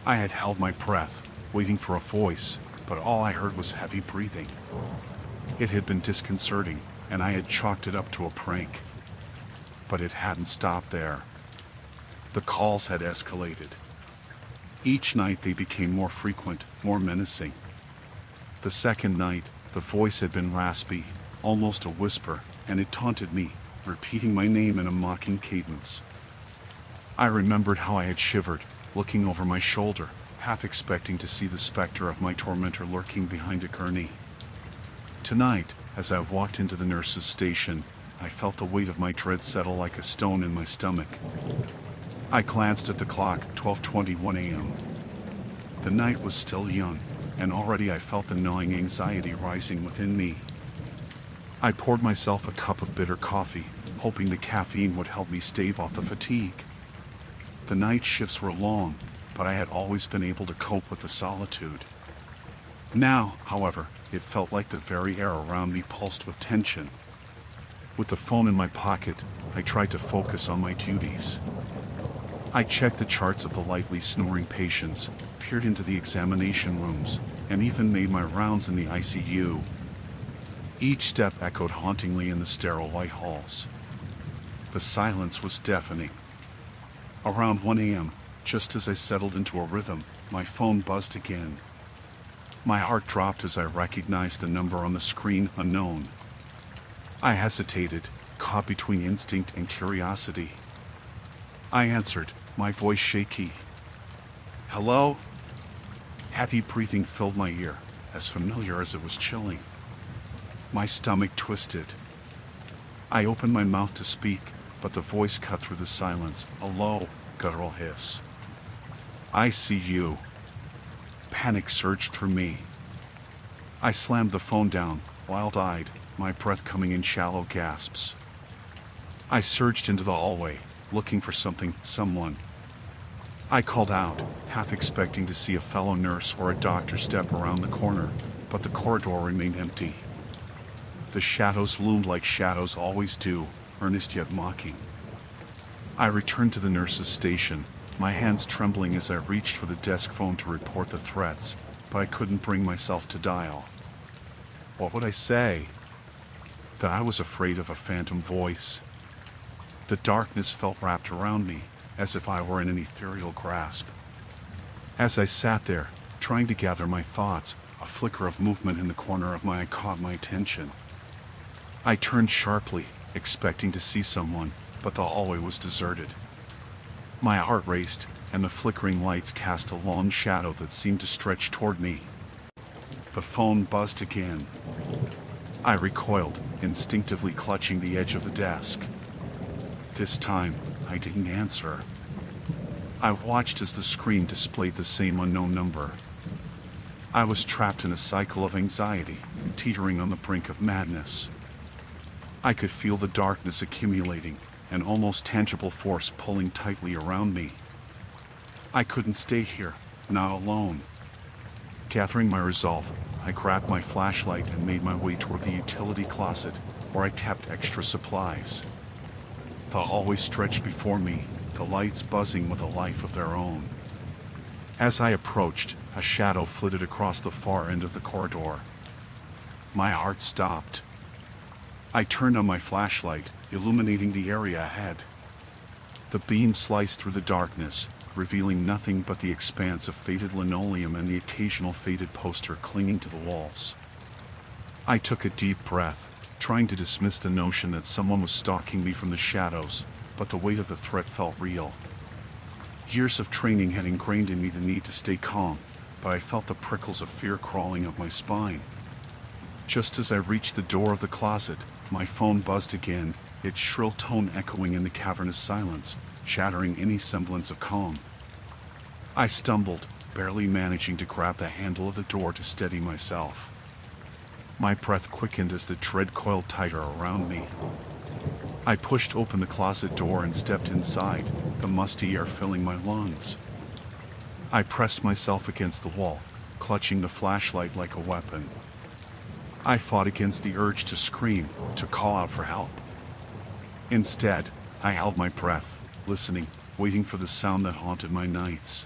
A: I had held my breath, waiting for a voice, but all I heard was heavy breathing. It had been disconcerting, and I had chalked it up to a prank. But it hadn't stopped there. The calls had escalated. Each night they became more frequent, more menacing. The second night, the voice had been raspy, almost a whisper, and it taunted me, repeating my name in a mocking cadence. I remembered how I had shivered, looking over my shoulder, half expecting to see the specter of my tormentor lurking behind a gurney. Tonight, as I walked into the nurse's station, I felt the weight of my dread settle like a stone in my stomach. I glanced at the clock, 12:21 a.m. The night was still young, and already I felt the gnawing anxiety rising within me. I poured myself a cup of bitter coffee, hoping the caffeine would help me stave off the fatigue. The night shifts were long, but I had always been able to cope with the solitude. Now, however, it felt like the very air around me pulsed with tension. With the phone in my pocket, I tried to focus on my duties. I checked the charts of the lightly snoring patients, peered into the examination rooms, and even made my rounds in the ICU. Each step echoed hauntingly in the sterile white halls. The silence was deafening. Around 1 a.m., just as I settled into a rhythm, my phone buzzed again. My heart dropped as I recognized the number on the screen, unknown. I hesitated, caught between instinct and curiosity. I answered, my voice shaky. "Hello?" Heavy breathing filled my ear, as familiar as it was chilling. My stomach twisted. I opened my mouth to speak, but the voice cut through the silence, a low, guttural hiss. "I see you." Panic surged through me. I slammed the phone down, wild-eyed, my breath coming in shallow gasps. I surged into the hallway, looking for someone. I called out, half expecting to see a fellow nurse or a doctor step around the corner, but the corridor remained empty. The shadows loomed like shadows always do, earnest yet mocking. I returned to the nurse's station, my hands trembling as I reached for the desk phone to report the threats, but I couldn't bring myself to dial. What would I say? That I was afraid of a phantom voice. The darkness felt wrapped around me, as if I were in an ethereal grasp. As I sat there, trying to gather my thoughts, a flicker of movement in the corner of my eye caught my attention. I turned sharply, expecting to see someone, but the hallway was deserted. My heart raced, and the flickering lights cast a long shadow that seemed to stretch toward me. The phone buzzed again. I recoiled, instinctively clutching the edge of the desk. This time, I didn't answer. I watched as the screen displayed the same unknown number. I was trapped in a cycle of anxiety, teetering on the brink of madness. I could feel the darkness accumulating, an almost tangible force pulling tightly around me. I couldn't stay here, not alone. Gathering my resolve, I grabbed my flashlight and made my way toward the utility closet, where I kept extra supplies. The hallway stretched before me, the lights buzzing with a life of their own. As I approached, a shadow flitted across the far end of the corridor. My heart stopped. I turned on my flashlight, illuminating the area ahead. The beam sliced through the darkness, revealing nothing but the expanse of faded linoleum and the occasional faded poster clinging to the walls. I took a deep breath, trying to dismiss the notion that someone was stalking me from the shadows, but the weight of the threat felt real. Years of training had ingrained in me the need to stay calm, but I felt the prickles of fear crawling up my spine. Just as I reached the door of the closet, my phone buzzed again, its shrill tone echoing in the cavernous silence, shattering any semblance of calm. I stumbled, barely managing to grab the handle of the door to steady myself. My breath quickened as the tread coiled tighter around me. I pushed open the closet door and stepped inside, the musty air filling my lungs. I pressed myself against the wall, clutching the flashlight like a weapon. I fought against the urge to scream, to call out for help. Instead, I held my breath, listening, waiting for the sound that haunted my nights.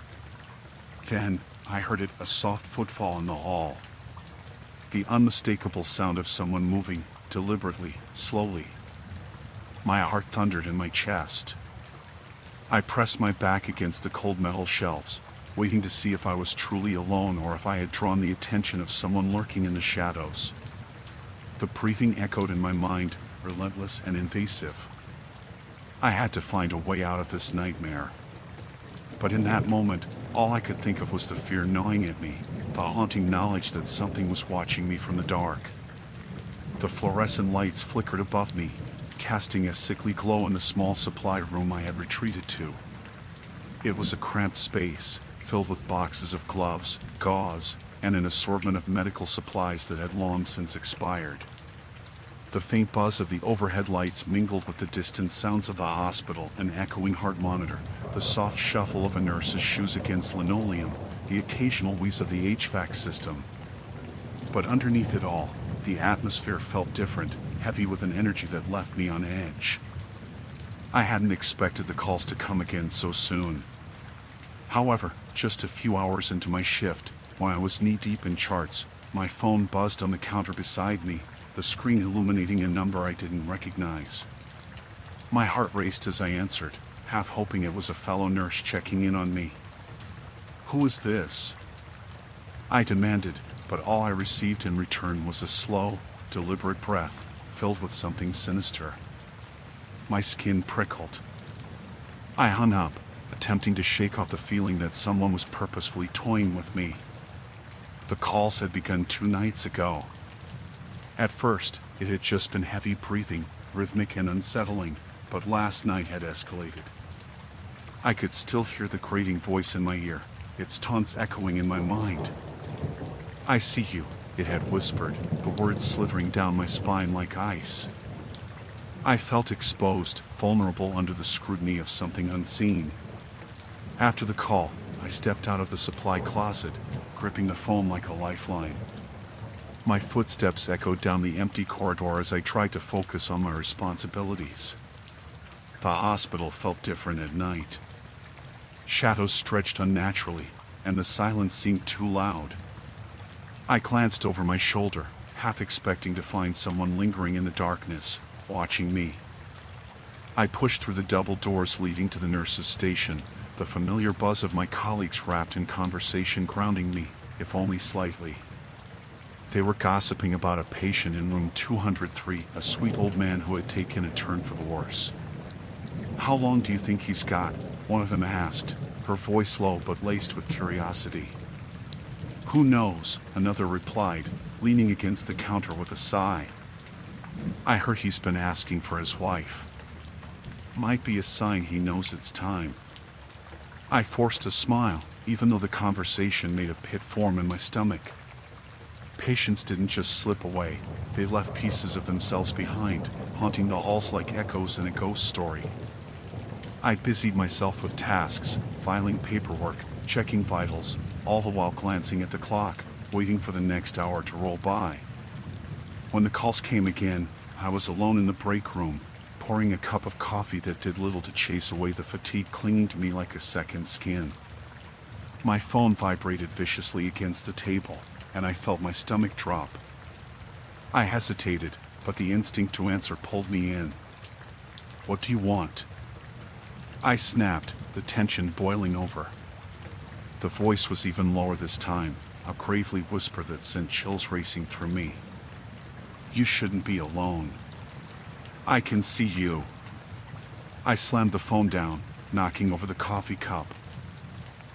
A: Then, I heard it, a soft footfall in the hall. The unmistakable sound of someone moving, deliberately, slowly. My heart thundered in my chest. I pressed my back against the cold metal shelves, waiting to see if I was truly alone or if I had drawn the attention of someone lurking in the shadows. The breathing echoed in my mind, relentless and invasive. I had to find a way out of this nightmare. But in that moment, all I could think of was the fear gnawing at me, the haunting knowledge that something was watching me from the dark. The fluorescent lights flickered above me, casting a sickly glow in the small supply room I had retreated to. It was a cramped space, filled with boxes of gloves, gauze, and an assortment of medical supplies that had long since expired. The faint buzz of the overhead lights mingled with the distant sounds of the hospital, an echoing heart monitor, the soft shuffle of a nurse's shoes against linoleum, the occasional wheeze of the HVAC system. But underneath it all, the atmosphere felt different, heavy with an energy that left me on edge. I hadn't expected the calls to come again so soon. However, just a few hours into my shift, when I was knee-deep in charts, my phone buzzed on the counter beside me, the screen illuminating a number I didn't recognize. My heart raced as I answered, half hoping it was a fellow nurse checking in on me. "Who is this?" I demanded, but all I received in return was a slow, deliberate breath, filled with something sinister. My skin prickled. I hung up, attempting to shake off the feeling that someone was purposefully toying with me. The calls had begun 2 nights ago. At first, it had just been heavy breathing, rhythmic and unsettling, but last night had escalated. I could still hear the grating voice in my ear, its taunts echoing in my mind. "I see you," it had whispered, the words slithering down my spine like ice. I felt exposed, vulnerable under the scrutiny of something unseen. After the call, I stepped out of the supply closet, gripping the phone like a lifeline. My footsteps echoed down the empty corridor as I tried to focus on my responsibilities. The hospital felt different at night. Shadows stretched unnaturally, and the silence seemed too loud. I glanced over my shoulder, half expecting to find someone lingering in the darkness, watching me. I pushed through the double doors leading to the nurse's station, the familiar buzz of my colleagues wrapped in conversation grounding me, if only slightly. They were gossiping about a patient in room 203, a sweet old man who had taken a turn for the worse. "How long do you think he's got?" one of them asked, her voice low but laced with curiosity. "Who knows?" another replied, leaning against the counter with a sigh. "I heard he's been asking for his wife. Might be a sign he knows it's time." I forced a smile, even though the conversation made a pit form in my stomach. Patients didn't just slip away, they left pieces of themselves behind, haunting the halls like echoes in a ghost story. I busied myself with tasks, filing paperwork, checking vitals, all the while glancing at the clock, waiting for the next hour to roll by. When the calls came again, I was alone in the break room, pouring a cup of coffee that did little to chase away the fatigue clinging to me like a second skin. My phone vibrated viciously against the table, and I felt my stomach drop. I hesitated, but the instinct to answer pulled me in. "What do you want?" I snapped, the tension boiling over. The voice was even lower this time, a gravely whisper that sent chills racing through me. You shouldn't be alone. I can see you. I slammed the phone down, knocking over the coffee cup.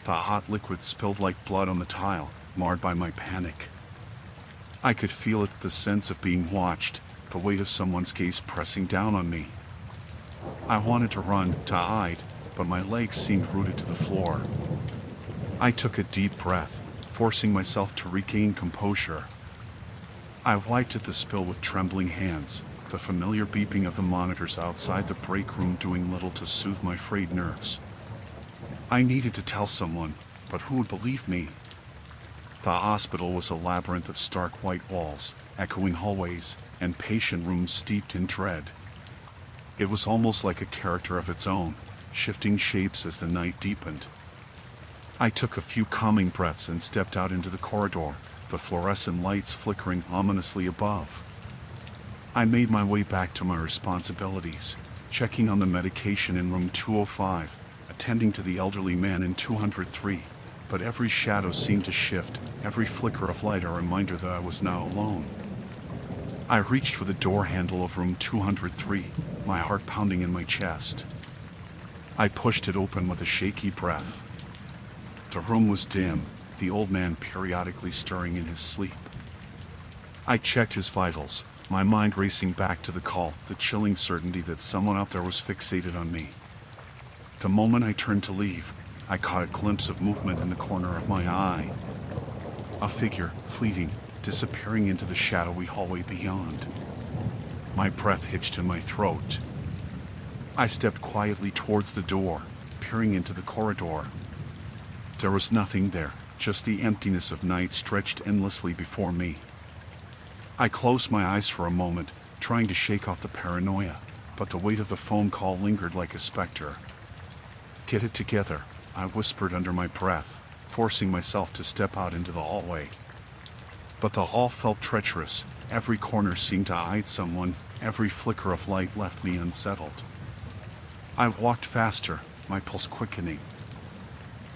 A: The hot liquid spilled like blood on the tile, marred by my panic. I could feel it, the sense of being watched, the weight of someone's gaze pressing down on me. I wanted to run, to hide, but my legs seemed rooted to the floor. I took a deep breath, forcing myself to regain composure. I wiped at the spill with trembling hands, the familiar beeping of the monitors outside the break room doing little to soothe my frayed nerves. I needed to tell someone, but who would believe me? The hospital was a labyrinth of stark white walls, echoing hallways, and patient rooms steeped in dread. It was almost like a character of its own, shifting shapes as the night deepened. I took a few calming breaths and stepped out into the corridor, the fluorescent lights flickering ominously above. I made my way back to my responsibilities, checking on the medication in room 205, attending to the elderly man in 203, but every shadow seemed to shift, every flicker of light a reminder that I was now alone. I reached for the door handle of room 203, my heart pounding in my chest. I pushed it open with a shaky breath. The room was dim, the old man periodically stirring in his sleep. I checked his vitals, my mind racing back to the call, the chilling certainty that someone out there was fixated on me. The moment I turned to leave, I caught a glimpse of movement in the corner of my eye. A figure, fleeting, disappearing into the shadowy hallway beyond. My breath hitched in my throat. I stepped quietly towards the door, peering into the corridor. There was nothing there, just the emptiness of night stretched endlessly before me. I closed my eyes for a moment, trying to shake off the paranoia, but the weight of the phone call lingered like a specter. "Get it together," I whispered under my breath, forcing myself to step out into the hallway. But the hall felt treacherous, every corner seemed to hide someone, every flicker of light left me unsettled. I walked faster, my pulse quickening.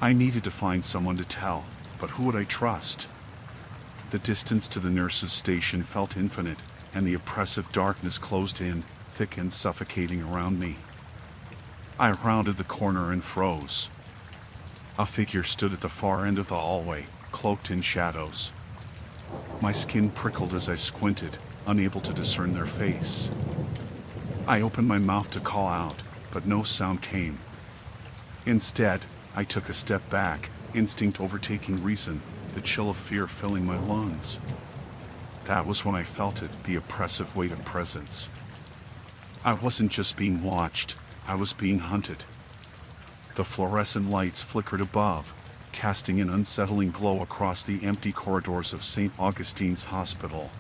A: I needed to find someone to tell, but who would I trust? The distance to the nurse's station felt infinite, and the oppressive darkness closed in, thick and suffocating around me. I rounded the corner and froze. A figure stood at the far end of the hallway, cloaked in shadows. My skin prickled as I squinted, unable to discern their face. I opened my mouth to call out, but no sound came. Instead, I took a step back, instinct overtaking reason, the chill of fear filling my lungs. That was when I felt it, the oppressive weight of presence. I wasn't just being watched, I was being hunted. The fluorescent lights flickered above, casting an unsettling glow across the empty corridors of St. Augustine's Hospital.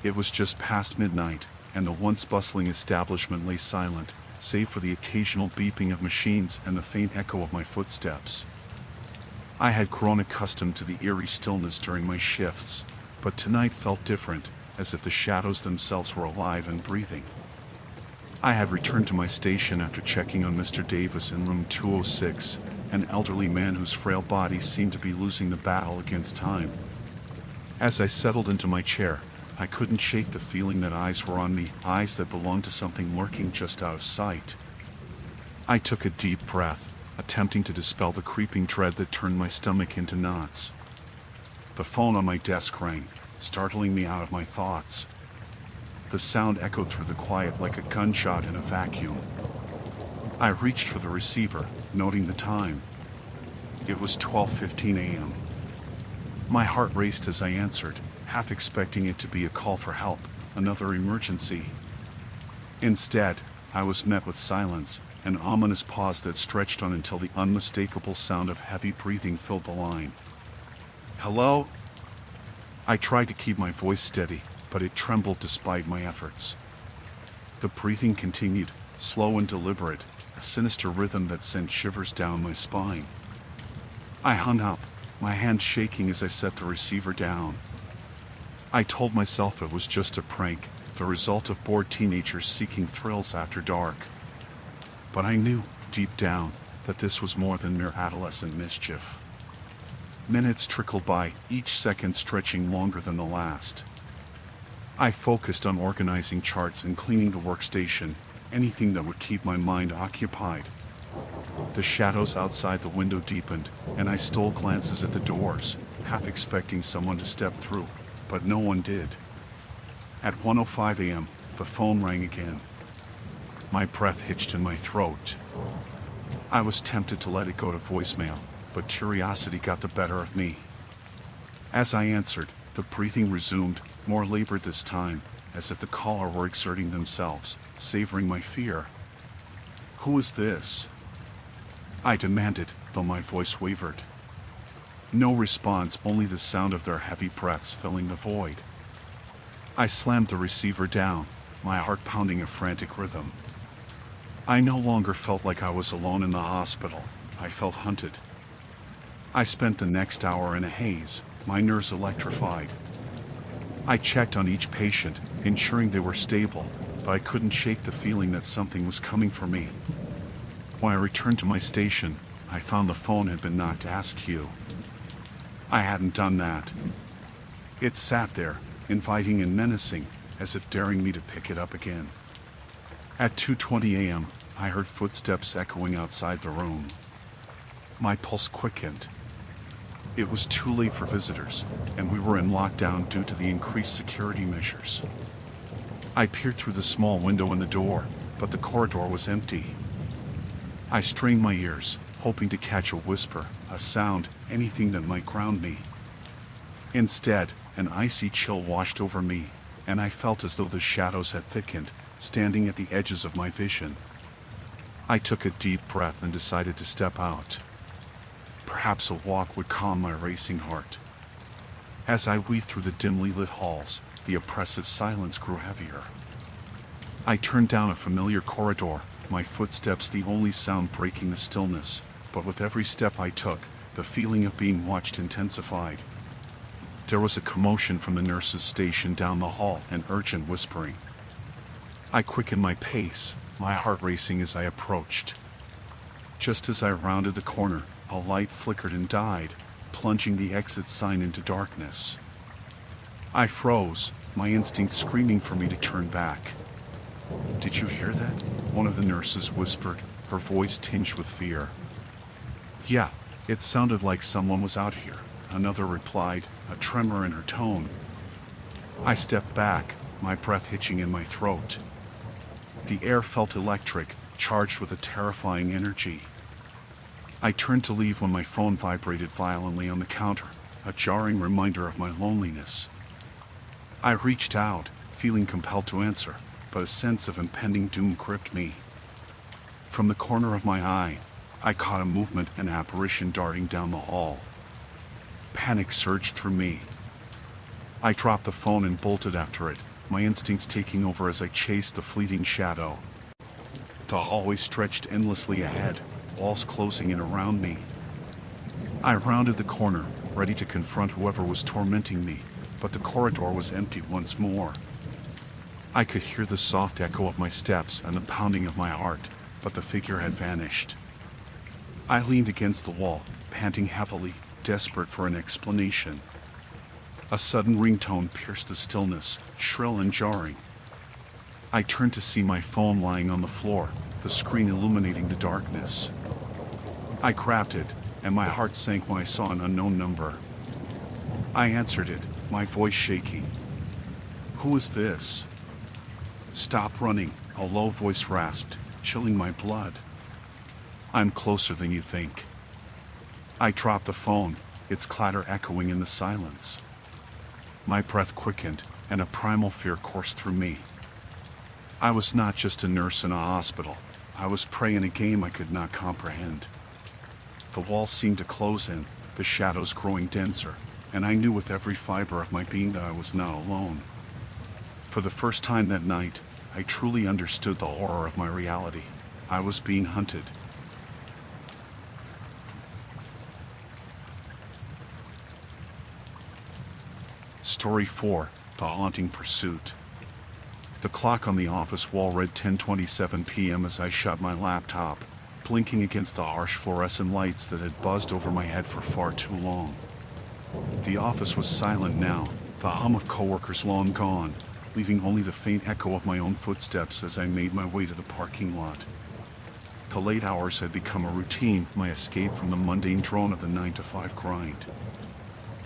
A: It was just past midnight, and the once bustling establishment lay silent, save for the occasional beeping of machines and the faint echo of my footsteps. I had grown accustomed to the eerie stillness during my shifts, but tonight felt different, as if the shadows themselves were alive and breathing. I had returned to my station after checking on Mr. Davis in room 206, an elderly man whose frail body seemed to be losing the battle against time. As I settled into my chair, I couldn't shake the feeling that eyes were on me, eyes that belonged to something lurking just out of sight. I took a deep breath, attempting to dispel the creeping dread that turned my stomach into knots. The phone on my desk rang, startling me out of my thoughts. The sound echoed through the quiet like a gunshot in a vacuum. I reached for the receiver, noting the time. It was 12:15 a.m. My heart raced as I answered, half expecting it to be a call for help, another emergency. Instead, I was met with silence, an ominous pause that stretched on until the unmistakable sound of heavy breathing filled the line. "Hello?" I tried to keep my voice steady, but it trembled despite my efforts. The breathing continued, slow and deliberate, a sinister rhythm that sent shivers down my spine. I hung up, my hand shaking as I set the receiver down. I told myself it was just a prank, the result of bored teenagers seeking thrills after dark. But I knew, deep down, that this was more than mere adolescent mischief. Minutes trickled by, each second stretching longer than the last. I focused on organizing charts and cleaning the workstation, anything that would keep my mind occupied. The shadows outside the window deepened, and I stole glances at the doors, half expecting someone to step through, but no one did. At 1:05 a.m., the phone rang again. My breath hitched in my throat. I was tempted to let it go to voicemail, but curiosity got the better of me. As I answered, the breathing resumed, more labored this time, as if the caller were exerting themselves, savoring my fear. "Who is this?" I demanded, though my voice wavered. No response, only the sound of their heavy breaths filling the void. I slammed the receiver down, my heart pounding a frantic rhythm. I no longer felt like I was alone in the hospital. I felt hunted. I spent the next hour in a haze, my nerves electrified. I checked on each patient, ensuring they were stable, but I couldn't shake the feeling that something was coming for me. When I returned to my station, I found the phone had been knocked askew. I hadn't done that. It sat there, inviting and menacing, as if daring me to pick it up again. At 2:20 a.m., I heard footsteps echoing outside the room. My pulse quickened. It was too late for visitors, and we were in lockdown due to the increased security measures. I peered through the small window in the door, but the corridor was empty. I strained my ears, hoping to catch a whisper, a sound, anything that might ground me. Instead, an icy chill washed over me, and I felt as though the shadows had thickened, standing at the edges of my vision. I took a deep breath and decided to step out. Perhaps a walk would calm my racing heart. As I weaved through the dimly lit halls, the oppressive silence grew heavier. I turned down a familiar corridor, my footsteps the only sound breaking the stillness, but with every step I took, the feeling of being watched intensified. There was a commotion from the nurse's station down the hall, and urgent whispering. I quickened my pace, my heart racing as I approached. Just as I rounded the corner, a light flickered and died, plunging the exit sign into darkness. I froze, my instinct screaming for me to turn back. "Did you hear that?" one of the nurses whispered, her voice tinged with fear. "Yeah, it sounded like someone was out here," another replied, a tremor in her tone. I stepped back, my breath hitching in my throat. The air felt electric, charged with a terrifying energy. I turned to leave when my phone vibrated violently on the counter, a jarring reminder of my loneliness. I reached out, feeling compelled to answer, but a sense of impending doom gripped me. From the corner of my eye, I caught a movement, an apparition darting down the hall. Panic surged through me. I dropped the phone and bolted after it, my instincts taking over as I chased the fleeting shadow. The hallway stretched endlessly ahead, walls closing in around me. I rounded the corner, ready to confront whoever was tormenting me, but the corridor was empty once more. I could hear the soft echo of my steps and the pounding of my heart, but the figure had vanished. I leaned against the wall, panting heavily, desperate for an explanation. A sudden ringtone pierced the stillness, shrill and jarring. I turned to see my phone lying on the floor, the screen illuminating the darkness. I grabbed it, and my heart sank when I saw an unknown number. I answered it, my voice shaking. "Who is this?" "Stop running," a low voice rasped, chilling my blood. "I'm closer than you think." I dropped the phone, its clatter echoing in the silence. My breath quickened, and a primal fear coursed through me. I was not just a nurse in a hospital. I was prey in a game I could not comprehend. The walls seemed to close in, the shadows growing denser, and I knew with every fiber of my being that I was not alone. For the first time that night, I truly understood the horror of my reality. I was being hunted. Story 4, The Haunting Pursuit. The clock on the office wall read 10:27 p.m. as I shut my laptop, blinking against the harsh fluorescent lights that had buzzed over my head for far too long. The office was silent now, the hum of coworkers long gone, leaving only the faint echo of my own footsteps as I made my way to the parking lot. The late hours had become a routine, my escape from the mundane drone of the 9-to-5 grind.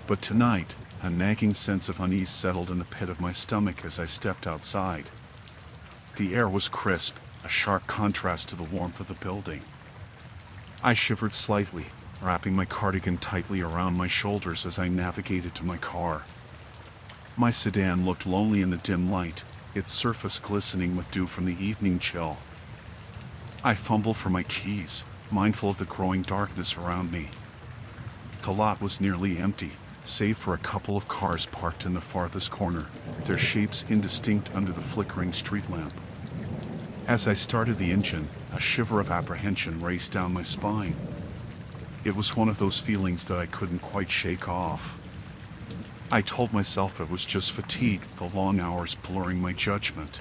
A: But tonight, a nagging sense of unease settled in the pit of my stomach as I stepped outside. The air was crisp, a sharp contrast to the warmth of the building. I shivered slightly, wrapping my cardigan tightly around my shoulders as I navigated to my car. My sedan looked lonely in the dim light, its surface glistening with dew from the evening chill. I fumbled for my keys, mindful of the growing darkness around me. The lot was nearly empty, save for a couple of cars parked in the farthest corner, their shapes indistinct under the flickering street lamp. As I started the engine, a shiver of apprehension raced down my spine. It was one of those feelings that I couldn't quite shake off. I told myself it was just fatigue, the long hours blurring my judgment.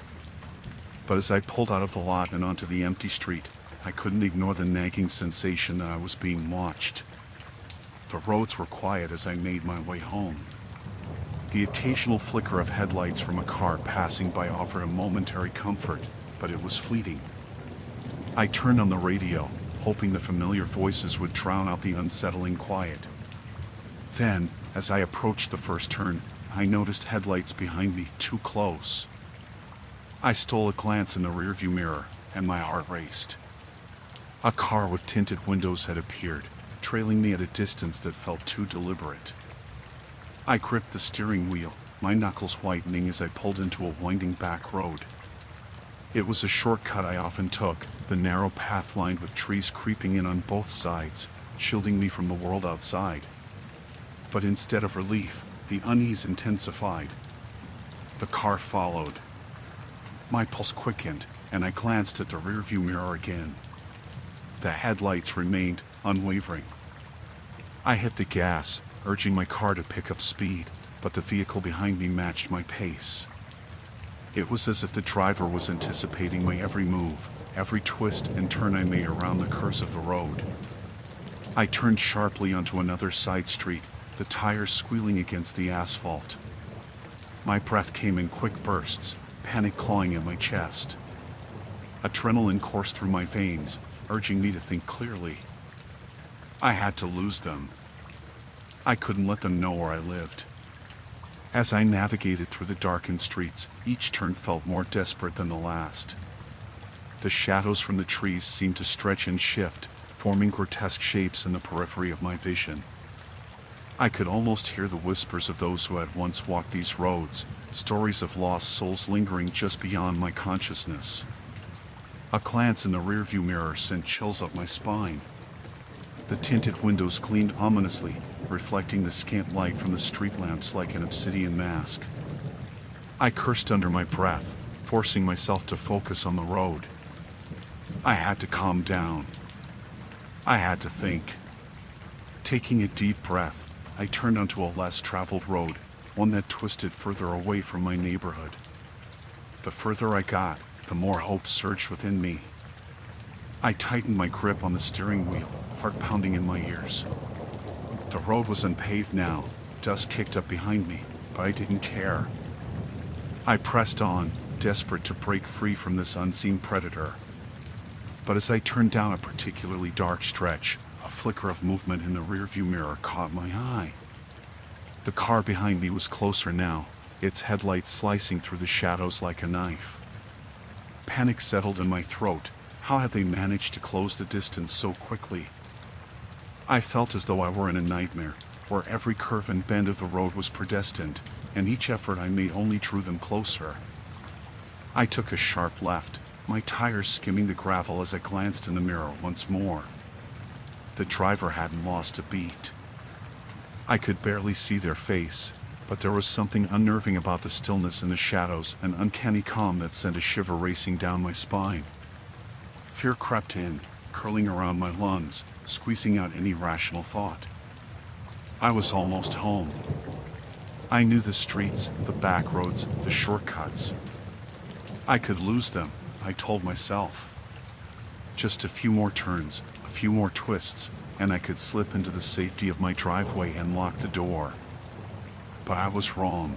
A: But as I pulled out of the lot and onto the empty street, I couldn't ignore the nagging sensation that I was being watched. The roads were quiet as I made my way home. The occasional flicker of headlights from a car passing by offered a momentary comfort, but it was fleeting. I turned on the radio, hoping the familiar voices would drown out the unsettling quiet. Then, as I approached the first turn, I noticed headlights behind me too close. I stole a glance in the rearview mirror, and my heart raced. A car with tinted windows had appeared, trailing me at a distance that felt too deliberate. I gripped the steering wheel, my knuckles whitening as I pulled into a winding back road. It was a shortcut I often took, the narrow path lined with trees creeping in on both sides, shielding me from the world outside. But instead of relief, the unease intensified. The car followed. My pulse quickened, and I glanced at the rearview mirror again. The headlights remained unwavering. I hit the gas, urging my car to pick up speed, but the vehicle behind me matched my pace. It was as if the driver was anticipating my every move, every twist and turn I made around the curves of the road. I turned sharply onto another side street, the tires squealing against the asphalt. My breath came in quick bursts, panic clawing at my chest. Adrenaline coursed through my veins, urging me to think clearly. I had to lose them. I couldn't let them know where I lived. As I navigated through the darkened streets, each turn felt more desperate than the last. The shadows from the trees seemed to stretch and shift, forming grotesque shapes in the periphery of my vision. I could almost hear the whispers of those who had once walked these roads, stories of lost souls lingering just beyond my consciousness. A glance in the rearview mirror sent chills up my spine. The tinted windows gleamed ominously, reflecting the scant light from the street lamps like an obsidian mask. I cursed under my breath, forcing myself to focus on the road. I had to calm down. I had to think. Taking a deep breath, I turned onto a less traveled road, one that twisted further away from my neighborhood. The further I got, the more hope surged within me. I tightened my grip on the steering wheel, heart pounding in my ears. The road was unpaved now, dust kicked up behind me, but I didn't care. I pressed on, desperate to break free from this unseen predator. But as I turned down a particularly dark stretch, a flicker of movement in the rearview mirror caught my eye. The car behind me was closer now, its headlights slicing through the shadows like a knife. Panic settled in my throat. How had they managed to close the distance so quickly? I felt as though I were in a nightmare, where every curve and bend of the road was predestined, and each effort I made only drew them closer. I took a sharp left, my tires skimming the gravel as I glanced in the mirror once more. The driver hadn't lost a beat. I could barely see their face, but there was something unnerving about the stillness and the shadows, an uncanny calm that sent a shiver racing down my spine. Fear crept in, curling around my lungs, squeezing out any rational thought. I was almost home. I knew the streets, the back roads, the shortcuts. I could lose them, I told myself. Just a few more turns, a few more twists, and I could slip into the safety of my driveway and lock the door. But I was wrong.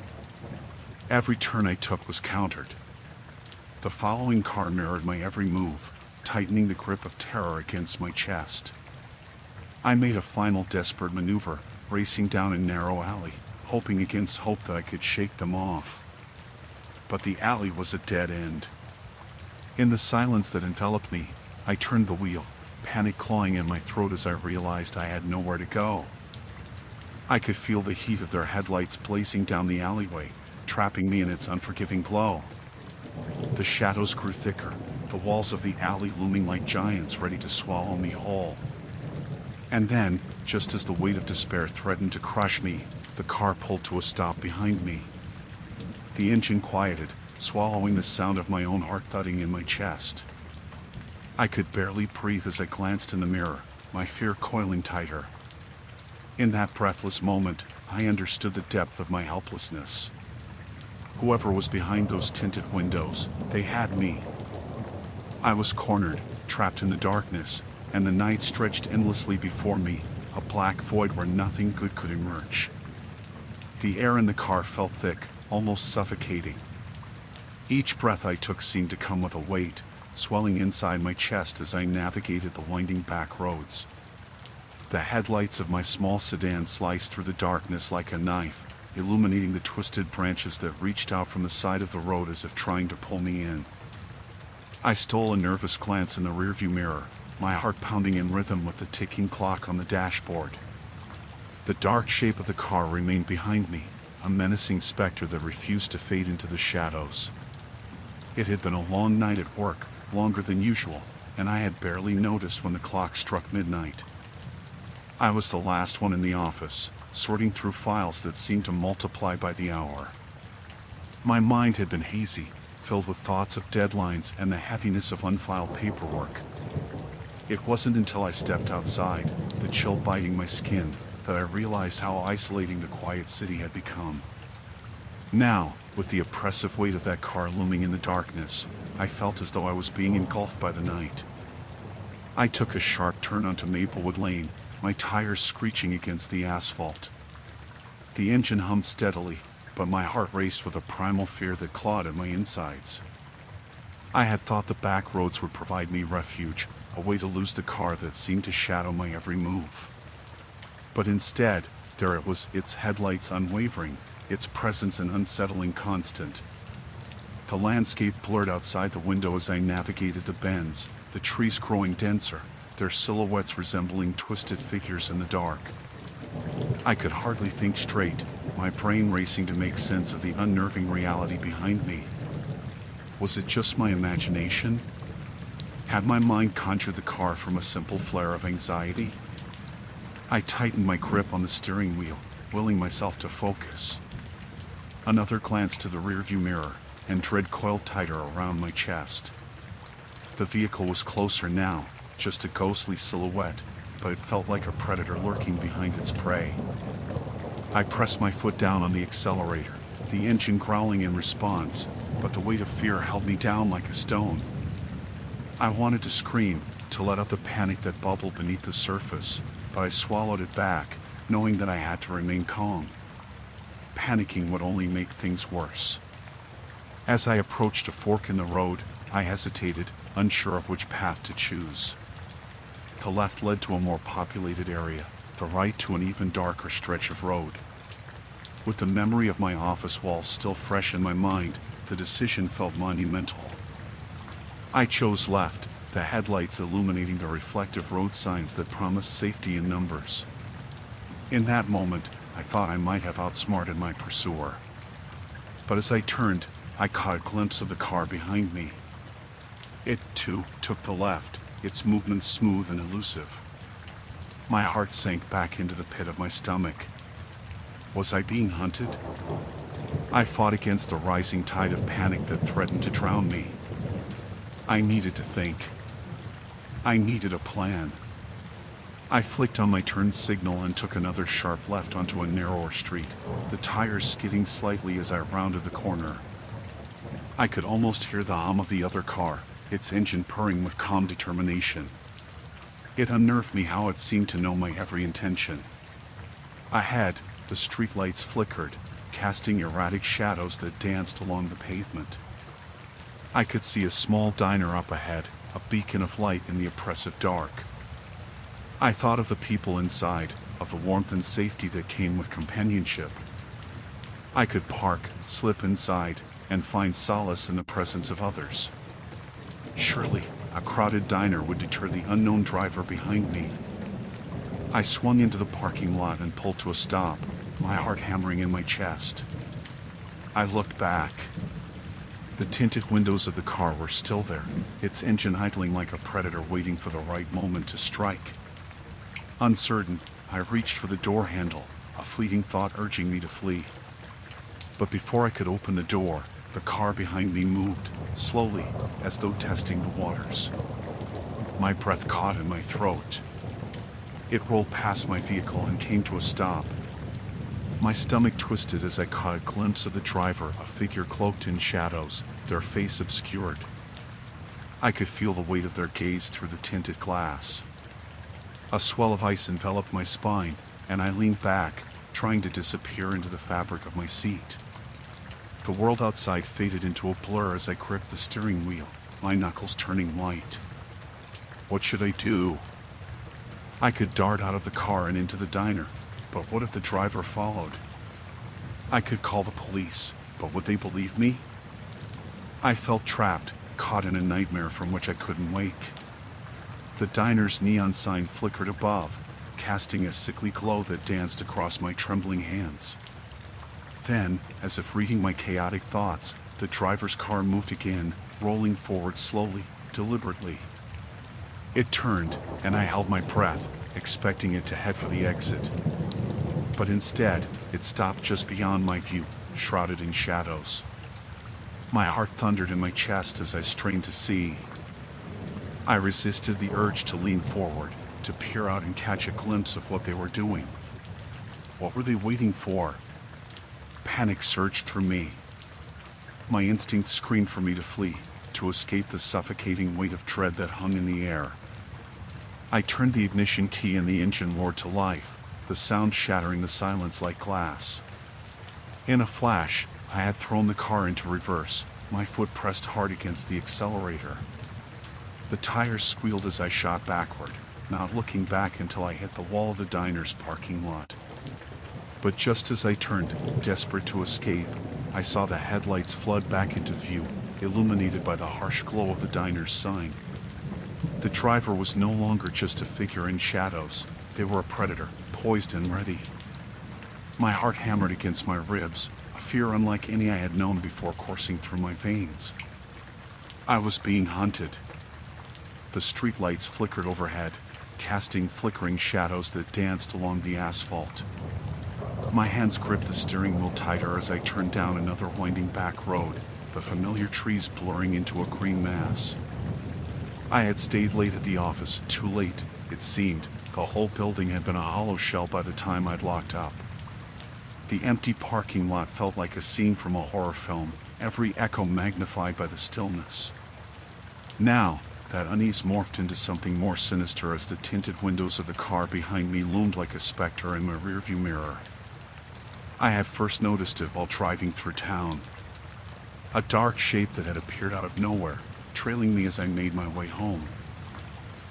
A: Every turn I took was countered. The following car mirrored my every move, tightening the grip of terror against my chest. I made a final desperate maneuver, racing down a narrow alley, hoping against hope that I could shake them off. But the alley was a dead end. In the silence that enveloped me, I turned the wheel, panic clawing in my throat as I realized I had nowhere to go. I could feel the heat of their headlights blazing down the alleyway, trapping me in its unforgiving glow. The shadows grew thicker, the walls of the alley looming like giants ready to swallow me whole. And then, just as the weight of despair threatened to crush me, the car pulled to a stop behind me. The engine quieted, swallowing the sound of my own heart thudding in my chest. I could barely breathe as I glanced in the mirror, my fear coiling tighter. In that breathless moment, I understood the depth of my helplessness. Whoever was behind those tinted windows, they had me. I was cornered, trapped in the darkness, and the night stretched endlessly before me, a black void where nothing good could emerge. The air in the car felt thick, almost suffocating. Each breath I took seemed to come with a weight, swelling inside my chest as I navigated the winding back roads. The headlights of my small sedan sliced through the darkness like a knife, illuminating the twisted branches that reached out from the side of the road as if trying to pull me in. I stole a nervous glance in the rearview mirror, my heart pounding in rhythm with the ticking clock on the dashboard. The dark shape of the car remained behind me, a menacing specter that refused to fade into the shadows. It had been a long night at work, longer than usual, and I had barely noticed when the clock struck midnight. I was the last one in the office, sorting through files that seemed to multiply by the hour. My mind had been hazy, filled with thoughts of deadlines and the heaviness of unfiled paperwork. It wasn't until I stepped outside, the chill biting my skin, that I realized how isolating the quiet city had become. Now, with the oppressive weight of that car looming in the darkness, I felt as though I was being engulfed by the night. I took a sharp turn onto Maplewood Lane, my tires screeching against the asphalt. The engine hummed steadily, but my heart raced with a primal fear that clawed at my insides. I had thought the back roads would provide me refuge, a way to lose the car that seemed to shadow my every move. But instead, there it was, its headlights unwavering, its presence an unsettling constant. The landscape blurred outside the window as I navigated the bends, the trees growing denser, their silhouettes resembling twisted figures in the dark. I could hardly think straight, my brain racing to make sense of the unnerving reality behind me. Was it just my imagination? Had my mind conjured the car from a simple flare of anxiety? I tightened my grip on the steering wheel, willing myself to focus. Another glance to the rearview mirror, and dread coiled tighter around my chest. The vehicle was closer now, just a ghostly silhouette, but it felt like a predator lurking behind its prey. I pressed my foot down on the accelerator, the engine growling in response, but the weight of fear held me down like a stone. I wanted to scream, to let out the panic that bubbled beneath the surface, but I swallowed it back, knowing that I had to remain calm. Panicking would only make things worse. As I approached a fork in the road, I hesitated, unsure of which path to choose. The left led to a more populated area, the right to an even darker stretch of road. With the memory of my office walls still fresh in my mind, the decision felt monumental. I chose left, the headlights illuminating the reflective road signs that promised safety in numbers. In that moment, I thought I might have outsmarted my pursuer. But as I turned, I caught a glimpse of the car behind me. It, too, took the left, its movements smooth and elusive. My heart sank back into the pit of my stomach. Was I being hunted? I fought against the rising tide of panic that threatened to drown me. I needed to think. I needed a plan. I flicked on my turn signal and took another sharp left onto a narrower street, the tires skidding slightly as I rounded the corner. I could almost hear the hum of the other car, its engine purring with calm determination. It unnerved me how it seemed to know my every intention. Ahead, the streetlights flickered, casting erratic shadows that danced along the pavement. I could see a small diner up ahead, a beacon of light in the oppressive dark. I thought of the people inside, of the warmth and safety that came with companionship. I could park, slip inside, and find solace in the presence of others. Surely, a crowded diner would deter the unknown driver behind me. I swung into the parking lot and pulled to a stop, my heart hammering in my chest. I looked back. The tinted windows of the car were still there, its engine idling like a predator waiting for the right moment to strike. Uncertain, I reached for the door handle, a fleeting thought urging me to flee. But before I could open the door, the car behind me moved, slowly, as though testing the waters. My breath caught in my throat. It rolled past my vehicle and came to a stop. My stomach twisted as I caught a glimpse of the driver, a figure cloaked in shadows, their face obscured. I could feel the weight of their gaze through the tinted glass. A swell of ice enveloped my spine, and I leaned back, trying to disappear into the fabric of my seat. The world outside faded into a blur as I gripped the steering wheel, my knuckles turning white. What should I do? I could dart out of the car and into the diner, but what if the driver followed? I could call the police, but would they believe me? I felt trapped, caught in a nightmare from which I couldn't wake. The diner's neon sign flickered above, casting a sickly glow that danced across my trembling hands. Then, as if reading my chaotic thoughts, the driver's car moved again, rolling forward slowly, deliberately. It turned, and I held my breath, expecting it to head for the exit. But instead, it stopped just beyond my view, shrouded in shadows. My heart thundered in my chest as I strained to see. I resisted the urge to lean forward, to peer out and catch a glimpse of what they were doing. What were they waiting for? Panic surged through me. My instinct screamed for me to flee, to escape the suffocating weight of dread that hung in the air. I turned the ignition key and the engine roared to life, the sound shattering the silence like glass. In a flash, I had thrown the car into reverse, my foot pressed hard against the accelerator. The tires squealed as I shot backward, not looking back until I hit the wall of the diner's parking lot. But just as I turned, desperate to escape, I saw the headlights flood back into view, illuminated by the harsh glow of the diner's sign. The driver was no longer just a figure in shadows. They were a predator, poised and ready. My heart hammered against my ribs, a fear unlike any I had known before coursing through my veins. I was being hunted. The streetlights flickered overhead, casting flickering shadows that danced along the asphalt. My hands gripped the steering wheel tighter as I turned down another winding back road, the familiar trees blurring into a green mass. I had stayed late at the office, too late, it seemed. The whole building had been a hollow shell by the time I'd locked up. The empty parking lot felt like a scene from a horror film, every echo magnified by the stillness. Now, that unease morphed into something more sinister as the tinted windows of the car behind me loomed like a specter in my rearview mirror. I had first noticed it while driving through town. A dark shape that had appeared out of nowhere, trailing me as I made my way home.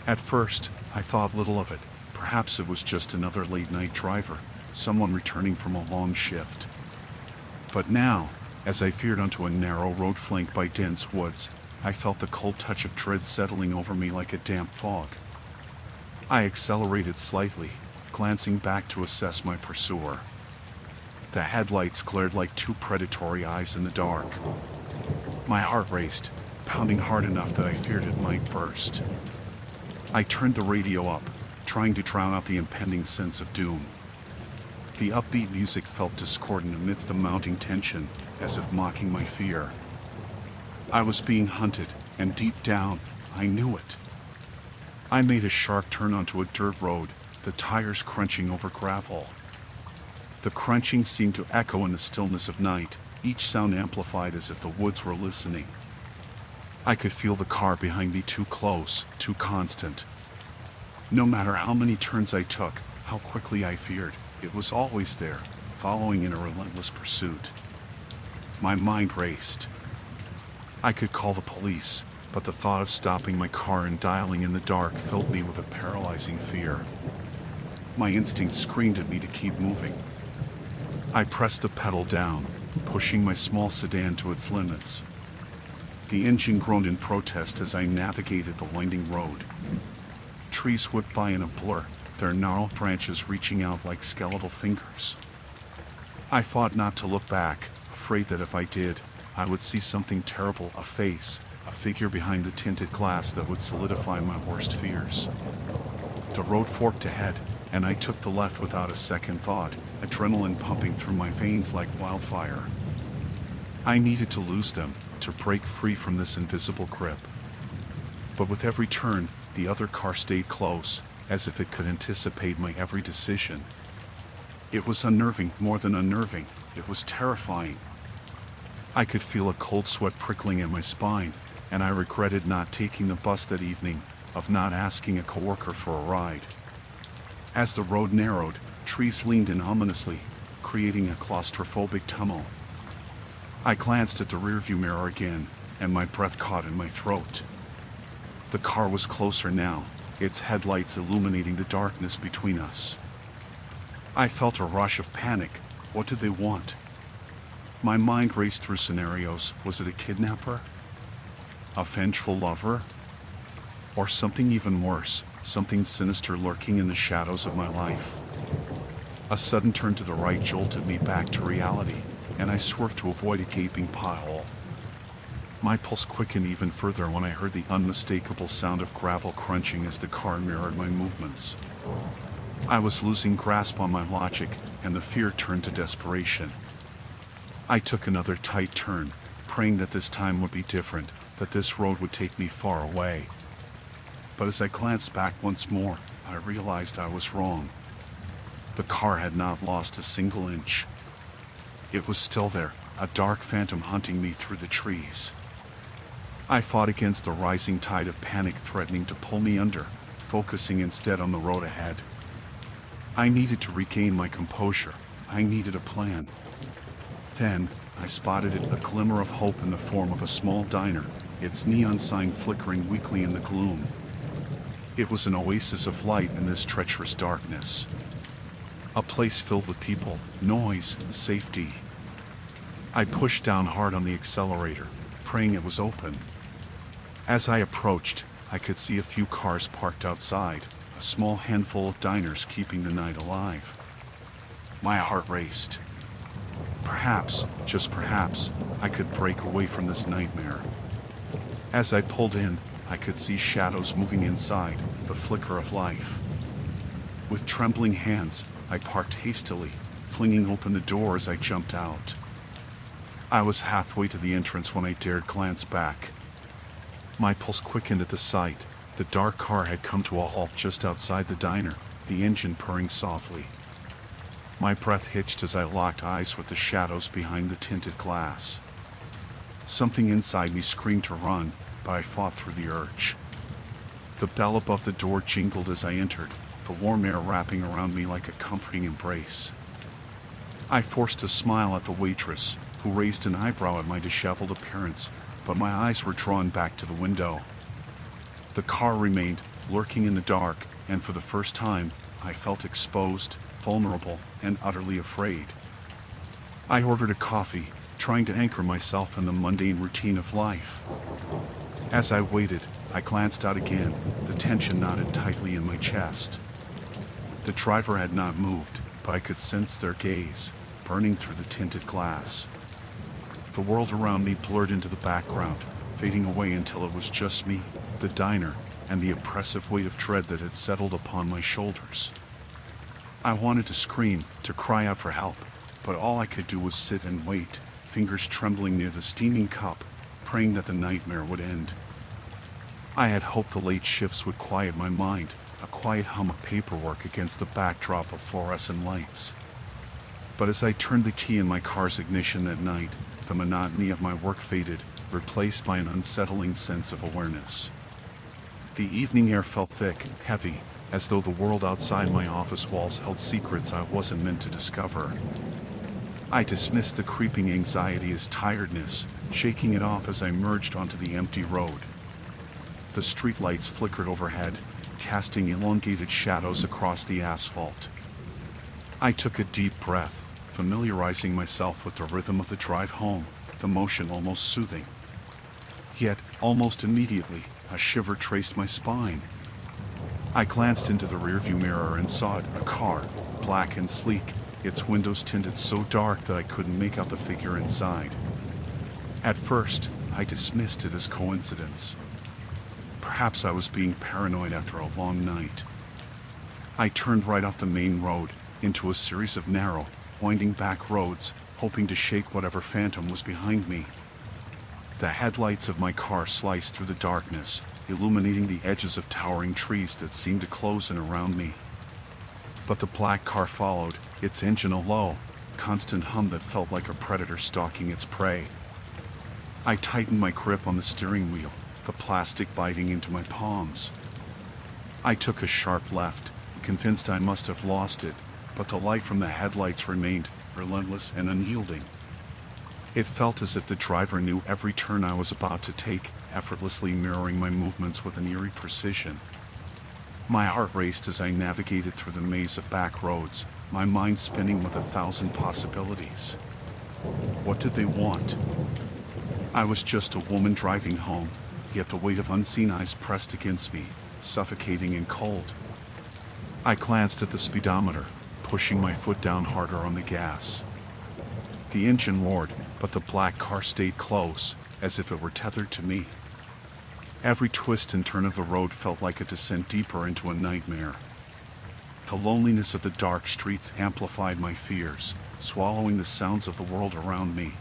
A: At first, I thought little of it. Perhaps it was just another late-night driver, someone returning from a long shift. But now, as I veered onto a narrow road flanked by dense woods, I felt the cold touch of dread settling over me like a damp fog. I accelerated slightly, glancing back to assess my pursuer. The headlights glared like two predatory eyes in the dark. My heart raced, pounding hard enough that I feared it might burst. I turned the radio up, trying to drown out the impending sense of doom. The upbeat music felt discordant amidst the mounting tension, as if mocking my fear. I was being hunted, and deep down, I knew it. I made a sharp turn onto a dirt road, the tires crunching over gravel. The crunching seemed to echo in the stillness of night, each sound amplified as if the woods were listening. I could feel the car behind me too close, too constant. No matter how many turns I took, how quickly I veered, it was always there, following in a relentless pursuit. My mind raced. I could call the police, but the thought of stopping my car and dialing in the dark filled me with a paralyzing fear. My instinct screamed at me to keep moving. I pressed the pedal down, pushing my small sedan to its limits. The engine groaned in protest as I navigated the winding road. Trees whipped by in a blur, their gnarled branches reaching out like skeletal fingers. I fought not to look back, afraid that if I did, I would see something terrible, a face, a figure behind the tinted glass that would solidify my worst fears. The road forked ahead, and I took the left without a second thought, adrenaline pumping through my veins like wildfire. I needed to lose them, to break free from this invisible grip. But with every turn, the other car stayed close, as if it could anticipate my every decision. It was unnerving, more than unnerving. It was terrifying. I could feel a cold sweat prickling at my spine, and I regretted not taking the bus that evening, of not asking a coworker for a ride. As the road narrowed, trees leaned in ominously, creating a claustrophobic tunnel. I glanced at the rearview mirror again, and my breath caught in my throat. The car was closer now, its headlights illuminating the darkness between us. I felt a rush of panic. What did they want? My mind raced through scenarios. Was it a kidnapper? A vengeful lover? Or something even worse, something sinister lurking in the shadows of my life? A sudden turn to the right jolted me back to reality, and I swerved to avoid a gaping pothole. My pulse quickened even further when I heard the unmistakable sound of gravel crunching as the car mirrored my movements. I was losing grasp on my logic, and the fear turned to desperation. I took another tight turn, praying that this time would be different, that this road would take me far away. But as I glanced back once more, I realized I was wrong. The car had not lost a single inch. It was still there, a dark phantom hunting me through the trees. I fought against the rising tide of panic threatening to pull me under, focusing instead on the road ahead. I needed to regain my composure. I needed a plan. Then, I spotted a glimmer of hope in the form of a small diner, its neon sign flickering weakly in the gloom. It was an oasis of light in this treacherous darkness. A place filled with people, noise, safety. I pushed down hard on the accelerator, praying it was open. As I approached, I could see a few cars parked outside, a small handful of diners keeping the night alive. My heart raced. Perhaps, just perhaps, I could break away from this nightmare. As I pulled in, I could see shadows moving inside, the flicker of life. With trembling hands, I parked hastily, flinging open the door as I jumped out. I was halfway to the entrance when I dared glance back. My pulse quickened at the sight. The dark car had come to a halt just outside the diner, the engine purring softly. My breath hitched as I locked eyes with the shadows behind the tinted glass. Something inside me screamed to run, but I fought through the urge. The bell above the door jingled as I entered, the warm air wrapping around me like a comforting embrace. I forced a smile at the waitress, who raised an eyebrow at my disheveled appearance, but my eyes were drawn back to the window. The car remained, lurking in the dark, and for the first time, I felt exposed, vulnerable, and utterly afraid. I ordered a coffee, trying to anchor myself in the mundane routine of life. As I waited, I glanced out again, the tension knotted tightly in my chest. The driver had not moved, but I could sense their gaze, burning through the tinted glass. The world around me blurred into the background, fading away until it was just me, the diner, and the oppressive weight of dread that had settled upon my shoulders. I wanted to scream, to cry out for help, but all I could do was sit and wait, fingers trembling near the steaming cup, praying that the nightmare would end. I had hoped the late shifts would quiet my mind, a quiet hum of paperwork against the backdrop of fluorescent lights. But as I turned the key in my car's ignition that night, the monotony of my work faded, replaced by an unsettling sense of awareness. The evening air felt thick, heavy, as though the world outside my office walls held secrets I wasn't meant to discover. I dismissed the creeping anxiety as tiredness, shaking it off as I merged onto the empty road. The streetlights flickered overhead, casting elongated shadows across the asphalt. I took a deep breath, familiarizing myself with the rhythm of the drive home, the motion almost soothing. Yet, almost immediately, a shiver traced my spine. I glanced into the rearview mirror and saw it, a car, black and sleek, its windows tinted so dark that I couldn't make out the figure inside. At first, I dismissed it as coincidence. Perhaps I was being paranoid after a long night. I turned right off the main road, into a series of narrow, winding back roads, hoping to shake whatever phantom was behind me. The headlights of my car sliced through the darkness, illuminating the edges of towering trees that seemed to close in around me. But the black car followed, its engine a low, constant hum that felt like a predator stalking its prey. I tightened my grip on the steering wheel, the plastic biting into my palms. I took a sharp left, convinced I must have lost it, but the light from the headlights remained relentless and unyielding. It felt as if the driver knew every turn I was about to take, effortlessly mirroring my movements with an eerie precision. My heart raced as I navigated through the maze of back roads, my mind spinning with 1,000 possibilities. What did they want? I was just a woman driving home, yet the weight of unseen eyes pressed against me, suffocating and cold. I glanced at the speedometer, pushing my foot down harder on the gas. The engine roared, but the black car stayed close, as if it were tethered to me. Every twist and turn of the road felt like a descent deeper into a nightmare. The loneliness of the dark streets amplified my fears, swallowing the sounds of the world around me.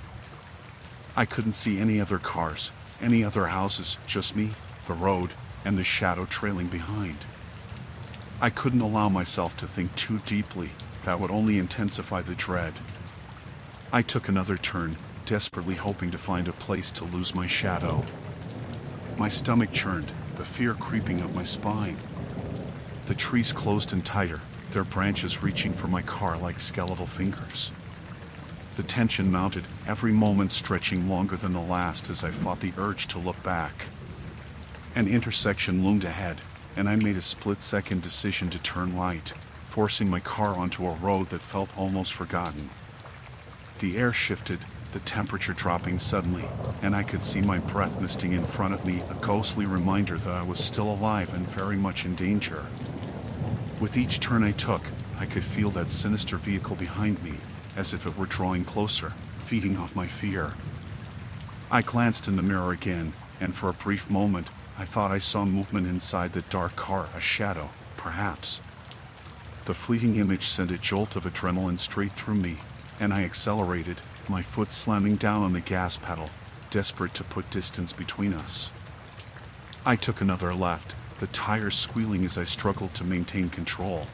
A: I couldn't see any other cars, any other houses, just me, the road, and the shadow trailing behind. I couldn't allow myself to think too deeply, that would only intensify the dread. I took another turn, desperately hoping to find a place to lose my shadow. My stomach churned, the fear creeping up my spine. The trees closed in tighter, their branches reaching for my car like skeletal fingers. The tension mounted, every moment stretching longer than the last as I fought the urge to look back. An intersection loomed ahead, and I made a split-second decision to turn right, forcing my car onto a road that felt almost forgotten. The air shifted, the temperature dropping suddenly, and I could see my breath misting in front of me, a ghostly reminder that I was still alive and very much in danger. With each turn I took, I could feel that sinister vehicle behind me, as if it were drawing closer, feeding off my fear. I glanced in the mirror again, and for a brief moment, I thought I saw movement inside the dark car, a shadow, perhaps. The fleeting image sent a jolt of adrenaline straight through me, and I accelerated, my foot slamming down on the gas pedal, desperate to put distance between us. I took another left, the tires squealing as I struggled to maintain control.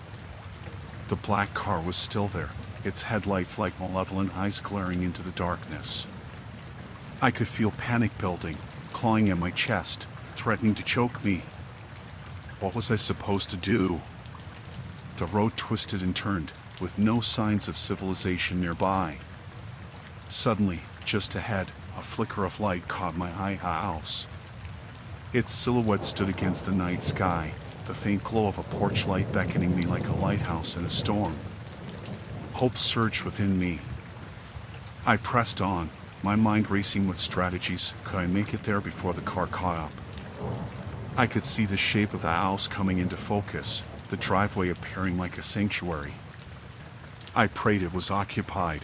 A: The black car was still there, its headlights like malevolent eyes glaring into the darkness. I could feel panic building, clawing at my chest, threatening to choke me. What was I supposed to do? The road twisted and turned, with no signs of civilization nearby. Suddenly, just ahead, a flicker of light caught my eye, a house. Its silhouette stood against the night sky, the faint glow of a porch light beckoning me like a lighthouse in a storm. Hope surged within me. I pressed on, my mind racing with strategies. Could I make it there before the car caught up? I could see the shape of the house coming into focus, the driveway appearing like a sanctuary. I prayed it was occupied.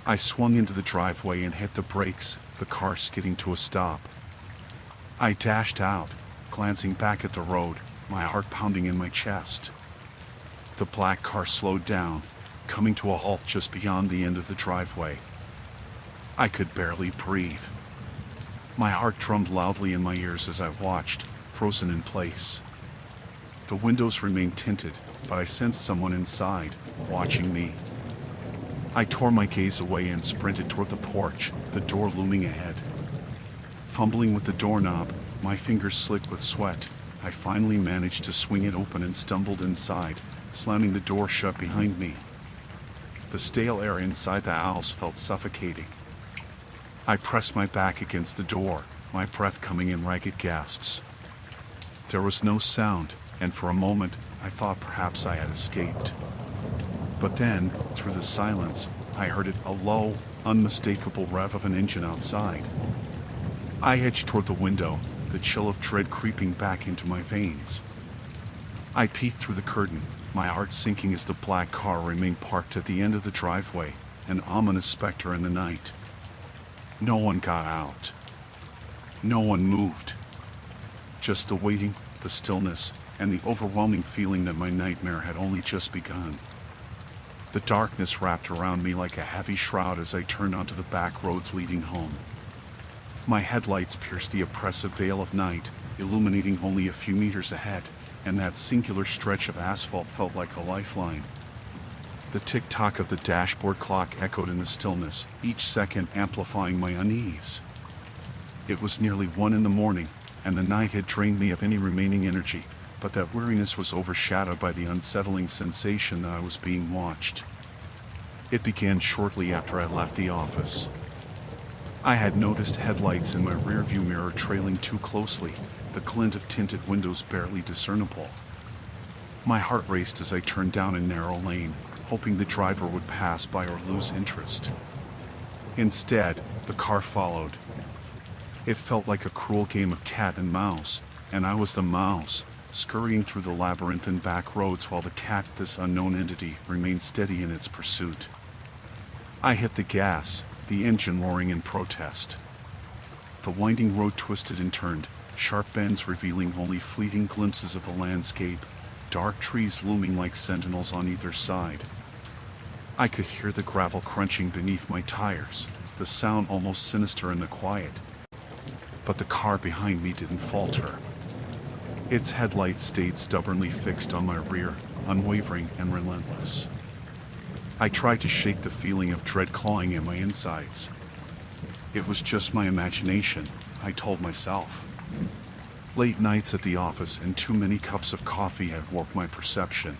A: I swung into the driveway and hit the brakes, the car skidding to a stop. I dashed out, glancing back at the road, my heart pounding in my chest. The black car slowed down, coming to a halt just beyond the end of the driveway. I could barely breathe. My heart drummed loudly in my ears as I watched, frozen in place. The windows remained tinted, but I sensed someone inside, watching me. I tore my gaze away and sprinted toward the porch, the door looming ahead. Fumbling with the doorknob, my fingers slick with sweat, I finally managed to swing it open and stumbled inside, slamming the door shut behind me. The stale air inside the house felt suffocating. I pressed my back against the door, my breath coming in ragged gasps. There was no sound, and for a moment I thought perhaps I had escaped. But then, through the silence, I heard a low, unmistakable rev of an engine outside. I edged toward the window, the chill of dread creeping back into my veins. I peeked through the curtain, my heart sinking as the black car remained parked at the end of the driveway, an ominous specter in the night. No one got out. No one moved. Just the waiting, the stillness, and the overwhelming feeling that my nightmare had only just begun. The darkness wrapped around me like a heavy shroud as I turned onto the back roads leading home. My headlights pierced the oppressive veil of night, illuminating only a few meters ahead, and that singular stretch of asphalt felt like a lifeline. The tick-tock of the dashboard clock echoed in the stillness, each second amplifying my unease. It was nearly 1 a.m, and the night had drained me of any remaining energy, but that weariness was overshadowed by the unsettling sensation that I was being watched. It began shortly after I left the office. I had noticed headlights in my rearview mirror trailing too closely, the glint of tinted windows barely discernible. My heart raced as I turned down a narrow lane, hoping the driver would pass by or lose interest. Instead, the car followed. It felt like a cruel game of cat and mouse, and I was the mouse, scurrying through the labyrinthine back roads while the cat, this unknown entity, remained steady in its pursuit. I hit the gas, the engine roaring in protest. The winding road twisted and turned, sharp bends revealing only fleeting glimpses of the landscape, dark trees looming like sentinels on either side. I could hear the gravel crunching beneath my tires, the sound almost sinister in the quiet. But the car behind me didn't falter. Its headlights stayed stubbornly fixed on my rear, unwavering and relentless. I tried to shake the feeling of dread clawing at my insides. It was just my imagination, I told myself. Late nights at the office and too many cups of coffee had warped my perception.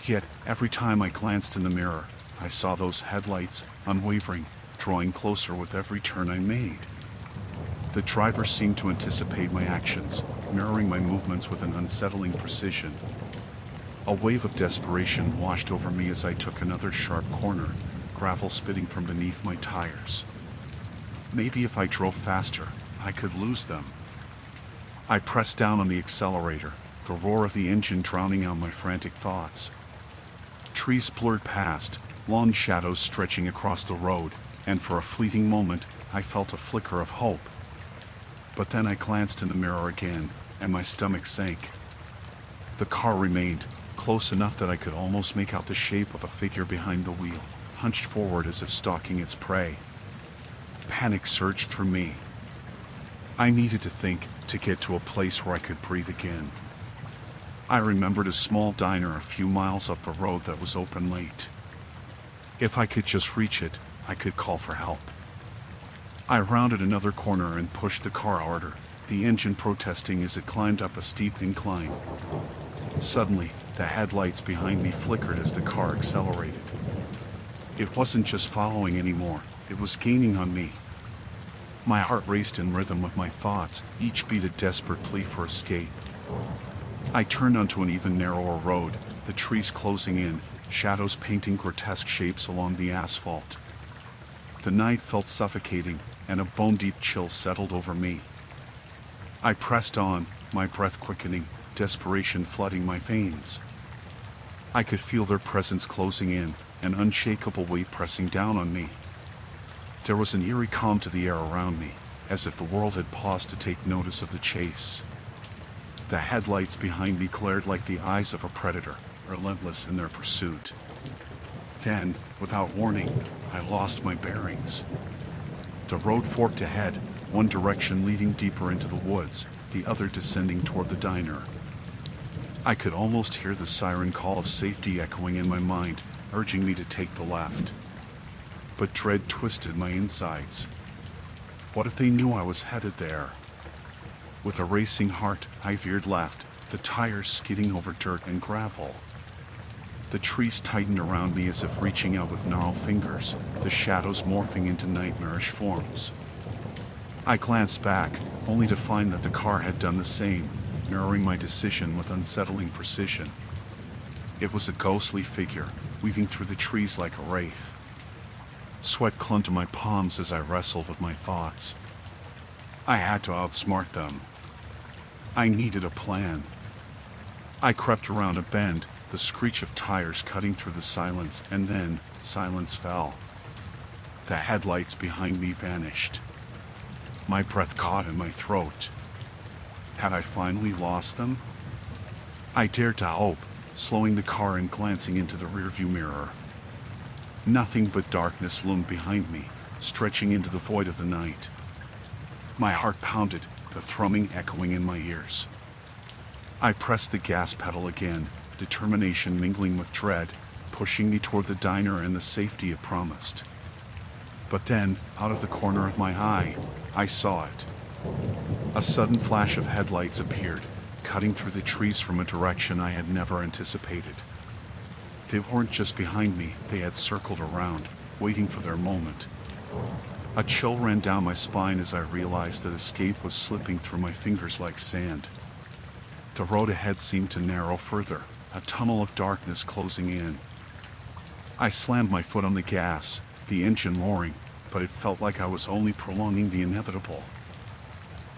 A: Yet, every time I glanced in the mirror, I saw those headlights, unwavering, drawing closer with every turn I made. The driver seemed to anticipate my actions, mirroring my movements with an unsettling precision. A wave of desperation washed over me as I took another sharp corner, gravel spitting from beneath my tires. Maybe if I drove faster, I could lose them. I pressed down on the accelerator, the roar of the engine drowning out my frantic thoughts. Trees blurred past, long shadows stretching across the road, and for a fleeting moment, I felt a flicker of hope. But then I glanced in the mirror again, and my stomach sank. The car remained, close enough that I could almost make out the shape of a figure behind the wheel, hunched forward as if stalking its prey. Panic surged through me. I needed to think, to get to a place where I could breathe again. I remembered a small diner a few miles up the road that was open late. If I could just reach it, I could call for help. I rounded another corner and pushed the car harder, the engine protesting as it climbed up a steep incline. Suddenly, the headlights behind me flickered as the car accelerated. It wasn't just following anymore, it was gaining on me. My heart raced in rhythm with my thoughts, each beat a desperate plea for escape. I turned onto an even narrower road, the trees closing in, shadows painting grotesque shapes along the asphalt. The night felt suffocating, and a bone-deep chill settled over me. I pressed on, my breath quickening, desperation flooding my veins. I could feel their presence closing in, an unshakable weight pressing down on me. There was an eerie calm to the air around me, as if the world had paused to take notice of the chase. The headlights behind me glared like the eyes of a predator, relentless in their pursuit. Then, without warning, I lost my bearings. The road forked ahead, one direction leading deeper into the woods, the other descending toward the diner. I could almost hear the siren call of safety echoing in my mind, urging me to take the left. But dread twisted my insides. What if they knew I was headed there? With a racing heart, I veered left, the tires skidding over dirt and gravel. The trees tightened around me as if reaching out with gnarled fingers, the shadows morphing into nightmarish forms. I glanced back, only to find that the car had done the same, mirroring my decision with unsettling precision. It was a ghostly figure, weaving through the trees like a wraith. Sweat clung to my palms as I wrestled with my thoughts. I had to outsmart them. I needed a plan. I crept around a bend, the screech of tires cutting through the silence, and then silence fell. The headlights behind me vanished. My breath caught in my throat. Had I finally lost them? I dared to hope, slowing the car and glancing into the rearview mirror. Nothing but darkness loomed behind me, stretching into the void of the night. My heart pounded, the thrumming echoing in my ears. I pressed the gas pedal again, determination mingling with dread, pushing me toward the diner and the safety it promised. But then, out of the corner of my eye, I saw it. A sudden flash of headlights appeared, cutting through the trees from a direction I had never anticipated. They weren't just behind me, they had circled around, waiting for their moment. A chill ran down my spine as I realized that escape was slipping through my fingers like sand. The road ahead seemed to narrow further, a tunnel of darkness closing in. I slammed my foot on the gas, the engine roaring, but it felt like I was only prolonging the inevitable.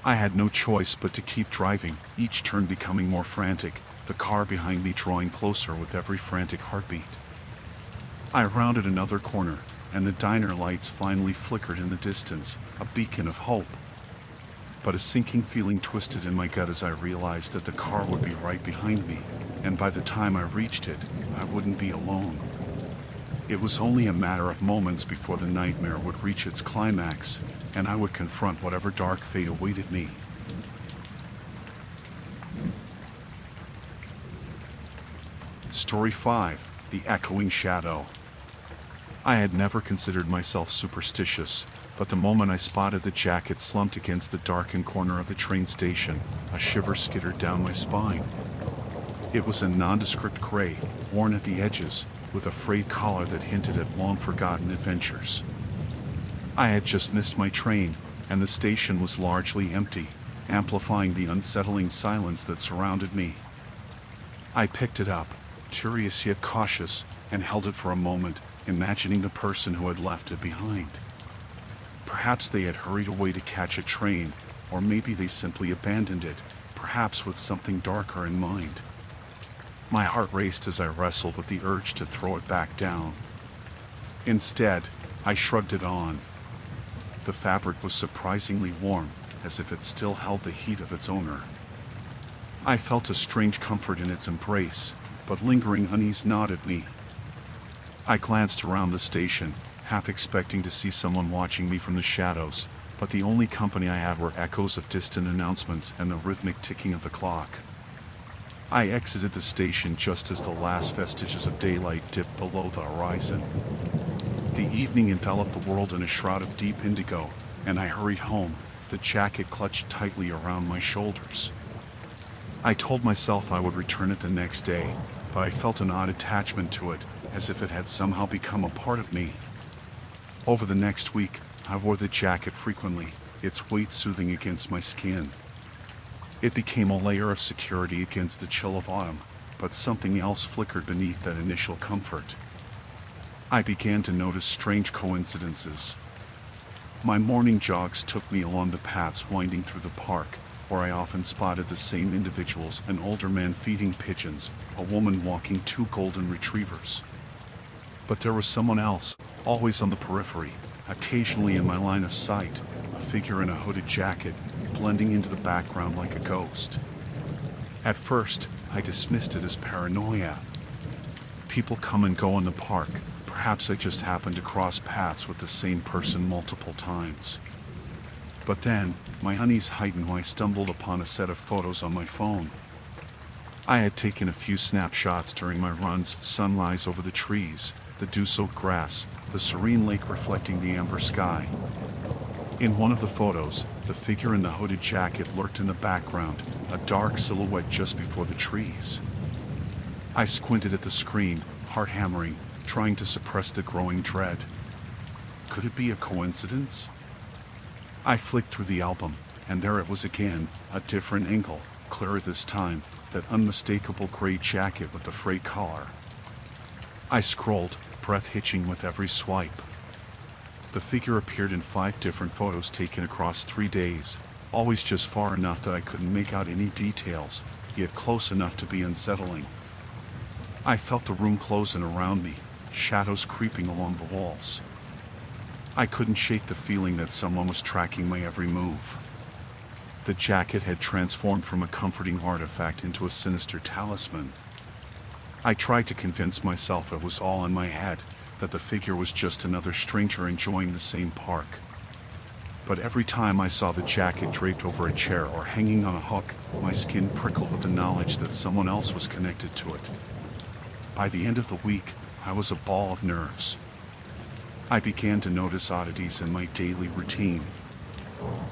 A: I had no choice but to keep driving, each turn becoming more frantic, the car behind me drawing closer with every frantic heartbeat. I rounded another corner, and the diner lights finally flickered in the distance, a beacon of hope. But a sinking feeling twisted in my gut as I realized that the car would be right behind me, and by the time I reached it, I wouldn't be alone. It was only a matter of moments before the nightmare would reach its climax, and I would confront whatever dark fate awaited me. Story 5: The Echoing Shadow. I had never considered myself superstitious, but the moment I spotted the jacket slumped against the darkened corner of the train station, a shiver skittered down my spine. It was a nondescript gray, worn at the edges, with a frayed collar that hinted at long-forgotten adventures. I had just missed my train, and the station was largely empty, amplifying the unsettling silence that surrounded me. I picked it up, curious yet cautious, and held it for a moment, imagining the person who had left it behind. Perhaps they had hurried away to catch a train, or maybe they simply abandoned it, perhaps with something darker in mind. My heart raced as I wrestled with the urge to throw it back down. Instead, I shrugged it on. The fabric was surprisingly warm, as if it still held the heat of its owner. I felt a strange comfort in its embrace, but lingering unease gnawed at me. I glanced around the station, half expecting to see someone watching me from the shadows, but the only company I had were echoes of distant announcements and the rhythmic ticking of the clock. I exited the station just as the last vestiges of daylight dipped below the horizon. The evening enveloped the world in a shroud of deep indigo, and I hurried home, the jacket clutched tightly around my shoulders. I told myself I would return it the next day, but I felt an odd attachment to it, as if it had somehow become a part of me. Over the next week, I wore the jacket frequently, its weight soothing against my skin. It became a layer of security against the chill of autumn, but something else flickered beneath that initial comfort. I began to notice strange coincidences. My morning jogs took me along the paths winding through the park, where I often spotted the same individuals: an older man feeding pigeons, a woman walking two golden retrievers. But there was someone else, always on the periphery, occasionally in my line of sight, a figure in a hooded jacket, blending into the background like a ghost. At first, I dismissed it as paranoia. People come and go in the park. Perhaps I just happened to cross paths with the same person multiple times. But then, my unease heightened when I stumbled upon a set of photos on my phone. I had taken a few snapshots during my runs: sunrise over the trees, the dew-soaked grass, the serene lake reflecting the amber sky. In one of the photos, the figure in the hooded jacket lurked in the background, a dark silhouette just before the trees. I squinted at the screen, heart hammering, trying to suppress the growing dread. Could it be a coincidence? I flicked through the album, and there it was again, a different angle, clearer this time, that unmistakable gray jacket with the frayed collar. I scrolled, breath hitching with every swipe. The figure appeared in 5 different photos taken across 3 days, always just far enough that I couldn't make out any details, yet close enough to be unsettling. I felt the room closing around me, shadows creeping along the walls. I couldn't shake the feeling that someone was tracking my every move. The jacket had transformed from a comforting artifact into a sinister talisman. I tried to convince myself it was all in my head, that the figure was just another stranger enjoying the same park. But every time I saw the jacket draped over a chair or hanging on a hook, my skin prickled with the knowledge that someone else was connected to it. By the end of the week, I was a ball of nerves. I began to notice oddities in my daily routine.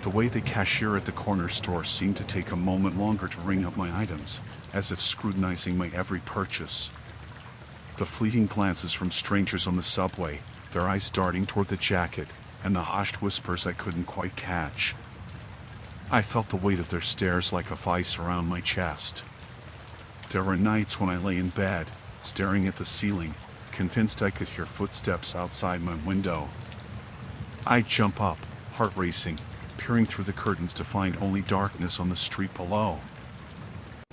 A: The way the cashier at the corner store seemed to take a moment longer to ring up my items, as if scrutinizing my every purchase. The fleeting glances from strangers on the subway, their eyes darting toward the jacket, and the hushed whispers I couldn't quite catch. I felt the weight of their stares like a vice around my chest. There were nights when I lay in bed, staring at the ceiling, convinced I could hear footsteps outside my window. I'd jump up, heart racing, peering through the curtains to find only darkness on the street below.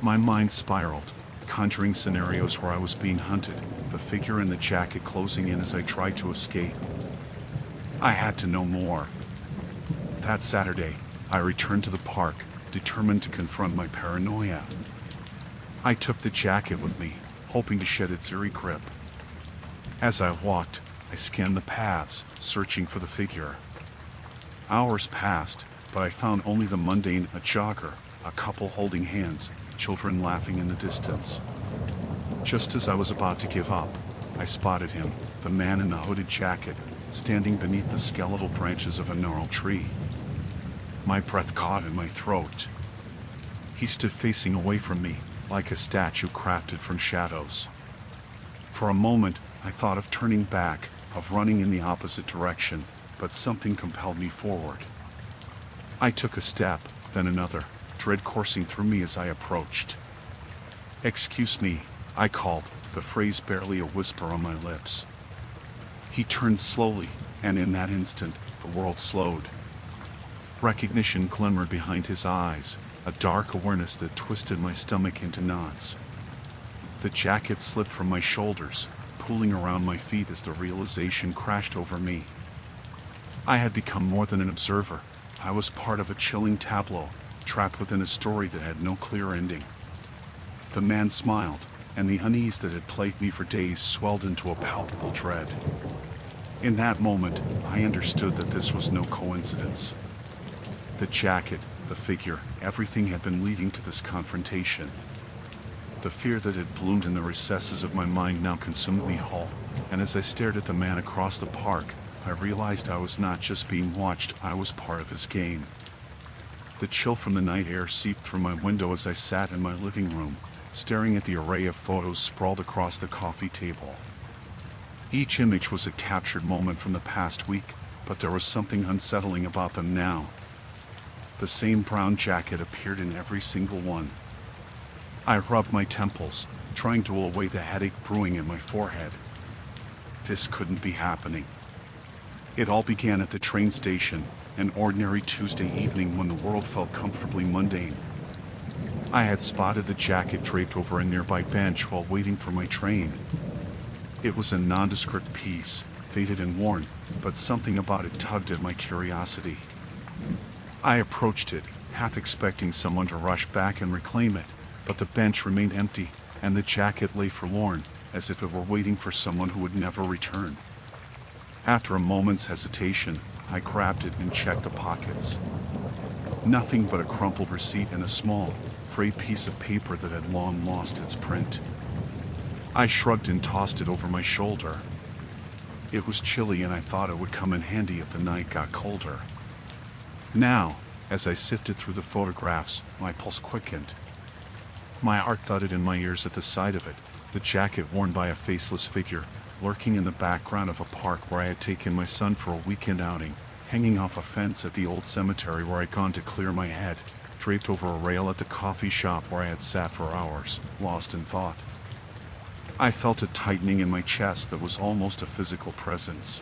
A: My mind spiraled, conjuring scenarios where I was being hunted, the figure in the jacket closing in as I tried to escape. I had to know more. That Saturday, I returned to the park, determined to confront my paranoia. I took the jacket with me, hoping to shed its eerie grip. As I walked, I scanned the paths, searching for the figure. Hours passed, but I found only the mundane, a jogger, a couple holding hands, children laughing in the distance. Just as I was about to give up, I spotted him, the man in the hooded jacket, standing beneath the skeletal branches of a gnarled tree. My breath caught in my throat. He stood facing away from me, like a statue crafted from shadows. For a moment, I thought of turning back, of running in the opposite direction, but something compelled me forward. I took a step, then another, dread coursing through me as I approached. "Excuse me," I called, the phrase barely a whisper on my lips. He turned slowly, and in that instant, the world slowed. Recognition glimmered behind his eyes, a dark awareness that twisted my stomach into knots. The jacket slipped from my shoulders, pulling around my feet as the realization crashed over me. I had become more than an observer. I was part of a chilling tableau, trapped within a story that had no clear ending. The man smiled, and the unease that had plagued me for days swelled into a palpable dread. In that moment, I understood that this was no coincidence. The jacket, the figure, everything had been leading to this confrontation. The fear that had bloomed in the recesses of my mind now consumed me whole, and as I stared at the man across the park, I realized I was not just being watched, I was part of his game. The chill from the night air seeped through my window as I sat in my living room, staring at the array of photos sprawled across the coffee table. Each image was a captured moment from the past week, but there was something unsettling about them now. The same brown jacket appeared in every single one. I rubbed my temples, trying to allay the headache brewing in my forehead. This couldn't be happening. It all began at the train station, an ordinary Tuesday evening when the world felt comfortably mundane. I had spotted the jacket draped over a nearby bench while waiting for my train. It was a nondescript piece, faded and worn, but something about it tugged at my curiosity. I approached it, half expecting someone to rush back and reclaim it, but the bench remained empty, and the jacket lay forlorn, as if it were waiting for someone who would never return. After a moment's hesitation, I grabbed it and checked the pockets. Nothing but a crumpled receipt and a small, frayed piece of paper that had long lost its print. I shrugged and tossed it over my shoulder. It was chilly and I thought it would come in handy if the night got colder. Now, as I sifted through the photographs, my pulse quickened. My heart thudded in my ears at the sight of it, the jacket worn by a faceless figure, lurking in the background of a park where I had taken my son for a weekend outing, hanging off a fence at the old cemetery where I'd gone to clear my head, draped over a rail at the coffee shop where I had sat for hours, lost in thought. I felt a tightening in my chest that was almost a physical presence.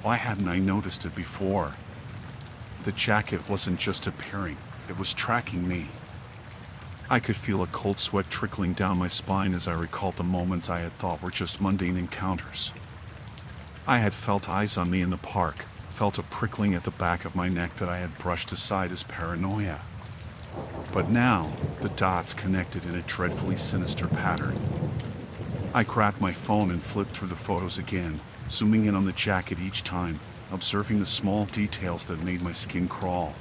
A: Why hadn't I noticed it before? The jacket wasn't just appearing, it was tracking me. I could feel a cold sweat trickling down my spine as I recalled the moments I had thought were just mundane encounters. I had felt eyes on me in the park, felt a prickling at the back of my neck that I had brushed aside as paranoia. But now, the dots connected in a dreadfully sinister pattern. I grabbed my phone and flipped through the photos again, zooming in on the jacket each time, observing the small details that made my skin crawl.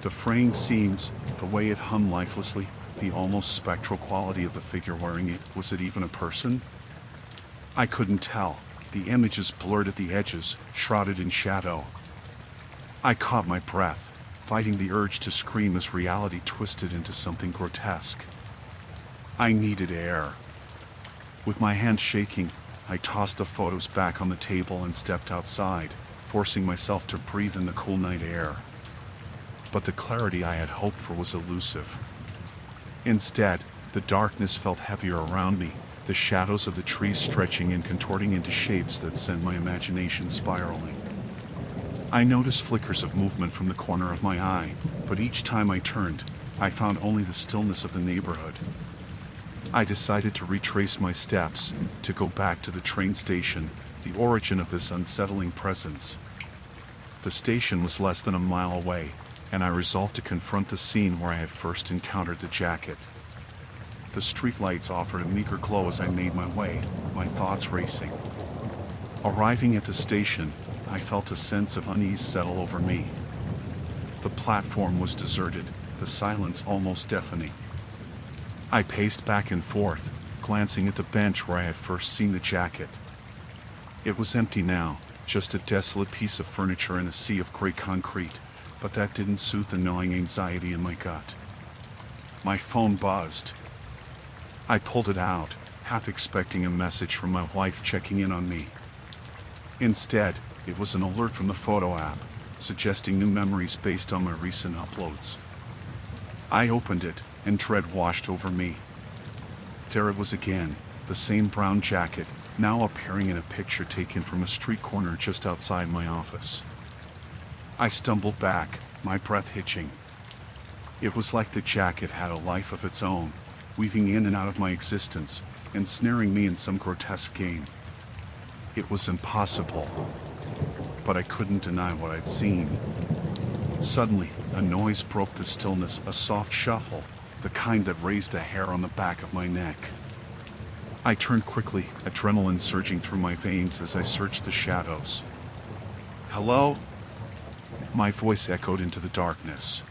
A: The fraying seams, the way it hung lifelessly, the almost spectral quality of the figure wearing it. Was it even a person? I couldn't tell. The images blurred at the edges, shrouded in shadow. I caught my breath, fighting the urge to scream as reality twisted into something grotesque. I needed air. With my hands shaking, I tossed the photos back on the table and stepped outside, forcing myself to breathe in the cool night air. But the clarity I had hoped for was elusive. Instead, the darkness felt heavier around me, the shadows of the trees stretching and contorting into shapes that sent my imagination spiraling. I noticed flickers of movement from the corner of my eye, but each time I turned, I found only the stillness of the neighborhood. I decided to retrace my steps, to go back to the train station, the origin of this unsettling presence. The station was less than a mile away, and I resolved to confront the scene where I had first encountered the jacket. The streetlights offered a meager glow as I made my way, my thoughts racing. Arriving at the station, I felt a sense of unease settle over me. The platform was deserted, the silence almost deafening. I paced back and forth, glancing at the bench where I had first seen the jacket. It was empty now, just a desolate piece of furniture in a sea of gray concrete, but that didn't soothe the gnawing anxiety in my gut. My phone buzzed. I pulled it out, half expecting a message from my wife checking in on me. Instead, it was an alert from the photo app, suggesting new memories based on my recent uploads. I opened it, and dread washed over me. There it was again, the same brown jacket, now appearing in a picture taken from a street corner just outside my office. I stumbled back, my breath hitching. It was like the jacket had a life of its own, weaving in and out of my existence, ensnaring me in some grotesque game. It was impossible, but I couldn't deny what I'd seen. Suddenly, a noise broke the stillness, a soft shuffle, the kind that raised a hair on the back of my neck. I turned quickly, adrenaline surging through my veins as I searched the shadows. "Hello?" My voice echoed into the darkness.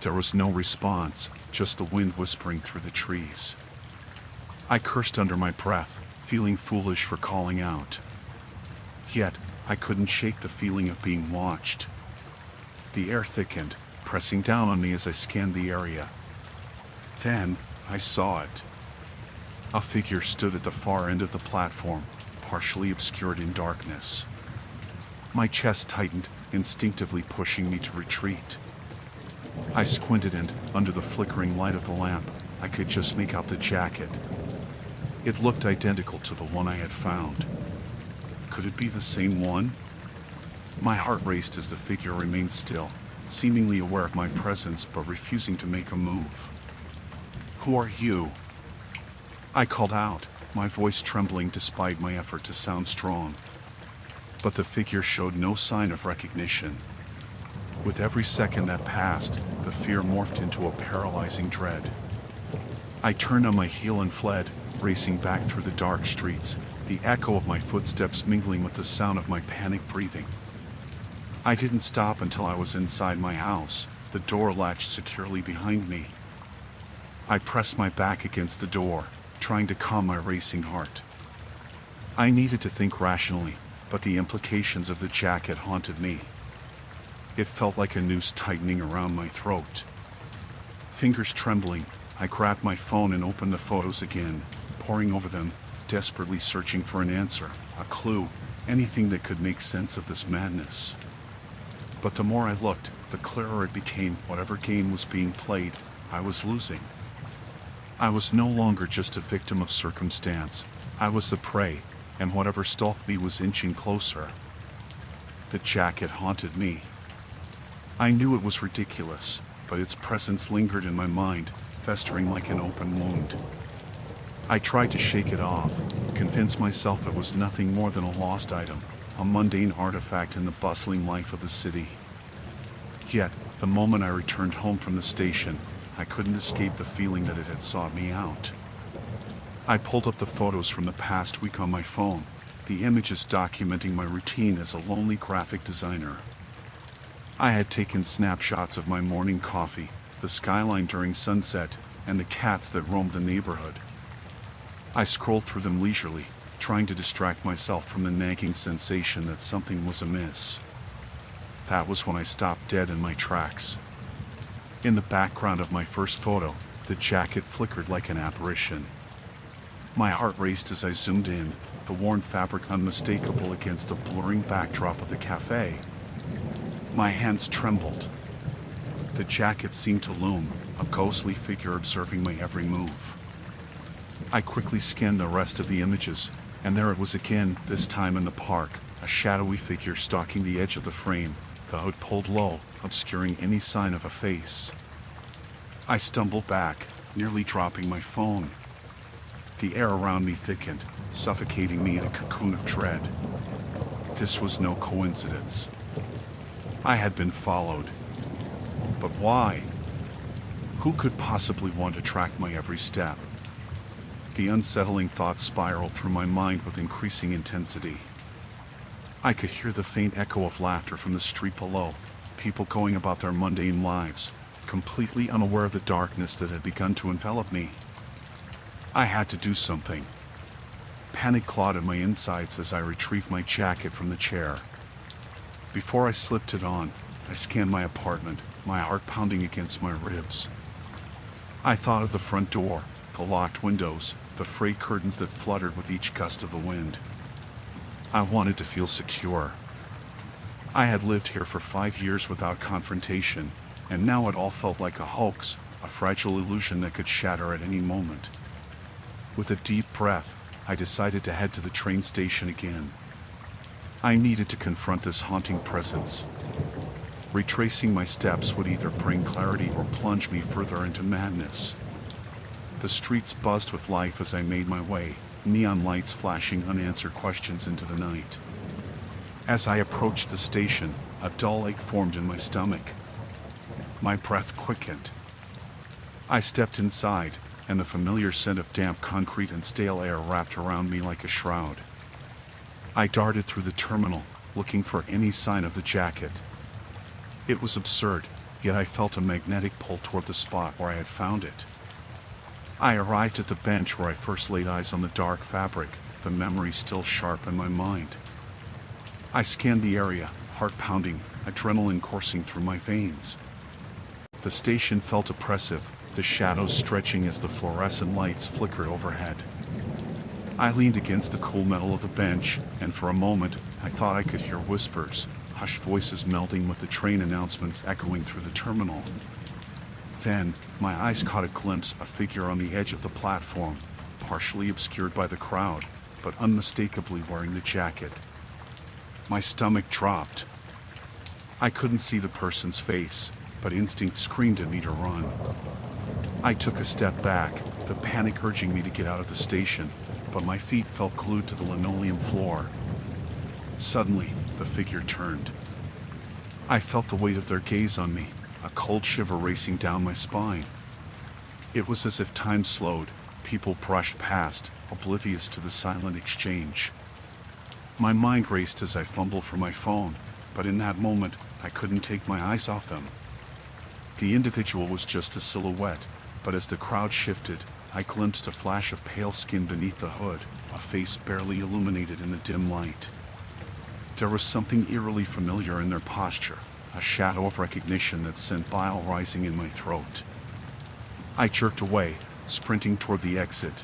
A: There was no response, just the wind whispering through the trees. I cursed under my breath, feeling foolish for calling out. Yet, I couldn't shake the feeling of being watched. The air thickened, pressing down on me as I scanned the area. Then, I saw it. A figure stood at the far end of the platform, partially obscured in darkness. My chest tightened, instinctively pushing me to retreat. I squinted and, under the flickering light of the lamp, I could just make out the jacket. It looked identical to the one I had found. Could it be the same one? My heart raced as the figure remained still, seemingly aware of my presence but refusing to make a move. "Who are you?" I called out, my voice trembling despite my effort to sound strong. But the figure showed no sign of recognition. With every second that passed, the fear morphed into a paralyzing dread. I turned on my heel and fled, racing back through the dark streets, the echo of my footsteps mingling with the sound of my panicked breathing. I didn't stop until I was inside my house, the door latched securely behind me. I pressed my back against the door, trying to calm my racing heart. I needed to think rationally, but the implications of the jacket haunted me. It felt like a noose tightening around my throat. Fingers trembling, I grabbed my phone and opened the photos again, poring over them, desperately searching for an answer, a clue, anything that could make sense of this madness. But the more I looked, the clearer it became. Whatever game was being played, I was losing. I was no longer just a victim of circumstance. I was the prey, and whatever stalked me was inching closer. The jacket haunted me. I knew it was ridiculous, but its presence lingered in my mind, festering like an open wound. I tried to shake it off, convince myself it was nothing more than a lost item, a mundane artifact in the bustling life of the city. Yet, the moment I returned home from the station, I couldn't escape the feeling that it had sought me out. I pulled up the photos from the past week on my phone, the images documenting my routine as a lonely graphic designer. I had taken snapshots of my morning coffee, the skyline during sunset, and the cats that roamed the neighborhood. I scrolled through them leisurely, trying to distract myself from the nagging sensation that something was amiss. That was when I stopped dead in my tracks. In the background of my first photo, the jacket flickered like an apparition. My heart raced as I zoomed in, the worn fabric unmistakable against the blurring backdrop of the cafe. My hands trembled. The jacket seemed to loom, a ghostly figure observing my every move. I quickly scanned the rest of the images, and there it was again, this time in the park, a shadowy figure stalking the edge of the frame, the hood pulled low, obscuring any sign of a face. I stumbled back, nearly dropping my phone. The air around me thickened, suffocating me in a cocoon of dread. This was no coincidence. I had been followed. But why? Who could possibly want to track my every step? The unsettling thoughts spiraled through my mind with increasing intensity. I could hear the faint echo of laughter from the street below, people going about their mundane lives, completely unaware of the darkness that had begun to envelop me. I had to do something. Panic clawed at my insides as I retrieved my jacket from the chair. Before I slipped it on, I scanned my apartment, my heart pounding against my ribs. I thought of the front door, the locked windows, the frayed curtains that fluttered with each gust of the wind. I wanted to feel secure. I had lived here for 5 years without confrontation, and now it all felt like a hoax, a fragile illusion that could shatter at any moment. With a deep breath, I decided to head to the train station again. I needed to confront this haunting presence. Retracing my steps would either bring clarity or plunge me further into madness. The streets buzzed with life as I made my way, neon lights flashing unanswered questions into the night. As I approached the station, a dull ache formed in my stomach. My breath quickened. I stepped inside, and the familiar scent of damp concrete and stale air wrapped around me like a shroud. I darted through the terminal, looking for any sign of the jacket. It was absurd, yet I felt a magnetic pull toward the spot where I had found it. I arrived at the bench where I first laid eyes on the dark fabric, the memory still sharp in my mind. I scanned the area, heart pounding, adrenaline coursing through my veins. The station felt oppressive, the shadows stretching as the fluorescent lights flickered overhead. I leaned against the cool metal of the bench, and for a moment, I thought I could hear whispers, hushed voices melding with the train announcements echoing through the terminal. Then, my eyes caught a glimpse of a figure on the edge of the platform, partially obscured by the crowd, but unmistakably wearing the jacket. My stomach dropped. I couldn't see the person's face, but instinct screamed at me to run. I took a step back, the panic urging me to get out of the station, but my feet felt glued to the linoleum floor. Suddenly, the figure turned. I felt the weight of their gaze on me, a cold shiver racing down my spine. It was as if time slowed, people brushed past, oblivious to the silent exchange. My mind raced as I fumbled for my phone, but in that moment, I couldn't take my eyes off them. The individual was just a silhouette, but as the crowd shifted, I glimpsed a flash of pale skin beneath the hood, a face barely illuminated in the dim light. There was something eerily familiar in their posture, a shadow of recognition that sent bile rising in my throat. I jerked away, sprinting toward the exit.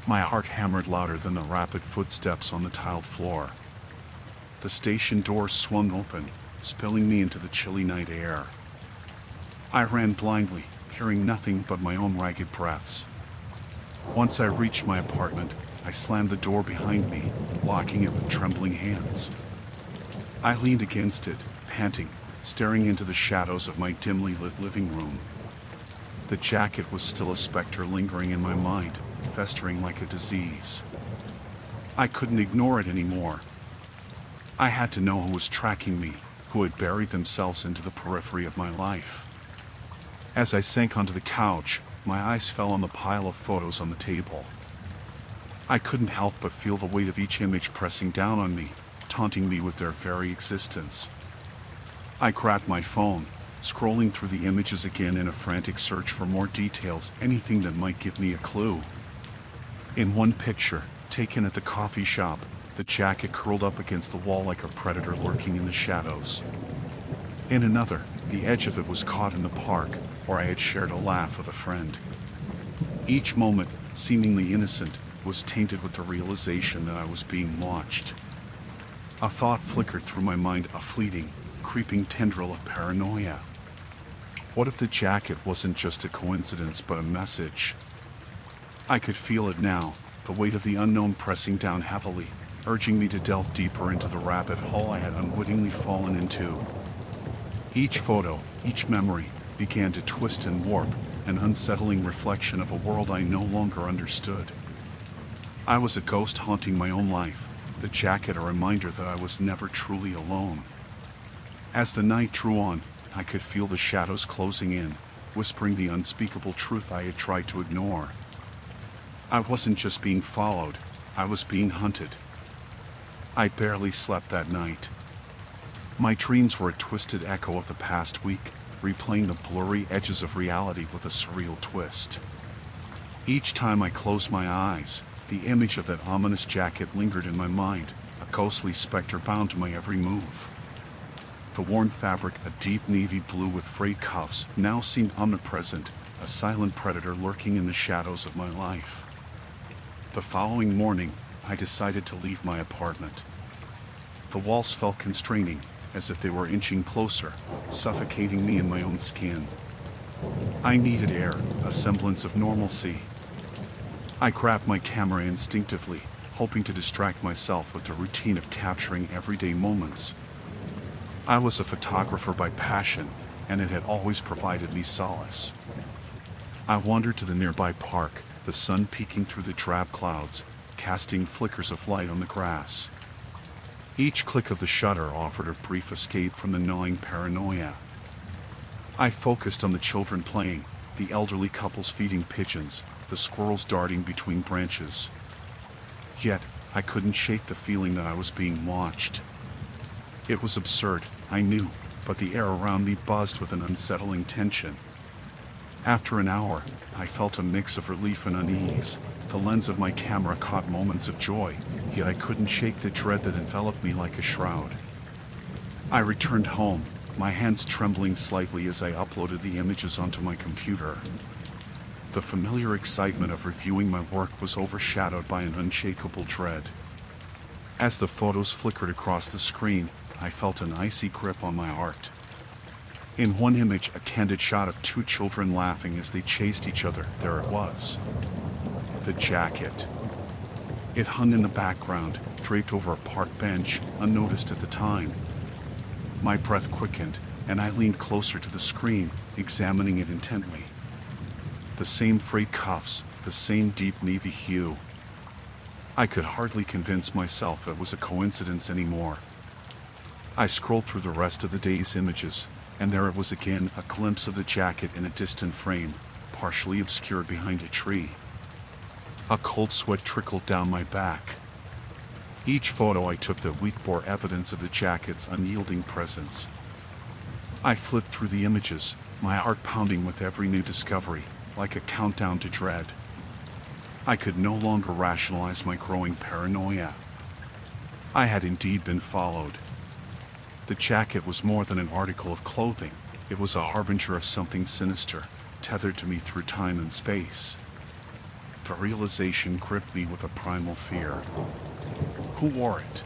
A: My heart hammered louder than the rapid footsteps on the tiled floor. The station doors swung open, spilling me into the chilly night air. I ran blindly, hearing nothing but my own ragged breaths. Once I reached my apartment, I slammed the door behind me, locking it with trembling hands. I leaned against it, panting, staring into the shadows of my dimly lit living room. The jacket was still a specter lingering in my mind, festering like a disease. I couldn't ignore it anymore. I had to know who was tracking me, who had buried themselves into the periphery of my life. As I sank onto the couch, my eyes fell on the pile of photos on the table. I couldn't help but feel the weight of each image pressing down on me, taunting me with their very existence. I grabbed my phone, scrolling through the images again in a frantic search for more details, anything that might give me a clue. In one picture, taken at the coffee shop, the jacket curled up against the wall like a predator lurking in the shadows. In another, the edge of it was caught in the park, where I had shared a laugh with a friend. Each moment, seemingly innocent, was tainted with the realization that I was being watched. A thought flickered through my mind, a fleeting, creeping tendril of paranoia. What if the jacket wasn't just a coincidence but a message? I could feel it now, the weight of the unknown pressing down heavily, urging me to delve deeper into the rabbit hole I had unwittingly fallen into. Each photo, each memory, began to twist and warp, an unsettling reflection of a world I no longer understood. I was a ghost haunting my own life, the jacket a reminder that I was never truly alone. As the night drew on, I could feel the shadows closing in, whispering the unspeakable truth I had tried to ignore. I wasn't just being followed, I was being hunted. I barely slept that night. My dreams were a twisted echo of the past week, replaying the blurry edges of reality with a surreal twist. Each time I closed my eyes, the image of that ominous jacket lingered in my mind, a ghostly specter bound to my every move. The worn fabric, a deep navy blue with frayed cuffs, now seemed omnipresent, a silent predator lurking in the shadows of my life. The following morning, I decided to leave my apartment. The walls felt constraining, as if they were inching closer, suffocating me in my own skin. I needed air, a semblance of normalcy. I grabbed my camera instinctively, hoping to distract myself with the routine of capturing everyday moments. I was a photographer by passion, and it had always provided me solace. I wandered to the nearby park, the sun peeking through the drab clouds, casting flickers of light on the grass. Each click of the shutter offered a brief escape from the gnawing paranoia. I focused on the children playing, the elderly couples feeding pigeons, the squirrels darting between branches. Yet, I couldn't shake the feeling that I was being watched. It was absurd, I knew, but the air around me buzzed with an unsettling tension. After an hour, I felt a mix of relief and unease. The lens of my camera caught moments of joy, yet I couldn't shake the dread that enveloped me like a shroud. I returned home, my hands trembling slightly as I uploaded the images onto my computer. The familiar excitement of reviewing my work was overshadowed by an unshakable dread. As the photos flickered across the screen, I felt an icy grip on my heart. In one image, a candid shot of two children laughing as they chased each other. There it was. The jacket. It hung in the background, draped over a park bench, unnoticed at the time. My breath quickened, and I leaned closer to the screen, examining it intently. The same frayed cuffs, the same deep navy hue. I could hardly convince myself it was a coincidence anymore. I scrolled through the rest of the day's images, and there it was again, a glimpse of the jacket in a distant frame, partially obscured behind a tree. A cold sweat trickled down my back. Each photo I took that week bore evidence of the jacket's unyielding presence. I flipped through the images, my heart pounding with every new discovery, like a countdown to dread. I could no longer rationalize my growing paranoia. I had indeed been followed. The jacket was more than an article of clothing. It was a harbinger of something sinister, tethered to me through time and space. The realization gripped me with a primal fear. Who wore it?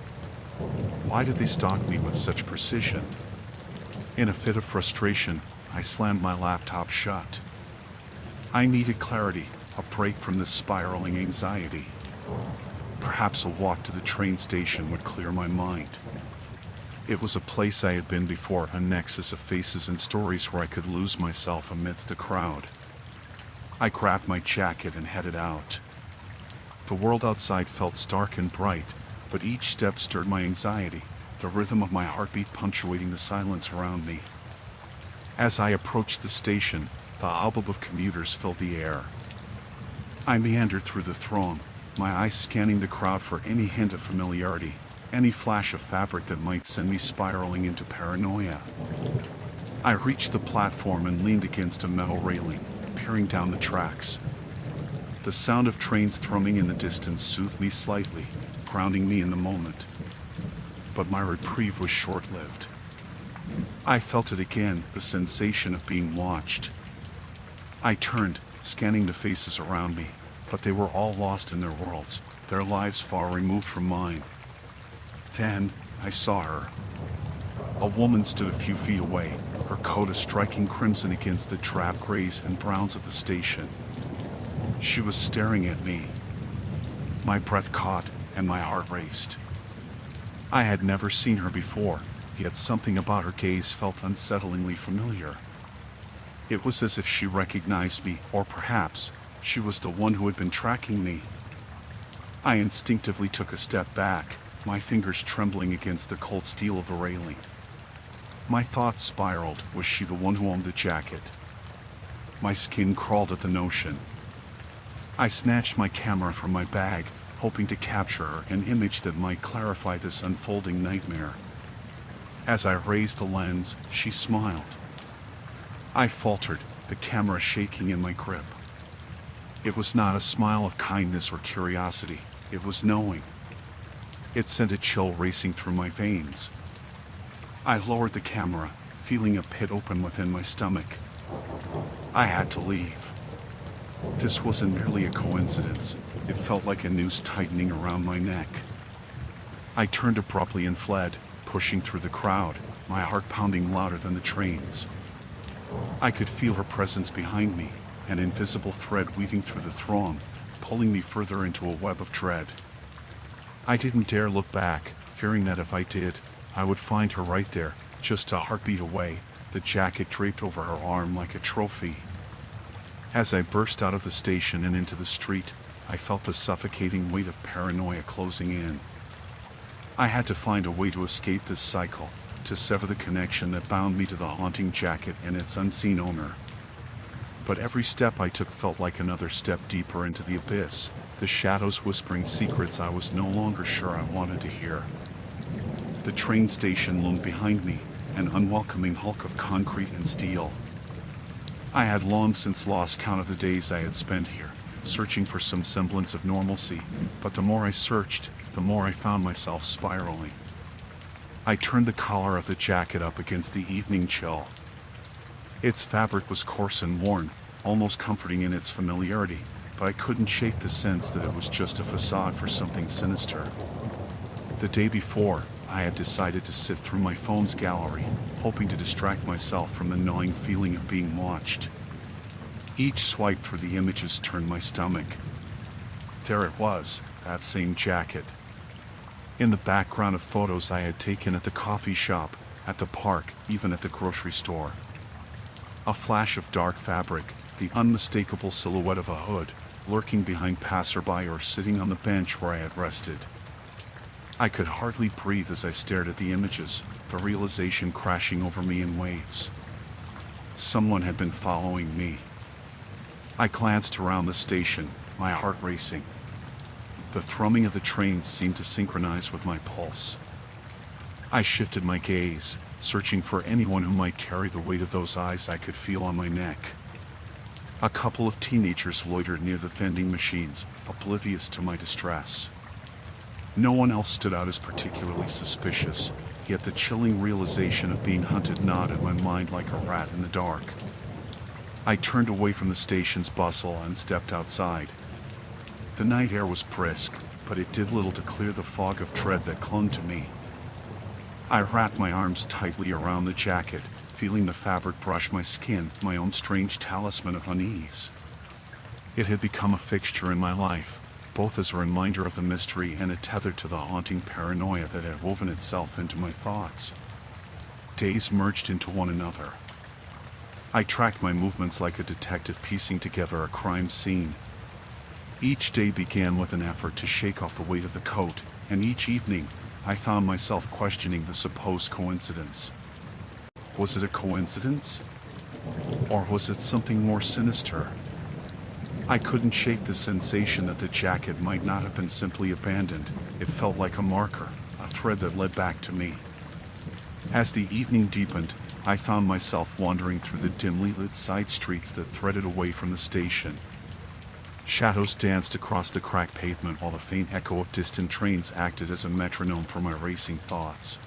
A: Why did they stalk me with such precision? In a fit of frustration, I slammed my laptop shut. I needed clarity, a break from this spiraling anxiety. Perhaps a walk to the train station would clear my mind. It was a place I had been before, a nexus of faces and stories where I could lose myself amidst a crowd. I grabbed my jacket and headed out. The world outside felt stark and bright, but each step stirred my anxiety, the rhythm of my heartbeat punctuating the silence around me. As I approached the station, the hubbub of commuters filled the air. I meandered through the throng, my eyes scanning the crowd for any hint of familiarity, any flash of fabric that might send me spiraling into paranoia. I reached the platform and leaned against a metal railing, peering down the tracks. The sound of trains thrumming in the distance soothed me slightly, grounding me in the moment. But my reprieve was short-lived. I felt it again, the sensation of being watched. I turned, scanning the faces around me, but they were all lost in their worlds, their lives far removed from mine. Then, I saw her. A woman stood a few feet away, her coat a striking crimson against the drab grays and browns of the station. She was staring at me. My breath caught, and my heart raced. I had never seen her before, yet something about her gaze felt unsettlingly familiar. It was as if she recognized me, or perhaps she was the one who had been tracking me. I instinctively took a step back, my fingers trembling against the cold steel of the railing. My thoughts spiraled. Was she the one who owned the jacket? My skin crawled at the notion. I snatched my camera from my bag, hoping to capture her, an image that might clarify this unfolding nightmare. As I raised the lens, she smiled. I faltered, the camera shaking in my grip. It was not a smile of kindness or curiosity, it was knowing. It sent a chill racing through my veins. I lowered the camera, feeling a pit open within my stomach. I had to leave. This wasn't merely a coincidence, it felt like a noose tightening around my neck. I turned abruptly and fled, pushing through the crowd, my heart pounding louder than the trains. I could feel her presence behind me, an invisible thread weaving through the throng, pulling me further into a web of dread. I didn't dare look back, fearing that if I did, I would find her right there, just a heartbeat away, the jacket draped over her arm like a trophy. As I burst out of the station and into the street, I felt the suffocating weight of paranoia closing in. I had to find a way to escape this cycle, to sever the connection that bound me to the haunting jacket and its unseen owner. But every step I took felt like another step deeper into the abyss, the shadows whispering secrets I was no longer sure I wanted to hear. The train station loomed behind me, an unwelcoming hulk of concrete and steel. I had long since lost count of the days I had spent here, searching for some semblance of normalcy, but the more I searched, the more I found myself spiraling. I turned the collar of the jacket up against the evening chill. Its fabric was coarse and worn, almost comforting in its familiarity, but I couldn't shake the sense that it was just a facade for something sinister. The day before, I had decided to sift through my phone's gallery, hoping to distract myself from the gnawing feeling of being watched. Each swipe through the images turned my stomach. There it was, that same jacket. In the background of photos I had taken at the coffee shop, at the park, even at the grocery store. A flash of dark fabric, the unmistakable silhouette of a hood, lurking behind passerby or sitting on the bench where I had rested. I could hardly breathe as I stared at the images, the realization crashing over me in waves. Someone had been following me. I glanced around the station, my heart racing. The thrumming of the trains seemed to synchronize with my pulse. I shifted my gaze, searching for anyone who might carry the weight of those eyes I could feel on my neck. A couple of teenagers loitered near the vending machines, oblivious to my distress. No one else stood out as particularly suspicious, yet the chilling realization of being hunted gnawed at my mind like a rat in the dark. I turned away from the station's bustle and stepped outside. The night air was brisk, but it did little to clear the fog of dread that clung to me. I wrapped my arms tightly around the jacket, feeling the fabric brush my skin, my own strange talisman of unease. It had become a fixture in my life, both as a reminder of the mystery and a tether to the haunting paranoia that had woven itself into my thoughts. Days merged into one another. I tracked my movements like a detective piecing together a crime scene. Each day began with an effort to shake off the weight of the coat, and each evening, I found myself questioning the supposed coincidence. Was it a coincidence? Or was it something more sinister? I couldn't shake the sensation that the jacket might not have been simply abandoned. It felt like a marker, a thread that led back to me. As the evening deepened, I found myself wandering through the dimly lit side streets that threaded away from the station. Shadows danced across the cracked pavement while the faint echo of distant trains acted as a metronome for my racing thoughts.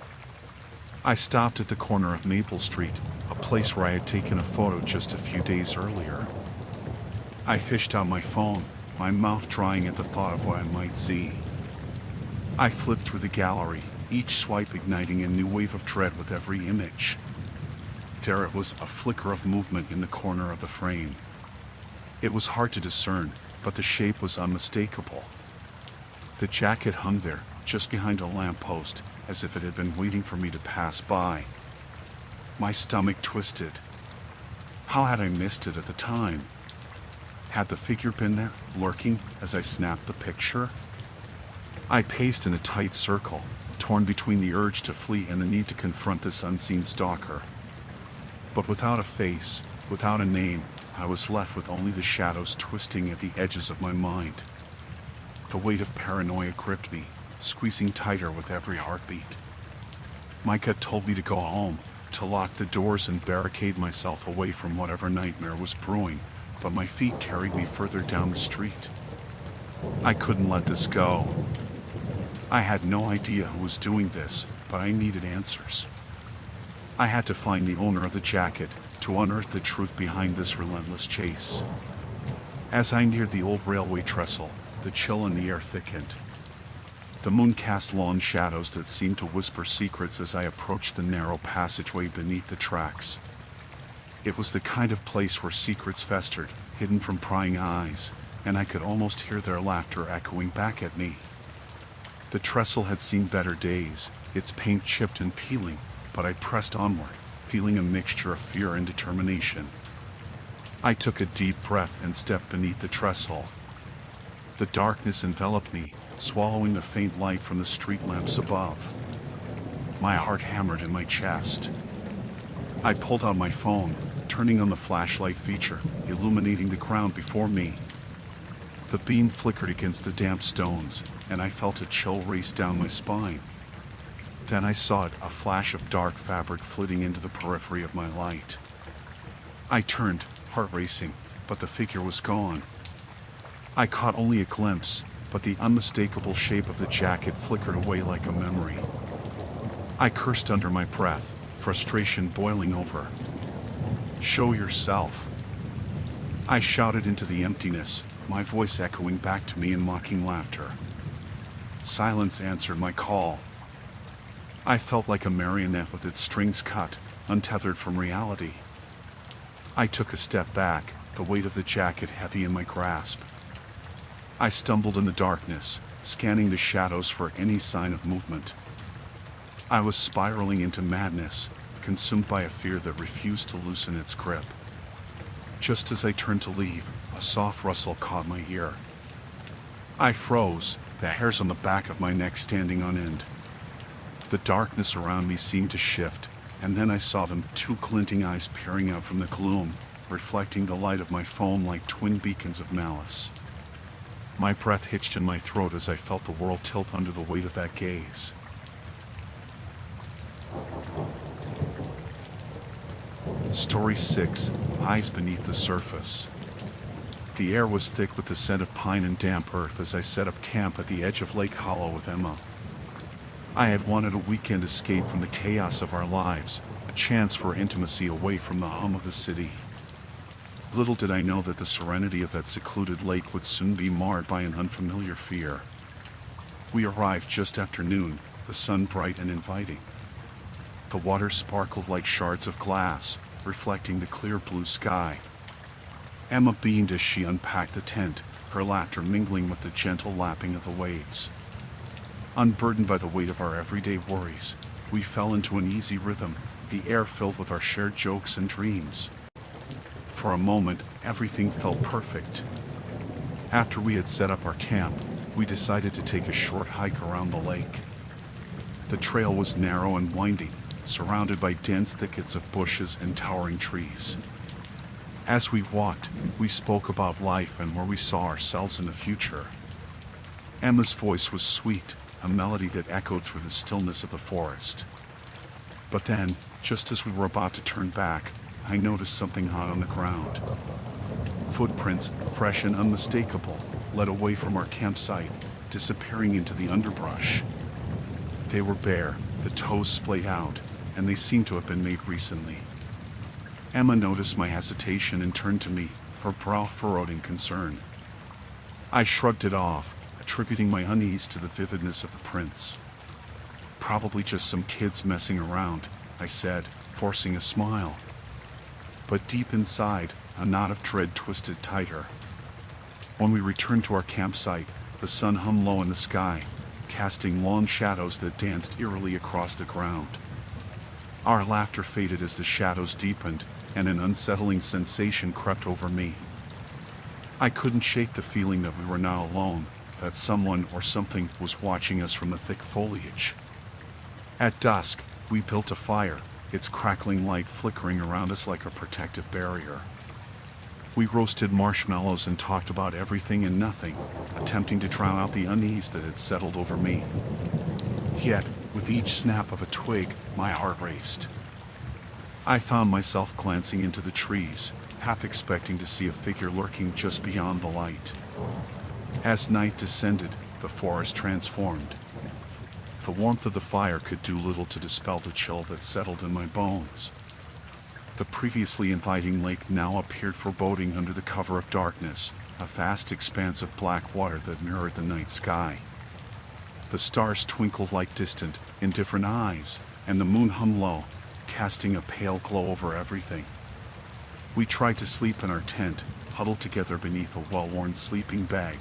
A: I stopped at the corner of Maple Street, a place where I had taken a photo just a few days earlier. I fished out my phone, my mouth drying at the thought of what I might see. I flipped through the gallery, each swipe igniting a new wave of dread with every image. There it was, a flicker of movement in the corner of the frame. It was hard to discern, but the shape was unmistakable. The jacket hung there, just behind a lamppost, as if it had been waiting for me to pass by. My stomach twisted. How had I missed it at the time? Had the figure been there, lurking, as I snapped the picture? I paced in a tight circle, torn between the urge to flee and the need to confront this unseen stalker. But without a face, without a name, I was left with only the shadows twisting at the edges of my mind. The weight of paranoia gripped me, squeezing tighter with every heartbeat. My gut told me to go home, to lock the doors and barricade myself away from whatever nightmare was brewing, but my feet carried me further down the street. I couldn't let this go. I had no idea who was doing this, but I needed answers. I had to find the owner of the jacket, to unearth the truth behind this relentless chase. As I neared the old railway trestle, the chill in the air thickened. The moon cast long shadows that seemed to whisper secrets as I approached the narrow passageway beneath the tracks. It was the kind of place where secrets festered, hidden from prying eyes, and I could almost hear their laughter echoing back at me. The trestle had seen better days, its paint chipped and peeling, but I pressed onward, feeling a mixture of fear and determination. I took a deep breath and stepped beneath the trestle. The darkness enveloped me, swallowing the faint light from the street lamps above. My heart hammered in my chest. I pulled out my phone, turning on the flashlight feature, illuminating the ground before me. The beam flickered against the damp stones, and I felt a chill race down my spine. Then I saw it, a flash of dark fabric flitting into the periphery of my light. I turned, heart racing, but the figure was gone. I caught only a glimpse, but the unmistakable shape of the jacket flickered away like a memory. I cursed under my breath, frustration boiling over. "Show yourself!" I shouted into the emptiness, my voice echoing back to me in mocking laughter. Silence answered my call. I felt like a marionette with its strings cut, untethered from reality. I took a step back, the weight of the jacket heavy in my grasp. I stumbled in the darkness, scanning the shadows for any sign of movement. I was spiraling into madness, consumed by a fear that refused to loosen its grip. Just as I turned to leave, a soft rustle caught my ear. I froze, the hairs on the back of my neck standing on end. The darkness around me seemed to shift, and then I saw them, two glinting eyes peering out from the gloom, reflecting the light of my phone like twin beacons of malice. My breath hitched in my throat as I felt the world tilt under the weight of that gaze. Story 6: Eyes Beneath the Surface. The air was thick with the scent of pine and damp earth as I set up camp at the edge of Lake Hollow with Emma. I had wanted a weekend escape from the chaos of our lives, a chance for intimacy away from the hum of the city. Little did I know that the serenity of that secluded lake would soon be marred by an unfamiliar fear. We arrived just after noon, the sun bright and inviting. The water sparkled like shards of glass, reflecting the clear blue sky. Emma beamed as she unpacked the tent, her laughter mingling with the gentle lapping of the waves. Unburdened by the weight of our everyday worries, we fell into an easy rhythm, the air filled with our shared jokes and dreams. For a moment, everything felt perfect. After we had set up our camp, we decided to take a short hike around the lake. The trail was narrow and winding, surrounded by dense thickets of bushes and towering trees. As we walked, we spoke about life and where we saw ourselves in the future. Emma's voice was sweet, a melody that echoed through the stillness of the forest. But then, just as we were about to turn back, I noticed something hot on the ground. Footprints, fresh and unmistakable, led away from our campsite, disappearing into the underbrush. They were bare, the toes splayed out, and they seemed to have been made recently. Emma noticed my hesitation and turned to me, her brow furrowed in concern. I shrugged it off, attributing my unease to the vividness of the prints. "Probably just some kids messing around," I said, forcing a smile. But deep inside, a knot of dread twisted tighter. When we returned to our campsite, the sun hung low in the sky, casting long shadows that danced eerily across the ground. Our laughter faded as the shadows deepened, and an unsettling sensation crept over me. I couldn't shake the feeling that we were not alone, that someone or something was watching us from the thick foliage. At dusk, we built a fire, its crackling light flickering around us like a protective barrier. We roasted marshmallows and talked about everything and nothing, attempting to drown out the unease that had settled over me. Yet, with each snap of a twig, my heart raced. I found myself glancing into the trees, half expecting to see a figure lurking just beyond the light. As night descended, the forest transformed. The warmth of the fire could do little to dispel the chill that settled in my bones. The previously inviting lake now appeared foreboding under the cover of darkness, a vast expanse of black water that mirrored the night sky. The stars twinkled like distant, indifferent eyes, and the moon hung low, casting a pale glow over everything. We tried to sleep in our tent, huddled together beneath a well-worn sleeping bag.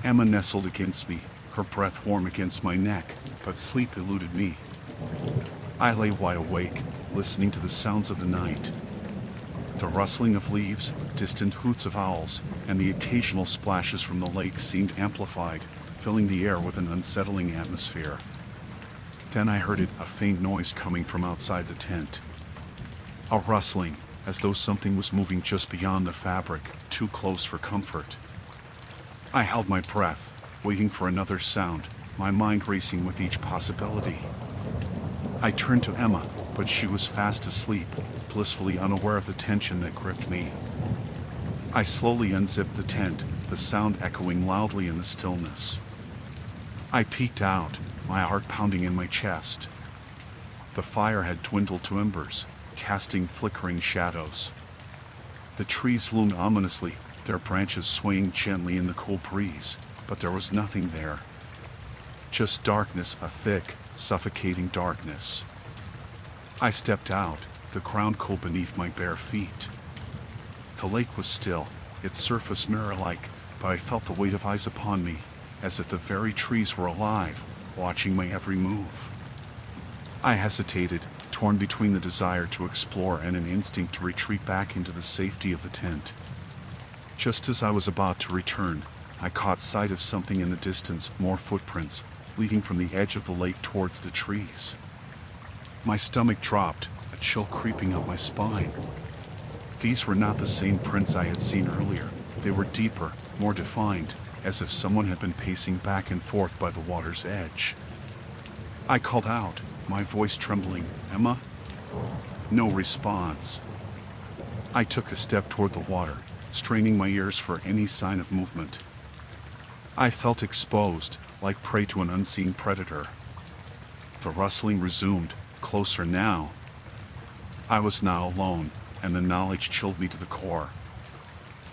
A: Emma nestled against me, her breath warm against my neck, but sleep eluded me. I lay wide awake, listening to the sounds of the night. The rustling of leaves, distant hoots of owls, and the occasional splashes from the lake seemed amplified, filling the air with an unsettling atmosphere. Then I heard a faint noise coming from outside the tent. A rustling, as though something was moving just beyond the fabric, too close for comfort. I held my breath, waiting for another sound, my mind racing with each possibility. I turned to Emma, but she was fast asleep, blissfully unaware of the tension that gripped me. I slowly unzipped the tent, the sound echoing loudly in the stillness. I peeked out, my heart pounding in my chest. The fire had dwindled to embers, casting flickering shadows. The trees loomed ominously, their branches swaying gently in the cool breeze, but there was nothing there. Just darkness, a thick, suffocating darkness. I stepped out, the ground cool beneath my bare feet. The lake was still, its surface mirror-like, but I felt the weight of eyes upon me, as if the very trees were alive, watching my every move. I hesitated, torn between the desire to explore and an instinct to retreat back into the safety of the tent. Just as I was about to return, I caught sight of something in the distance, more footprints, leading from the edge of the lake towards the trees. My stomach dropped, a chill creeping up my spine. These were not the same prints I had seen earlier. They were deeper, more defined, as if someone had been pacing back and forth by the water's edge. I called out, my voice trembling, "Emma?" No response. I took a step toward the water, straining my ears for any sign of movement. I felt exposed, like prey to an unseen predator. The rustling resumed, closer now. I was now alone, and the knowledge chilled me to the core.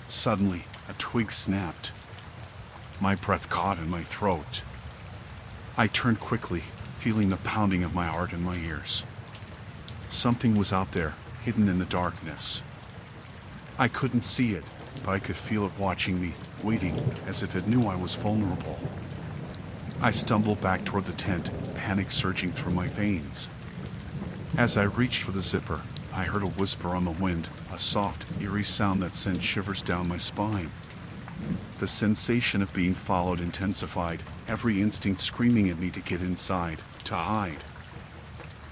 A: Suddenly, a twig snapped. My breath caught in my throat. I turned quickly, feeling the pounding of my heart in my ears. Something was out there, hidden in the darkness. I couldn't see it, but I could feel it watching me, waiting, as if it knew I was vulnerable. I stumbled back toward the tent, panic surging through my veins. As I reached for the zipper, I heard a whisper on the wind, a soft, eerie sound that sent shivers down my spine. The sensation of being followed intensified, every instinct screaming at me to get inside, to hide.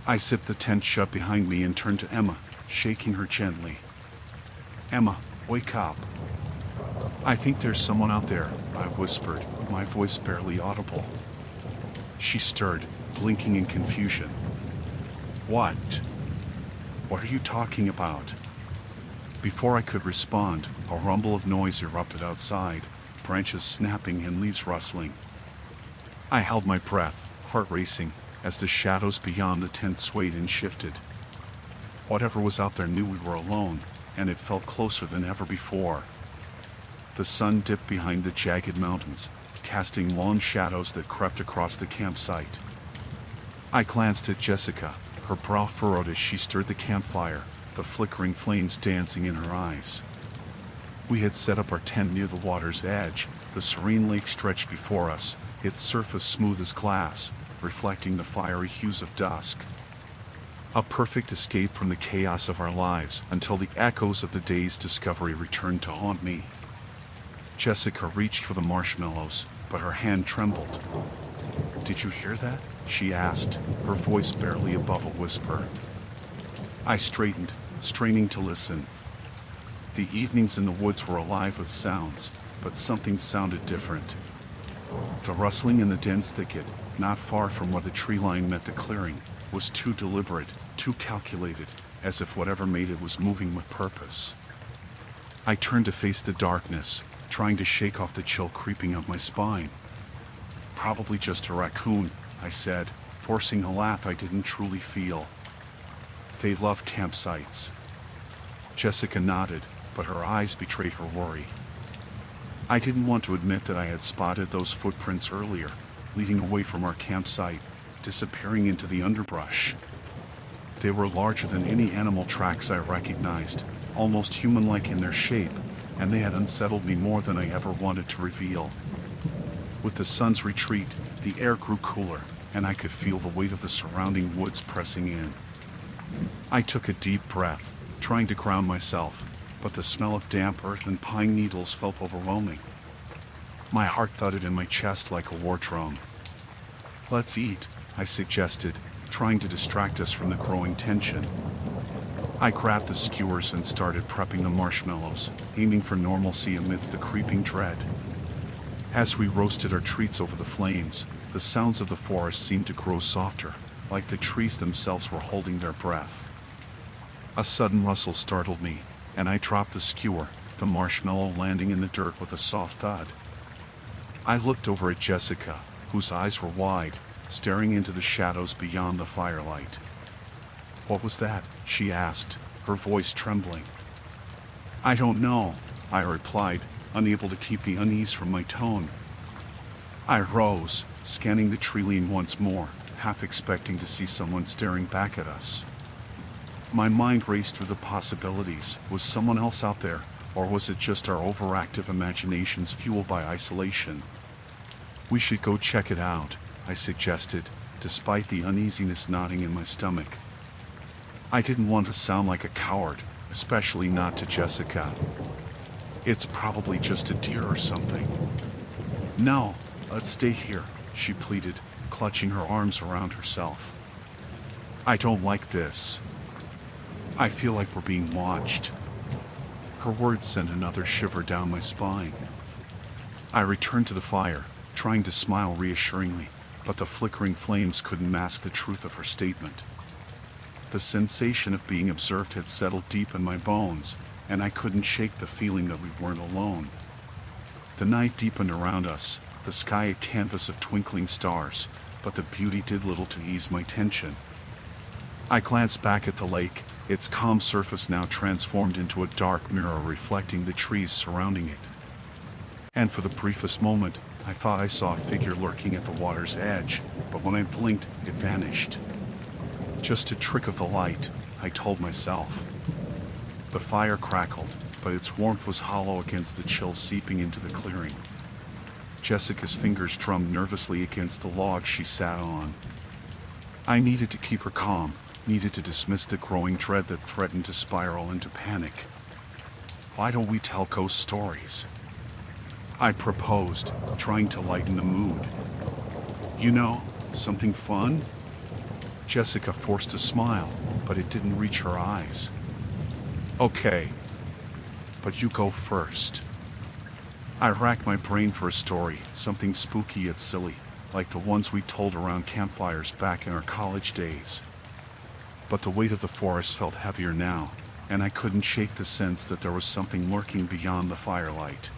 A: I zipped the tent shut behind me and turned to Emma, shaking her gently. "Emma, wake up." "I think there's someone out there," I whispered, my voice barely audible. She stirred, blinking in confusion. "What? What are you talking about?" Before I could respond, a rumble of noise erupted outside, branches snapping and leaves rustling. I held my breath, heart racing, as the shadows beyond the tent swayed and shifted. Whatever was out there knew we were alone, and it felt closer than ever before. The sun dipped behind the jagged mountains, casting long shadows that crept across the campsite. I glanced at Jessica, her brow furrowed as she stirred the campfire, the flickering flames dancing in her eyes. We had set up our tent near the water's edge. The serene lake stretched before us, its surface smooth as glass, reflecting the fiery hues of dusk. A perfect escape from the chaos of our lives until the echoes of the day's discovery returned to haunt me. Jessica reached for the marshmallows, but her hand trembled. "Did you hear that?" she asked, her voice barely above a whisper. I straightened, straining to listen. The evenings in the woods were alive with sounds, but something sounded different. The rustling in the dense thicket, not far from where the tree line met the clearing, was too deliberate, too calculated, as if whatever made it was moving with purpose. I turned to face the darkness, trying to shake off the chill creeping up my spine. "Probably just a raccoon," I said, forcing a laugh I didn't truly feel. "They love campsites." Jessica nodded, but her eyes betrayed her worry. I didn't want to admit that I had spotted those footprints earlier, leading away from our campsite, disappearing into the underbrush. They were larger than any animal tracks I recognized, almost human-like in their shape, and they had unsettled me more than I ever wanted to reveal. With the sun's retreat, the air grew cooler, and I could feel the weight of the surrounding woods pressing in. I took a deep breath, trying to ground myself, but the smell of damp earth and pine needles felt overwhelming. My heart thudded in my chest like a war drum. "Let's eat," I suggested, trying to distract us from the growing tension. I grabbed the skewers and started prepping the marshmallows, aiming for normalcy amidst the creeping dread. As we roasted our treats over the flames, the sounds of the forest seemed to grow softer, like the trees themselves were holding their breath. A sudden rustle startled me, and I dropped the skewer, the marshmallow landing in the dirt with a soft thud. I looked over at Jessica, whose eyes were wide, staring into the shadows beyond the firelight. "What was that?" she asked, her voice trembling. "I don't know," I replied, unable to keep the unease from my tone. I rose, scanning the tree line once more, half expecting to see someone staring back at us. My mind raced through the possibilities. Was someone else out there, or was it just our overactive imaginations fueled by isolation? "We should go check it out," I suggested, despite the uneasiness knotting in my stomach. I didn't want to sound like a coward, especially not to Jessica. "It's probably just a deer or something." "No, let's stay here," she pleaded, clutching her arms around herself. "I don't like this. I feel like we're being watched." Her words sent another shiver down my spine. I returned to the fire, trying to smile reassuringly, but the flickering flames couldn't mask the truth of her statement. The sensation of being observed had settled deep in my bones, and I couldn't shake the feeling that we weren't alone. The night deepened around us, the sky a canvas of twinkling stars, but the beauty did little to ease my tension. I glanced back at the lake, its calm surface now transformed into a dark mirror reflecting the trees surrounding it. And for the briefest moment, I thought I saw a figure lurking at the water's edge, but when I blinked, it vanished. Just a trick of the light, I told myself. The fire crackled, but its warmth was hollow against the chill seeping into the clearing. Jessica's fingers drummed nervously against the log she sat on. I needed to keep her calm, needed to dismiss the growing dread that threatened to spiral into panic. Why don't we tell ghost stories? I proposed, trying to lighten the mood. You know, something fun? Jessica forced a smile, but it didn't reach her eyes. Okay, but you go first. I racked my brain for a story, something spooky yet silly, like the ones we told around campfires back in our college days. But the weight of the forest felt heavier now, and I couldn't shake the sense that there was something lurking beyond the firelight.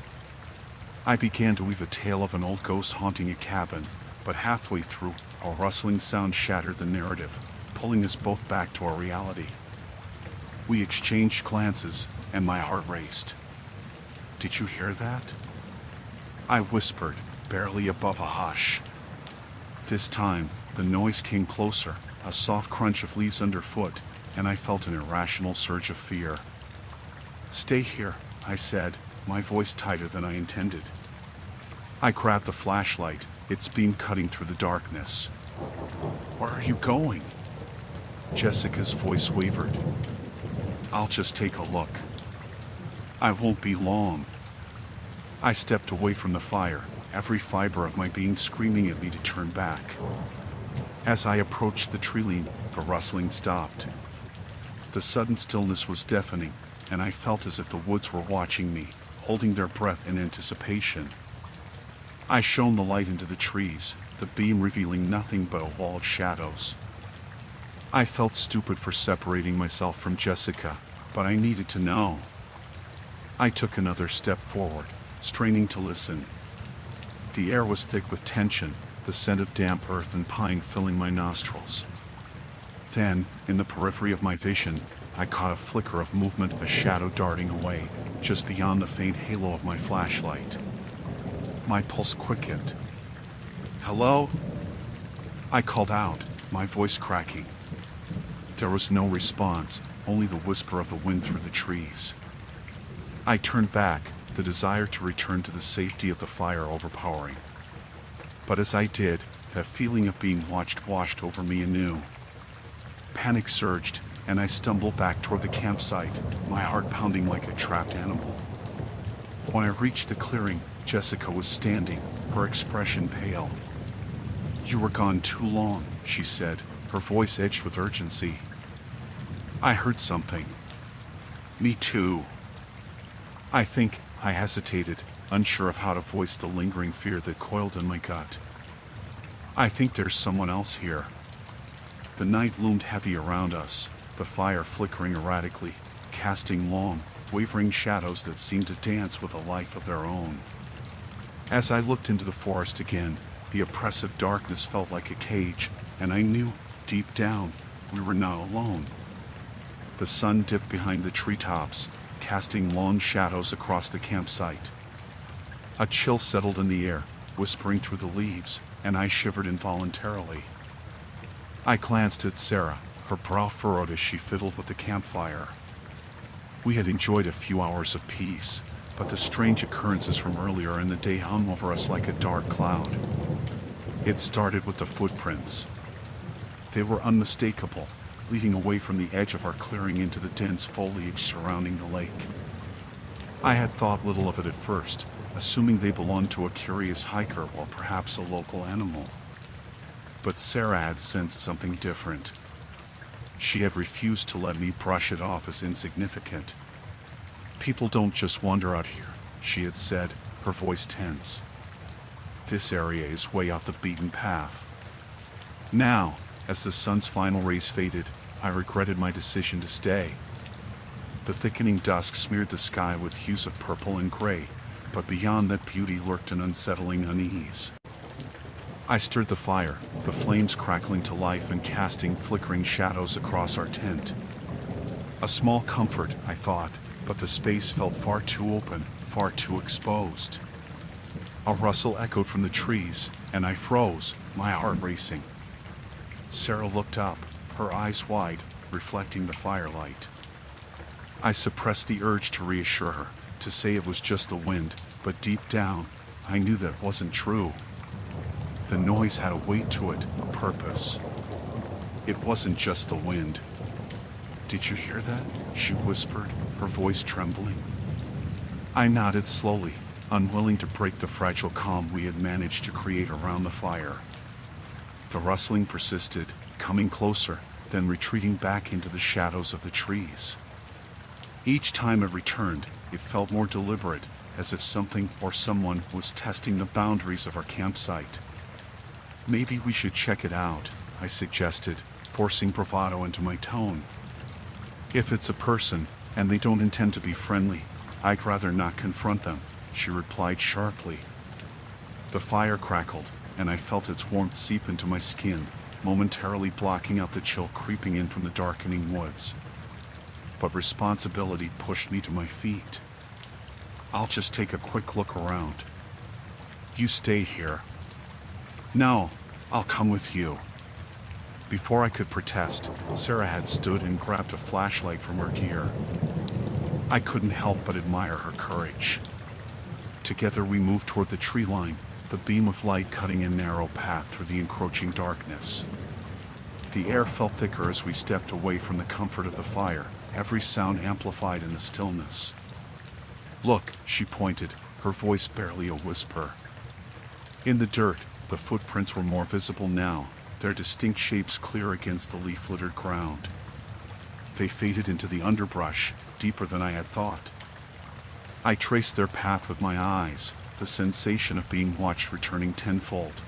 A: I began to weave a tale of an old ghost haunting a cabin, but halfway through, a rustling sound shattered the narrative, pulling us both back to our reality. We exchanged glances, and my heart raced. Did you hear that? I whispered, barely above a hush. This time, the noise came closer, a soft crunch of leaves underfoot, and I felt an irrational surge of fear. Stay here, I said, my voice tighter than I intended. I grabbed the flashlight, its beam cutting through the darkness. Where are you going? Jessica's voice wavered. I'll just take a look. I won't be long. I stepped away from the fire, every fiber of my being screaming at me to turn back. As I approached the tree line, the rustling stopped. The sudden stillness was deafening, and I felt as if the woods were watching me, holding their breath in anticipation. I shone the light into the trees, the beam revealing nothing but a wall of shadows. I felt stupid for separating myself from Jessica, but I needed to know. I took another step forward, straining to listen. The air was thick with tension, the scent of damp earth and pine filling my nostrils. Then, in the periphery of my vision, I caught a flicker of movement, a shadow darting away, just beyond the faint halo of my flashlight. My pulse quickened. Hello? I called out, my voice cracking. There was no response, only the whisper of the wind through the trees. I turned back, the desire to return to the safety of the fire overpowering. But as I did, that feeling of being watched washed over me anew. Panic surged, and I stumbled back toward the campsite, my heart pounding like a trapped animal. When I reached the clearing, Jessica was standing, her expression pale. You were gone too long, she said, her voice edged with urgency. I heard something. Me too. I think I hesitated, unsure of how to voice the lingering fear that coiled in my gut. I think there's someone else here. The night loomed heavy around us, the fire flickering erratically, casting long, wavering shadows that seemed to dance with a life of their own. As I looked into the forest again, the oppressive darkness felt like a cage, and I knew, deep down, we were not alone. The sun dipped behind the treetops, casting long shadows across the campsite. A chill settled in the air, whispering through the leaves, and I shivered involuntarily. I glanced at Sarah, her brow furrowed as she fiddled with the campfire. We had enjoyed a few hours of peace, but the strange occurrences from earlier in the day hung over us like a dark cloud. It started with the footprints. They were unmistakable, leading away from the edge of our clearing into the dense foliage surrounding the lake. I had thought little of it at first, assuming they belonged to a curious hiker or perhaps a local animal. But Sarah had sensed something different. She had refused to let me brush it off as insignificant. People don't just wander out here, she had said, her voice tense. This area is way off the beaten path. Now, as the sun's final rays faded, I regretted my decision to stay. The thickening dusk smeared the sky with hues of purple and gray, but beyond that beauty lurked an unsettling unease. I stirred the fire, the flames crackling to life and casting flickering shadows across our tent. A small comfort, I thought, but the space felt far too open, far too exposed. A rustle echoed from the trees, and I froze, my heart racing. Sarah looked up, her eyes wide, reflecting the firelight. I suppressed the urge to reassure her, to say it was just the wind, but deep down, I knew that wasn't true. The noise had a weight to it, a purpose. It wasn't just the wind. "Did you hear that?" she whispered, her voice trembling. I nodded slowly, unwilling to break the fragile calm we had managed to create around the fire. The rustling persisted, coming closer, then retreating back into the shadows of the trees. Each time it returned, it felt more deliberate, as if something or someone was testing the boundaries of our campsite. "Maybe we should check it out," I suggested, forcing bravado into my tone. "If it's a person, and they don't intend to be friendly, I'd rather not confront them," she replied sharply. The fire crackled, and I felt its warmth seep into my skin, momentarily blocking out the chill creeping in from the darkening woods. But responsibility pushed me to my feet. "I'll just take a quick look around." "You stay here." "No, I'll come with you." Before I could protest, Sarah had stood and grabbed a flashlight from her gear. I couldn't help but admire her courage. Together we moved toward the tree line, the beam of light cutting a narrow path through the encroaching darkness. The air felt thicker as we stepped away from the comfort of the fire, every sound amplified in the stillness. "Look," she pointed, her voice barely a whisper. In the dirt, the footprints were more visible now, their distinct shapes clear against the leaf-littered ground. They faded into the underbrush, deeper than I had thought. I traced their path with my eyes, the sensation of being watched returning tenfold.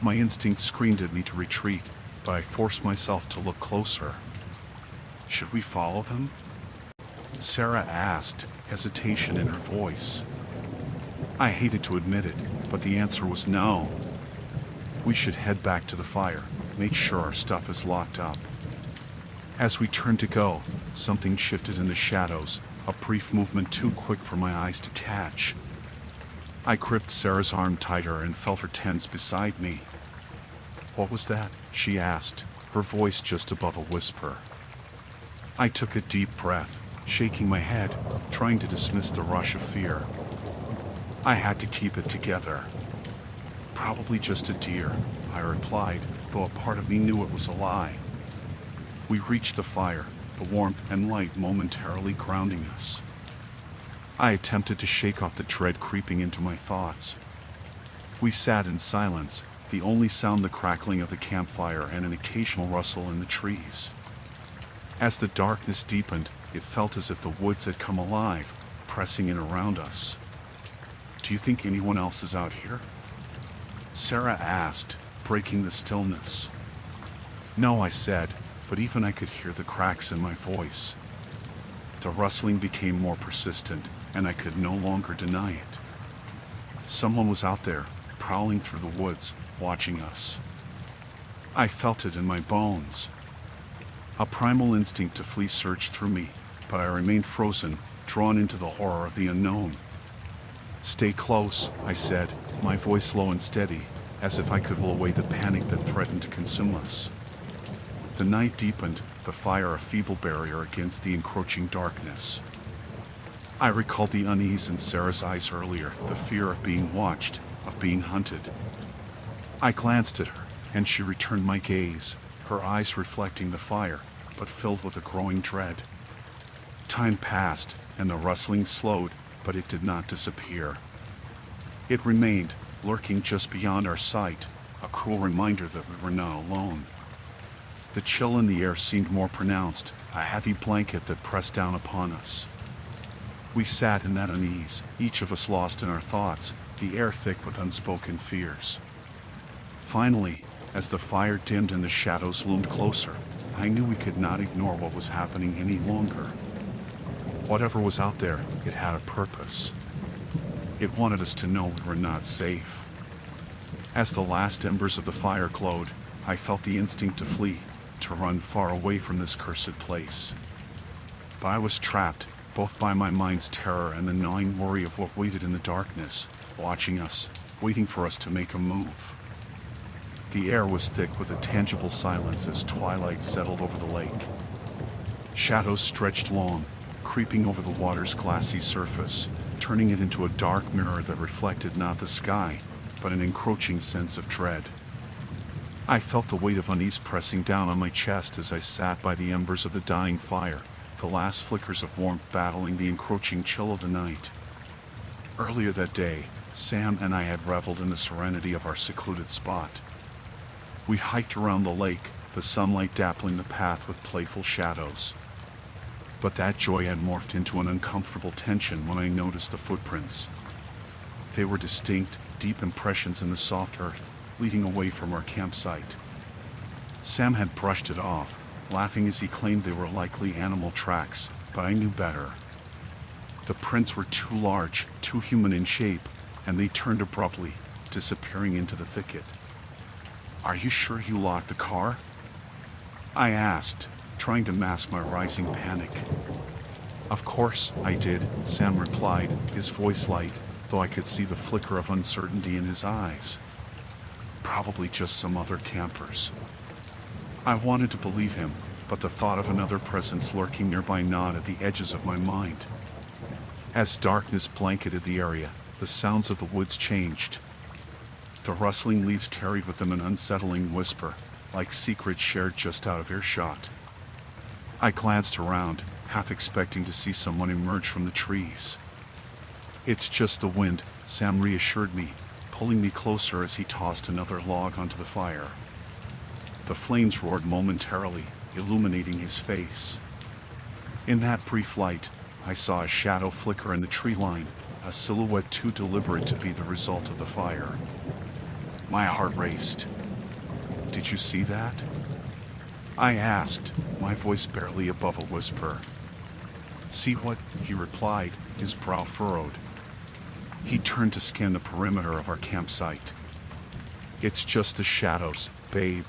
A: My instinct screamed at me to retreat, but I forced myself to look closer. "Should we follow them?" Sarah asked, hesitation in her voice. I hated to admit it, but the answer was no. We should head back to the fire, make sure our stuff is locked up. As we turned to go, something shifted in the shadows, a brief movement too quick for my eyes to catch. I gripped Sarah's arm tighter and felt her tense beside me. "What was that?" she asked, her voice just above a whisper. I took a deep breath, shaking my head, trying to dismiss the rush of fear. I had to keep it together. "Probably just a deer," I replied, though a part of me knew it was a lie. We reached the fire, the warmth and light momentarily grounding us. I attempted to shake off the dread creeping into my thoughts. We sat in silence, the only sound the crackling of the campfire and an occasional rustle in the trees. As the darkness deepened, it felt as if the woods had come alive, pressing in around us. "Do you think anyone else is out here?" Sarah asked, breaking the stillness. "No," I said, but even I could hear the cracks in my voice. The rustling became more persistent, and I could no longer deny it. Someone was out there, prowling through the woods, watching us. I felt it in my bones. A primal instinct to flee surged through me, but I remained frozen, drawn into the horror of the unknown. "Stay close," I said, my voice low and steady, as if I could will away the panic that threatened to consume us. The night deepened, the fire a feeble barrier against the encroaching darkness. I recalled the unease in Sarah's eyes earlier, the fear of being watched, of being hunted. I glanced at her, and she returned my gaze, her eyes reflecting the fire, but filled with a growing dread. Time passed, and the rustling slowed, but it did not disappear. It remained, lurking just beyond our sight, a cruel reminder that we were not alone. The chill in the air seemed more pronounced, a heavy blanket that pressed down upon us. We sat in that unease, each of us lost in our thoughts, the air thick with unspoken fears. Finally, as the fire dimmed and the shadows loomed closer, I knew we could not ignore what was happening any longer. Whatever was out there, it had a purpose. It wanted us to know we were not safe. As the last embers of the fire glowed, I felt the instinct to flee, to run far away from this cursed place. but I was trapped, both by my mind's terror and the gnawing worry of what waited in the darkness, watching us, waiting for us to make a move. The air was thick with a tangible silence as twilight settled over the lake. Shadows stretched long, creeping over the water's glassy surface, turning it into a dark mirror that reflected not the sky, but an encroaching sense of dread. I felt the weight of unease pressing down on my chest as I sat by the embers of the dying fire, the last flickers of warmth battling the encroaching chill of the night. Earlier that day, Sam and I had reveled in the serenity of our secluded spot. We hiked around the lake, the sunlight dappling the path with playful shadows. But that joy had morphed into an uncomfortable tension when I noticed the footprints. They were distinct, deep impressions in the soft earth, leading away from our campsite. Sam had brushed it off, laughing as he claimed they were likely animal tracks, but I knew better. The prints were too large, too human in shape, and they turned abruptly, disappearing into the thicket. "Are you sure you locked the car?" I asked, trying to mask my rising panic. "Of course I did," Sam replied, his voice light, though I could see the flicker of uncertainty in his eyes. "Probably just some other campers." I wanted to believe him, but the thought of another presence lurking nearby gnawed at the edges of my mind. As darkness blanketed the area, the sounds of the woods changed. The rustling leaves carried with them an unsettling whisper, like secrets shared just out of earshot. I glanced around, half expecting to see someone emerge from the trees. "It's just the wind," Sam reassured me, pulling me closer as he tossed another log onto the fire. The flames roared momentarily, illuminating his face. In that brief light, I saw a shadow flicker in the tree line, a silhouette too deliberate to be the result of the fire. My heart raced. "Did you see that?" I asked, my voice barely above a whisper. "See what?" he replied, his brow furrowed. He turned to scan the perimeter of our campsite. "It's just the shadows, babe."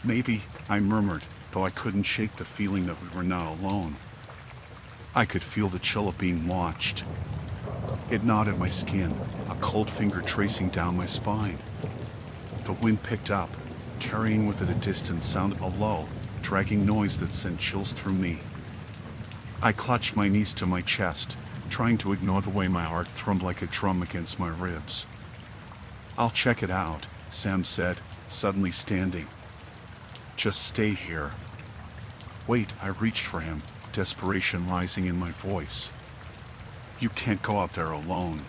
A: "Maybe," I murmured, though I couldn't shake the feeling that we were not alone. I could feel the chill of being watched. It gnawed at my skin, a cold finger tracing down my spine. The wind picked up, carrying with it a distant sound, a low, dragging noise that sent chills through me. I clutched my knees to my chest, trying to ignore the way my heart thrummed like a drum against my ribs. "I'll check it out," Sam said, suddenly standing. "Just stay here." "Wait," I reached for him, desperation rising in my voice. "You can't go out there alone."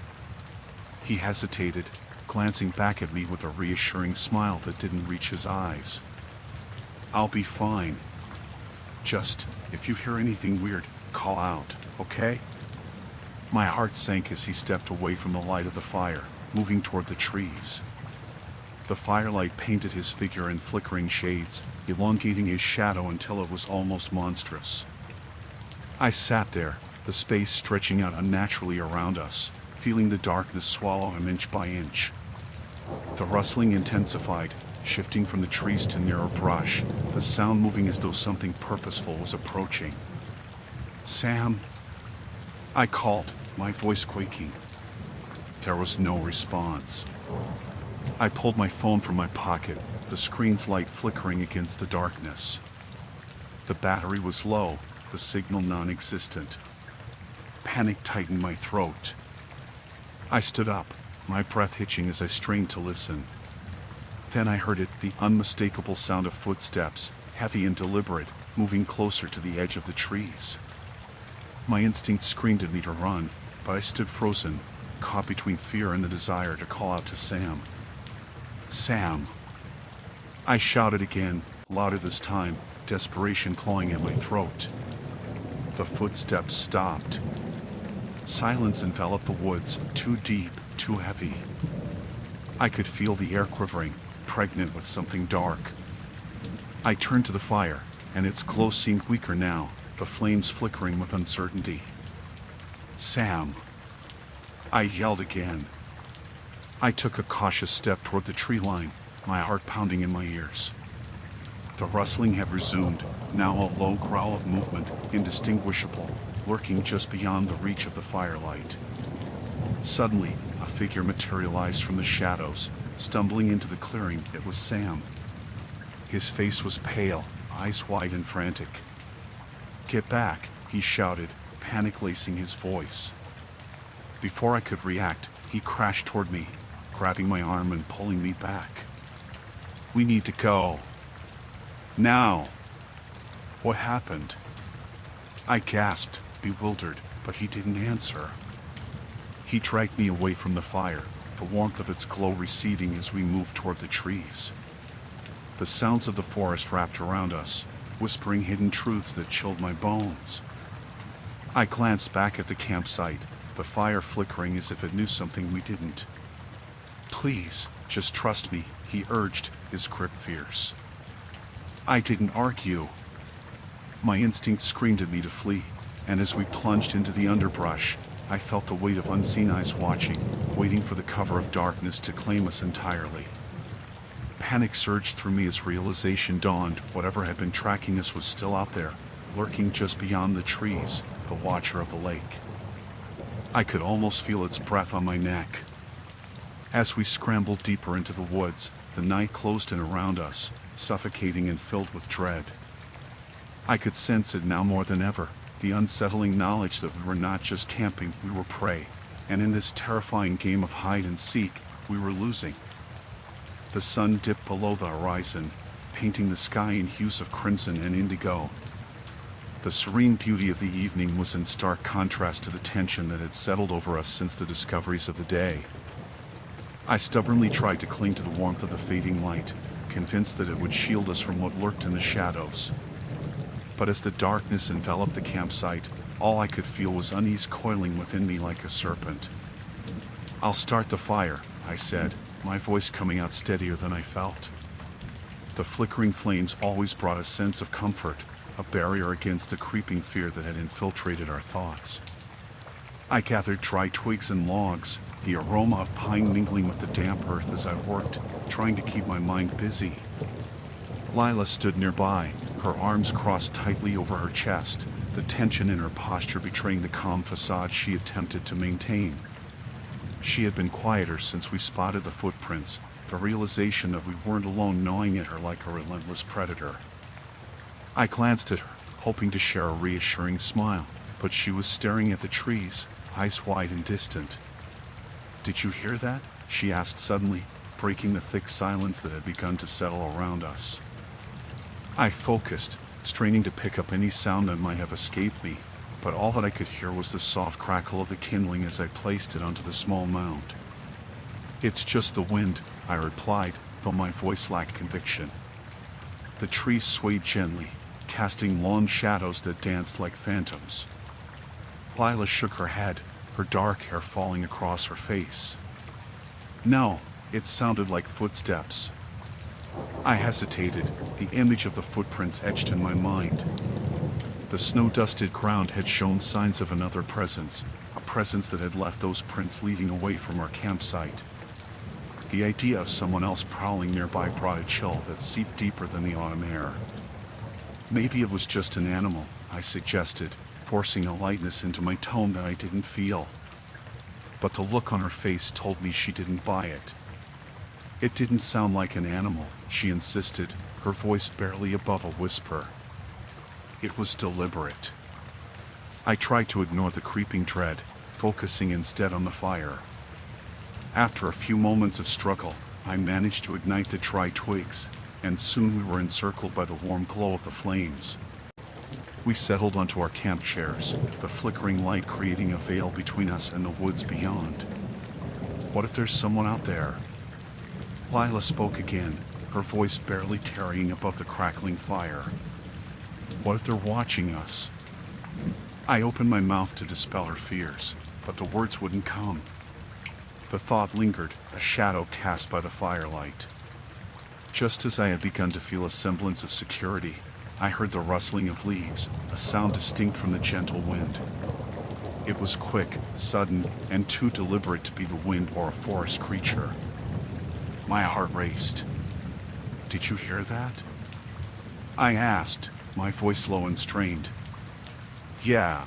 A: He hesitated, glancing back at me with a reassuring smile that didn't reach his eyes. "I'll be fine. Just, if you hear anything weird, call out, okay?" My heart sank as he stepped away from the light of the fire, moving toward the trees. The firelight painted his figure in flickering shades, elongating his shadow until it was almost monstrous. I sat there, the space stretching out unnaturally around us, feeling the darkness swallow him inch by inch. The rustling intensified, shifting from the trees to nearer brush, the sound moving as though something purposeful was approaching. "Sam," I called, my voice quaking. There was no response. I pulled my phone from my pocket, the screen's light flickering against the darkness. The battery was low, the signal non-existent. Panic tightened my throat. I stood up, my breath hitching as I strained to listen. Then I heard it, the unmistakable sound of footsteps, heavy and deliberate, moving closer to the edge of the trees. My instinct screamed at me to run, but I stood frozen, caught between fear and the desire to call out to Sam. "Sam!" I shouted again, louder this time, desperation clawing at my throat. The footsteps stopped. Silence enveloped the woods, too deep, too heavy. I could feel the air quivering, pregnant with something dark. I turned to the fire, and its glow seemed weaker now, the flames flickering with uncertainty. "Sam!" I yelled again. I took a cautious step toward the tree line, my heart pounding in my ears. The rustling had resumed, now a low growl of movement, indistinguishable, lurking just beyond the reach of the firelight. Suddenly, a figure materialized from the shadows, stumbling into the clearing. It was Sam. His face was pale, eyes wide and frantic. "Get back," he shouted, panic lacing his voice. Before I could react, he crashed toward me, grabbing my arm and pulling me back. "We need to go. Now." "What happened?" I gasped, bewildered, but he didn't answer. He dragged me away from the fire, the warmth of its glow receding as we moved toward the trees. The sounds of the forest wrapped around us, whispering hidden truths that chilled my bones. I glanced back at the campsite, the fire flickering as if it knew something we didn't. "Please, just trust me," he urged, his grip fierce. I didn't argue. My instinct screamed at me to flee, and as we plunged into the underbrush, I felt the weight of unseen eyes watching, waiting for the cover of darkness to claim us entirely. Panic surged through me as realization dawned. Whatever had been tracking us was still out there, lurking just beyond the trees, the watcher of the lake. I could almost feel its breath on my neck. As we scrambled deeper into the woods, the night closed in around us, suffocating and filled with dread. I could sense it now more than ever, the unsettling knowledge that we were not just camping, we were prey, and in this terrifying game of hide and seek, we were losing. The sun dipped below the horizon, painting the sky in hues of crimson and indigo. The serene beauty of the evening was in stark contrast to the tension that had settled over us since the discoveries of the day. I stubbornly tried to cling to the warmth of the fading light, convinced that it would shield us from what lurked in the shadows. But as the darkness enveloped the campsite, all I could feel was unease coiling within me like a serpent. "I'll start the fire," I said, my voice coming out steadier than I felt. The flickering flames always brought a sense of comfort, a barrier against the creeping fear that had infiltrated our thoughts. I gathered dry twigs and logs, the aroma of pine mingling with the damp earth as I worked, trying to keep my mind busy. Lila stood nearby, her arms crossed tightly over her chest, the tension in her posture betraying the calm facade she attempted to maintain. She had been quieter since we spotted the footprints, the realization that we weren't alone gnawing at her like a relentless predator. I glanced at her, hoping to share a reassuring smile, but she was staring at the trees, eyes wide and distant. "Did you hear that?" she asked suddenly, breaking the thick silence that had begun to settle around us. I focused, straining to pick up any sound that might have escaped me, but all that I could hear was the soft crackle of the kindling as I placed it onto the small mound. "It's just the wind," I replied, though my voice lacked conviction. The trees swayed gently, casting long shadows that danced like phantoms. Lila shook her head, her dark hair falling across her face. "No, it sounded like footsteps." I hesitated, the image of the footprints etched in my mind. The snow-dusted ground had shown signs of another presence, a presence that had left those prints leading away from our campsite. The idea of someone else prowling nearby brought a chill that seeped deeper than the autumn air. "Maybe it was just an animal," I suggested, forcing a lightness into my tone that I didn't feel. But the look on her face told me she didn't buy it. "It didn't sound like an animal," she insisted, her voice barely above a whisper. "It was deliberate." I tried to ignore the creeping dread, focusing instead on the fire. After a few moments of struggle, I managed to ignite the dry twigs, and soon we were encircled by the warm glow of the flames. We settled onto our camp chairs, the flickering light creating a veil between us and the woods beyond. "What if there's someone out there?" Lila spoke again, her voice barely tarrying above the crackling fire. "What if they're watching us?" I opened my mouth to dispel her fears, but the words wouldn't come. The thought lingered, a shadow cast by the firelight. Just as I had begun to feel a semblance of security, I heard the rustling of leaves, a sound distinct from the gentle wind. It was quick, sudden, and too deliberate to be the wind or a forest creature. My heart raced. "Did you hear that?" I asked, my voice low and strained. Yeah.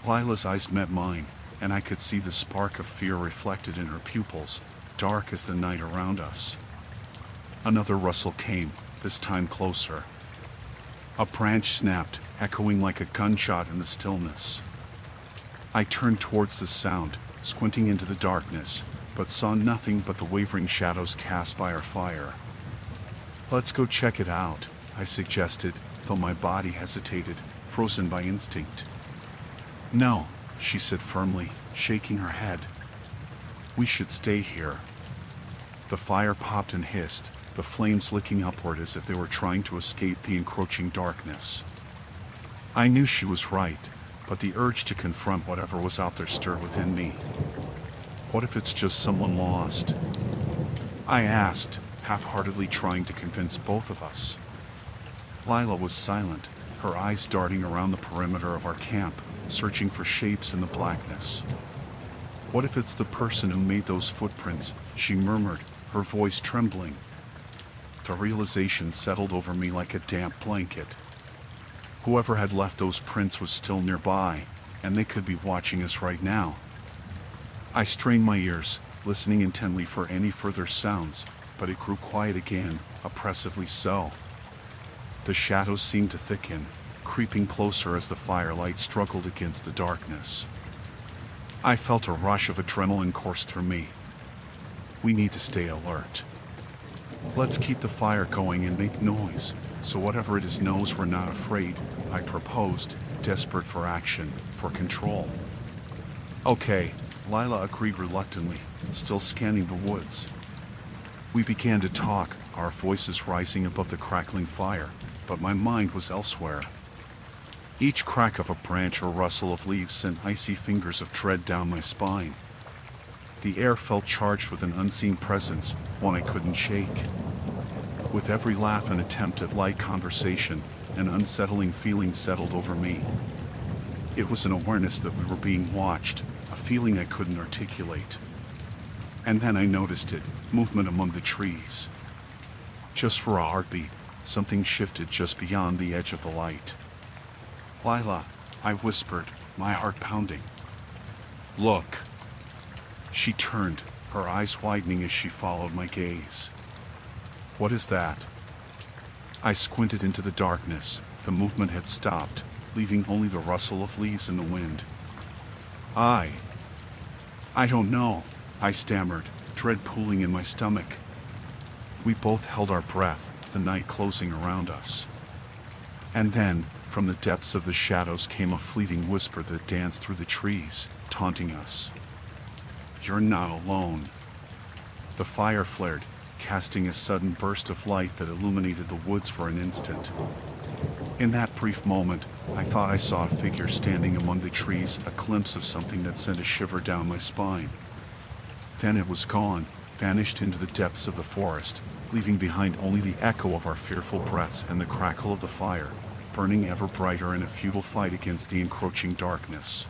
A: Lila's eyes met mine, and I could see the spark of fear reflected in her pupils, dark as the night around us. Another rustle came, this time closer. A branch snapped, echoing like a gunshot in the stillness. I turned towards the sound, squinting into the darkness, but saw nothing but the wavering shadows cast by our fire. Let's go check it out, I suggested, though my body hesitated, frozen by instinct. No, she said firmly, shaking her head. We should stay here. The fire popped and hissed, the flames licking upward as if they were trying to escape the encroaching darkness. I knew she was right, but the urge to confront whatever was out there stirred within me. What if it's just someone lost? I asked, half-heartedly trying to convince both of us. Lila was silent, her eyes darting around the perimeter of our camp, searching for shapes in the blackness. What if it's the person who made those footprints? She murmured, her voice trembling. The realization settled over me like a damp blanket. Whoever had left those prints was still nearby, and they could be watching us right now. I strained my ears, listening intently for any further sounds, but it grew quiet again, oppressively so. The shadows seemed to thicken, creeping closer as the firelight struggled against the darkness. I felt a rush of adrenaline course through me. We need to stay alert. Let's keep the fire going and make noise, so whatever it is knows we're not afraid, I proposed, desperate for action, for control. Okay, Lila agreed reluctantly, still scanning the woods. We began to talk, our voices rising above the crackling fire, but my mind was elsewhere. Each crack of a branch or rustle of leaves sent icy fingers of dread down my spine. The air felt charged with an unseen presence, one I couldn't shake. With every laugh and attempt at light conversation, an unsettling feeling settled over me. It was an awareness that we were being watched, a feeling I couldn't articulate. And then I noticed it, movement among the trees. Just for a heartbeat, something shifted just beyond the edge of the light. Lila, I whispered, my heart pounding. Look. She turned, her eyes widening as she followed my gaze. What is that? I squinted into the darkness. The movement had stopped, leaving only the rustle of leaves in the wind. I don't know, I stammered, dread pooling in my stomach. We both held our breath, the night closing around us. And then, from the depths of the shadows came a fleeting whisper that danced through the trees, taunting us. You're not alone. The fire flared, casting a sudden burst of light that illuminated the woods for an instant. In that brief moment, I thought I saw a figure standing among the trees, a glimpse of something that sent a shiver down my spine. Then it was gone, vanished into the depths of the forest, leaving behind only the echo of our fearful breaths and the crackle of the fire, burning ever brighter in a futile fight against the encroaching darkness.